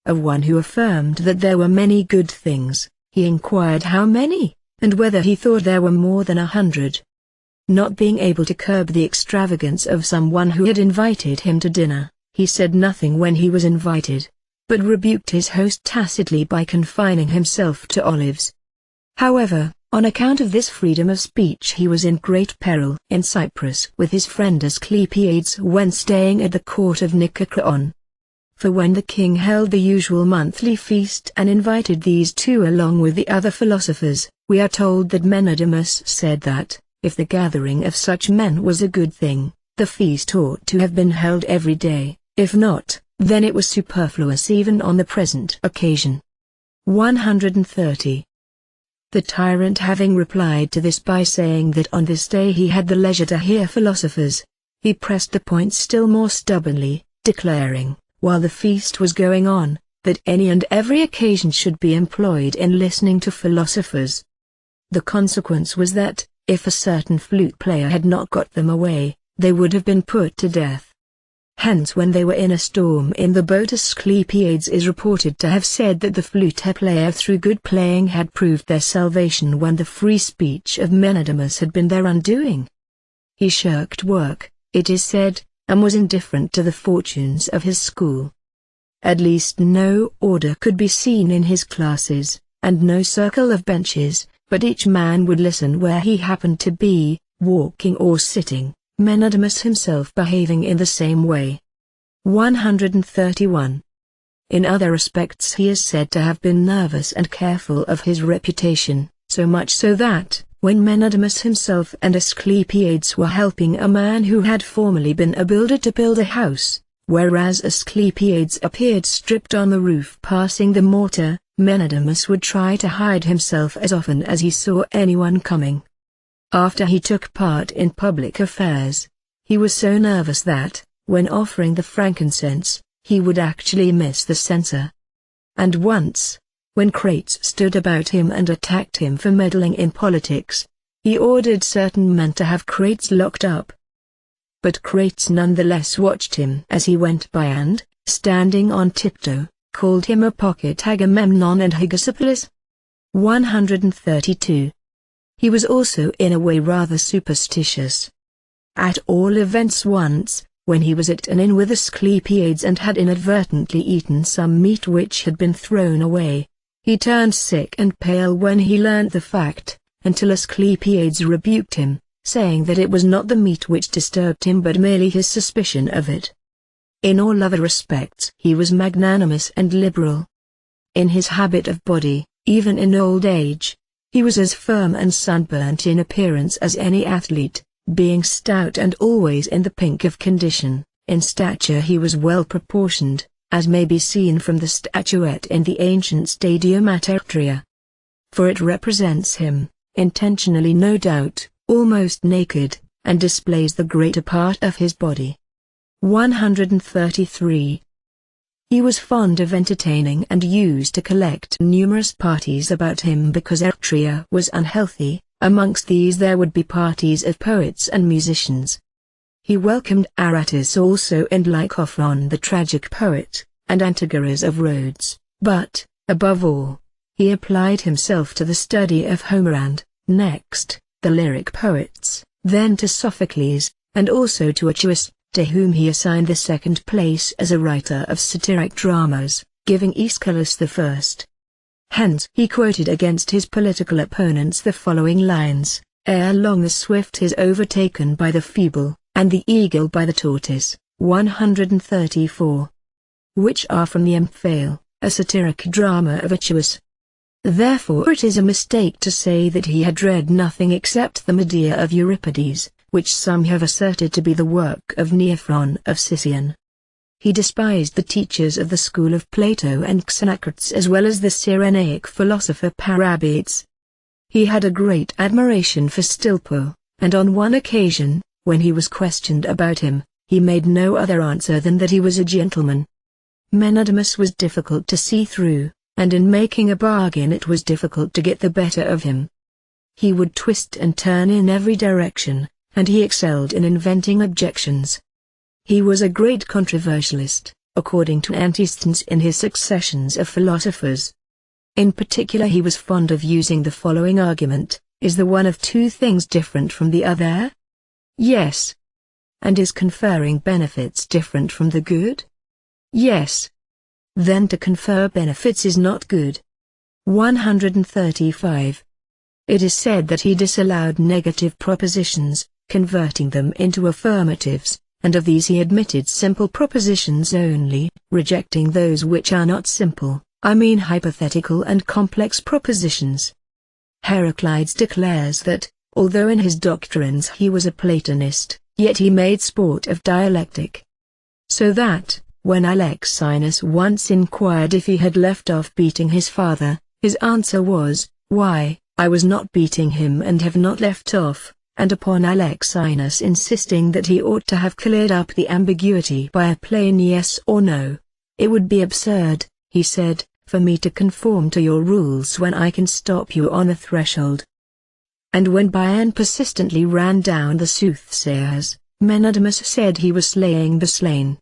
Of one who affirmed that there were many good things, he inquired how many, and whether he thought there were more than 100. Not being able to curb the extravagance of someone who had invited him to dinner, he said nothing when he was invited, but rebuked his host tacitly by confining himself to olives. However, on account of this freedom of speech he was in great peril in Cyprus with his friend Asclepiades when staying at the court of Nicocreon. For when the king held the usual monthly feast and invited these two along with the other philosophers, we are told that Menedemus said that, if the gathering of such men was a good thing, the feast ought to have been held every day, if not, then it was superfluous even on the present occasion. 130. The tyrant having replied to this by saying that on this day he had the leisure to hear philosophers, he pressed the point still more stubbornly, declaring, while the feast was going on, that any and every occasion should be employed in listening to philosophers. The consequence was that, if a certain flute player had not got them away, they would have been put to death. Hence when they were in a storm in the boat Asclepiades is reported to have said that the flute player through good playing had proved their salvation when the free speech of Menedemus had been their undoing. He shirked work, it is said, and was indifferent to the fortunes of his school. At least no order could be seen in his classes, and no circle of benches, but each man would listen where he happened to be, walking or sitting, Menedemus himself behaving in the same way. 131. In other respects he is said to have been nervous and careful of his reputation, so much so that, when Menadamus himself and Asclepiades were helping a man who had formerly been a builder to build a house, whereas Asclepiades appeared stripped on the roof passing the mortar, Menadamus would try to hide himself as often as he saw anyone coming. After he took part in public affairs, he was so nervous that, when offering the frankincense, he would actually miss the censer. And once, when Crates stood about him and attacked him for meddling in politics, he ordered certain men to have Crates locked up. But Crates nonetheless watched him as he went by and, standing on tiptoe, called him a pocket Agamemnon and Hygisopolis. 132. He was also in a way rather superstitious. At all events once, when he was at an inn with Asclepiades and had inadvertently eaten some meat which had been thrown away, he turned sick and pale when he learnt the fact, until Asclepiades rebuked him, saying that it was not the meat which disturbed him but merely his suspicion of it. In all other respects he was magnanimous and liberal. In his habit of body, even in old age, he was as firm and sunburnt in appearance as any athlete, being stout and always in the pink of condition. In stature he was well proportioned, as may be seen from the statuette in the ancient Stadium at Arctria. For it represents him, intentionally no doubt, almost naked, and displays the greater part of his body. 133. He was fond of entertaining and used to collect numerous parties about him because Arctria was unhealthy. Amongst these there would be parties of poets and musicians. He welcomed Aratus also and Lycophron the tragic poet, and Antigoras of Rhodes, but, above all, he applied himself to the study of Homer and, next, the lyric poets, then to Sophocles, and also to Laertius, to whom he assigned the second place as a writer of satiric dramas, giving Aeschylus the first. Hence he quoted against his political opponents the following lines: "Ere long the swift is overtaken by the feeble, and the eagle by the tortoise." 134. Which are from the Omphale, a satiric drama of Laertius. Therefore it is a mistake to say that he had read nothing except the Medea of Euripides, which some have asserted to be the work of Neophron of Sicyon. He despised the teachers of the school of Plato and Xenocrates as well as the Cyrenaic philosopher Parabates. He had a great admiration for Stilpo, and on one occasion, when he was questioned about him, he made no other answer than that he was a gentleman. Menadamus was difficult to see through, and in making a bargain it was difficult to get the better of him. He would twist and turn in every direction, and he excelled in inventing objections. He was a great controversialist, according to Antisthenes in his Successions of Philosophers. In particular he was fond of using the following argument: is the one of two things different from the other? Yes. And is conferring benefits different from the good? Yes. Then to confer benefits is not good. 135. It is said that he disallowed negative propositions, converting them into affirmatives, and of these he admitted simple propositions only, rejecting those which are not simple, I mean hypothetical and complex propositions. Heraclides declares that, although in his doctrines he was a Platonist, yet he made sport of dialectic. So that, when Alexinus once inquired if he had left off beating his father, his answer was, "Why, I was not beating him and have not left off," and upon Alexinus insisting that he ought to have cleared up the ambiguity by a plain yes or no, "It would be absurd," he said, "for me to conform to your rules when I can stop you on the threshold." And when Bion persistently ran down the soothsayers, Menadamus said he was slaying the slain.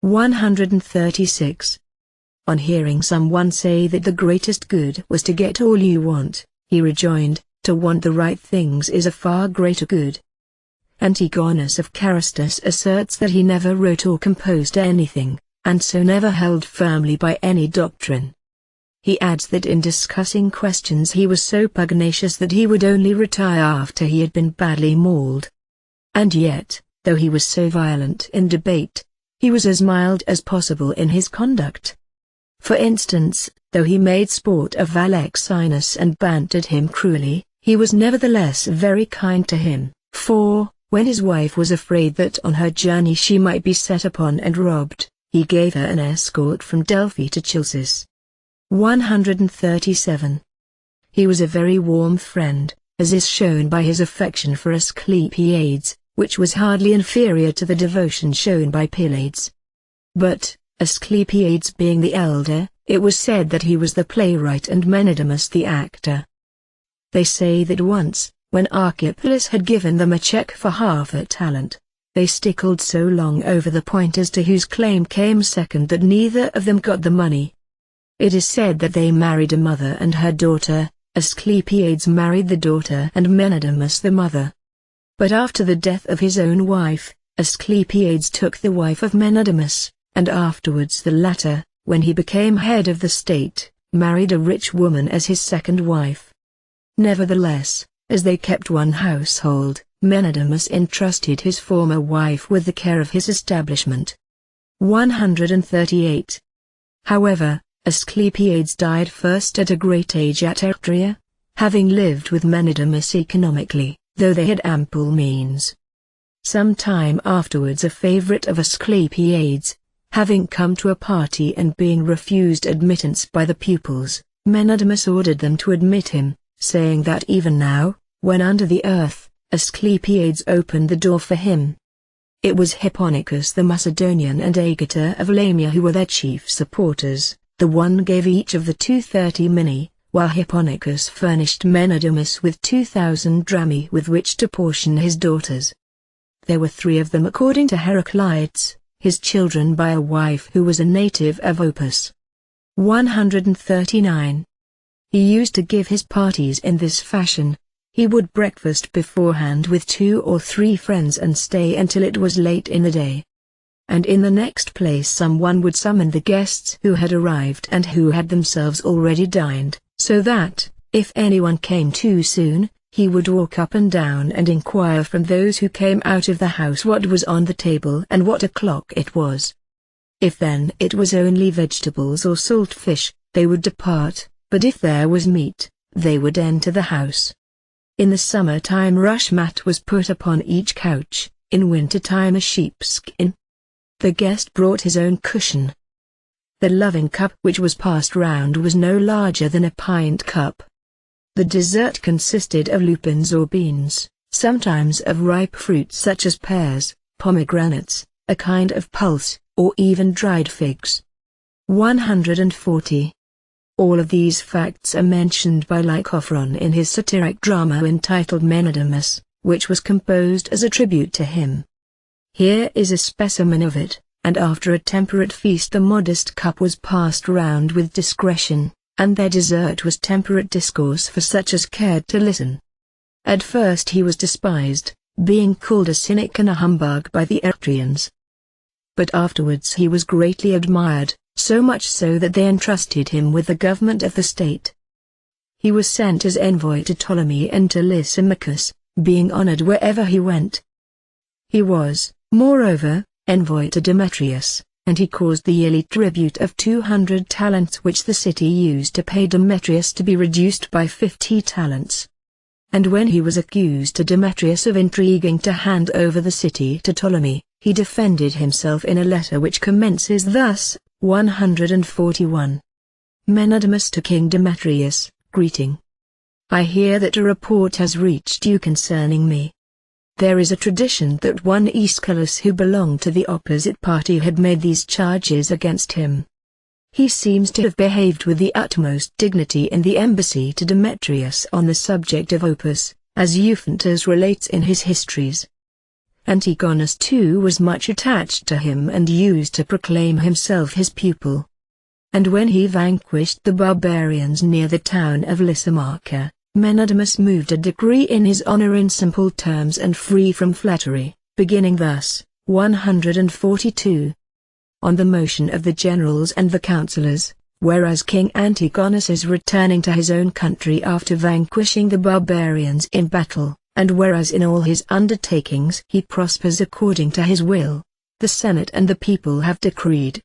136. On hearing someone say that the greatest good was to get all you want, he rejoined, "To want the right things is a far greater good." Antigonus of Carystus asserts that he never wrote or composed anything, and so never held firmly by any doctrine. He adds that in discussing questions he was so pugnacious that he would only retire after he had been badly mauled. And yet, though he was so violent in debate, he was as mild as possible in his conduct. For instance, though he made sport of Alexinus and bantered him cruelly, he was nevertheless very kind to him, for, when his wife was afraid that on her journey she might be set upon and robbed, he gave her an escort from Delphi to Chalcis. 137. He was a very warm friend, as is shown by his affection for Asclepiades, which was hardly inferior to the devotion shown by Pylades. But, Asclepiades being the elder, it was said that he was the playwright and Menedemus the actor. They say that once, when Archipolis had given them a check for half a talent, they stickled so long over the point as to whose claim came second that neither of them got the money. It is said that they married a mother and her daughter. Asclepiades married the daughter and Menedemus the mother. But after the death of his own wife, Asclepiades took the wife of Menedemus, and afterwards the latter, when he became head of the state, married a rich woman as his second wife. Nevertheless, as they kept one household, Menedemus entrusted his former wife with the care of his establishment. 138. However, Asclepiades died first at a great age at Eretria, having lived with Menedemus economically, though they had ample means. Some time afterwards a favorite of Asclepiades, having come to a party and being refused admittance by the pupils, Menedemus ordered them to admit him, saying that even now, when under the earth, Asclepiades opened the door for him. It was Hipponicus the Macedonian and Agator of Lamia who were their chief supporters. The one gave each of the 230 minae, while Hipponicus furnished Menedemus with 2,000 drachmae with which to portion his daughters. There were 3 of them according to Heraclides, his children by a wife who was a native of Opus. 139. He used to give his parties in this fashion. He would breakfast beforehand with 2 or 3 friends and stay until it was late in the day. And in the next place someone would summon the guests who had arrived and who had themselves already dined, so that, if anyone came too soon, he would walk up and down and inquire from those who came out of the house what was on the table and what o'clock it was. If then it was only vegetables or salt fish, they would depart, but if there was meat, they would enter the house. In the summer time rush mat was put upon each couch, in winter time a sheepskin. The guest brought his own cushion. The loving cup which was passed round was no larger than a pint cup. The dessert consisted of lupins or beans, sometimes of ripe fruits such as pears, pomegranates, a kind of pulse, or even dried figs. 140. All of these facts are mentioned by Lycophron in his satiric drama entitled Menedemus, which was composed as a tribute to him. Here is a specimen of it, and after a temperate feast the modest cup was passed round with discretion, and their dessert was temperate discourse for such as cared to listen. At first he was despised, being called a cynic and a humbug by the Eretrians. But afterwards he was greatly admired, so much so that they entrusted him with the government of the state. He was sent as envoy to Ptolemy and to Lysimachus, being honored wherever he went. He was, moreover, envoy to Demetrius, and he caused the yearly tribute of 200 talents which the city used to pay Demetrius to be reduced by 50 talents. And when he was accused to Demetrius of intriguing to hand over the city to Ptolemy, he defended himself in a letter which commences thus, 141. Menedemus to King Demetrius, greeting. I hear that a report has reached you concerning me. There is a tradition that one Aeschylus who belonged to the opposite party had made these charges against him. He seems to have behaved with the utmost dignity in the embassy to Demetrius on the subject of Opus, as Euphantus relates in his histories. Antigonus too was much attached to him and used to proclaim himself his pupil. And when he vanquished the barbarians near the town of Lysimachus, Menedemus moved a decree in his honor in simple terms and free from flattery, beginning thus, 142. On the motion of the generals and the councillors, whereas King Antigonus is returning to his own country after vanquishing the barbarians in battle, and whereas in all his undertakings he prospers according to his will, the Senate and the people have decreed.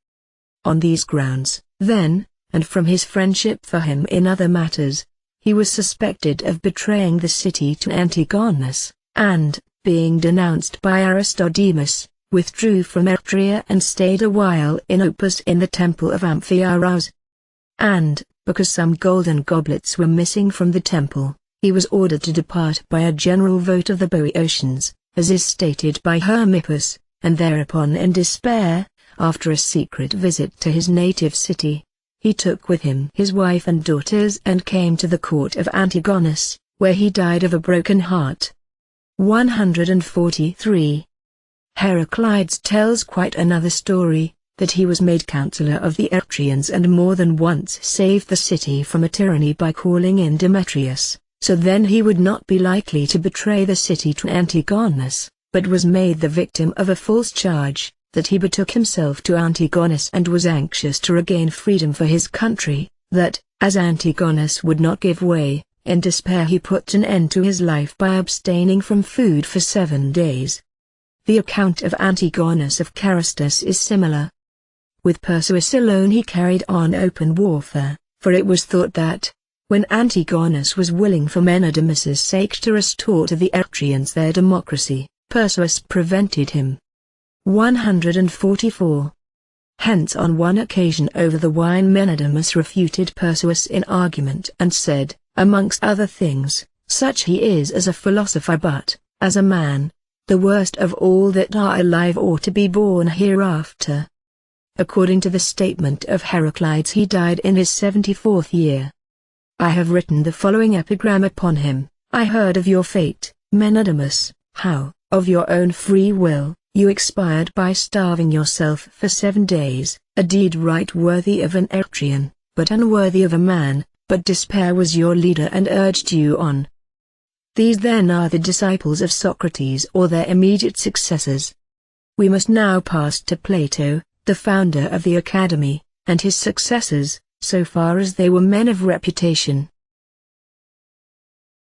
On these grounds, then, and from his friendship for him in other matters, he was suspected of betraying the city to Antigonus, and, being denounced by Aristodemus, withdrew from Eretria and stayed a while in Opus in the temple of Amphiaraus. And, because some golden goblets were missing from the temple, he was ordered to depart by a general vote of the Boeotians, as is stated by Hermippus, and thereupon in despair, after a secret visit to his native city, he took with him his wife and daughters and came to the court of Antigonus, where he died of a broken heart. 143. Heraclides tells quite another story, that he was made counselor of the Eretrians and more than once saved the city from a tyranny by calling in Demetrius, so then he would not be likely to betray the city to Antigonus, but was made the victim of a false charge, that he betook himself to Antigonus and was anxious to regain freedom for his country, that, as Antigonus would not give way, in despair he put an end to his life by abstaining from food for 7 days. The account of Antigonus of Carystus is similar. With Perseus alone he carried on open warfare, for it was thought that, when Antigonus was willing for Menedemmus's sake to restore to the Eretrians their democracy, Perseus prevented him. 144. Hence on one occasion over the wine Menedemmus refuted Perseus in argument and said, amongst other things, such he is as a philosopher but, as a man, the worst of all that are alive or to be born hereafter. According to the statement of Heraclides he died in his 74th year. I have written the following epigram upon him. I heard of your fate, Menedemmus, how, of your own free will, you expired by starving yourself for 7 days, a deed right worthy of an Eretrian, but unworthy of a man, but despair was your leader and urged you on. These then are the disciples of Socrates or their immediate successors. We must now pass to Plato, the founder of the Academy, and his successors, so far as they were men of reputation.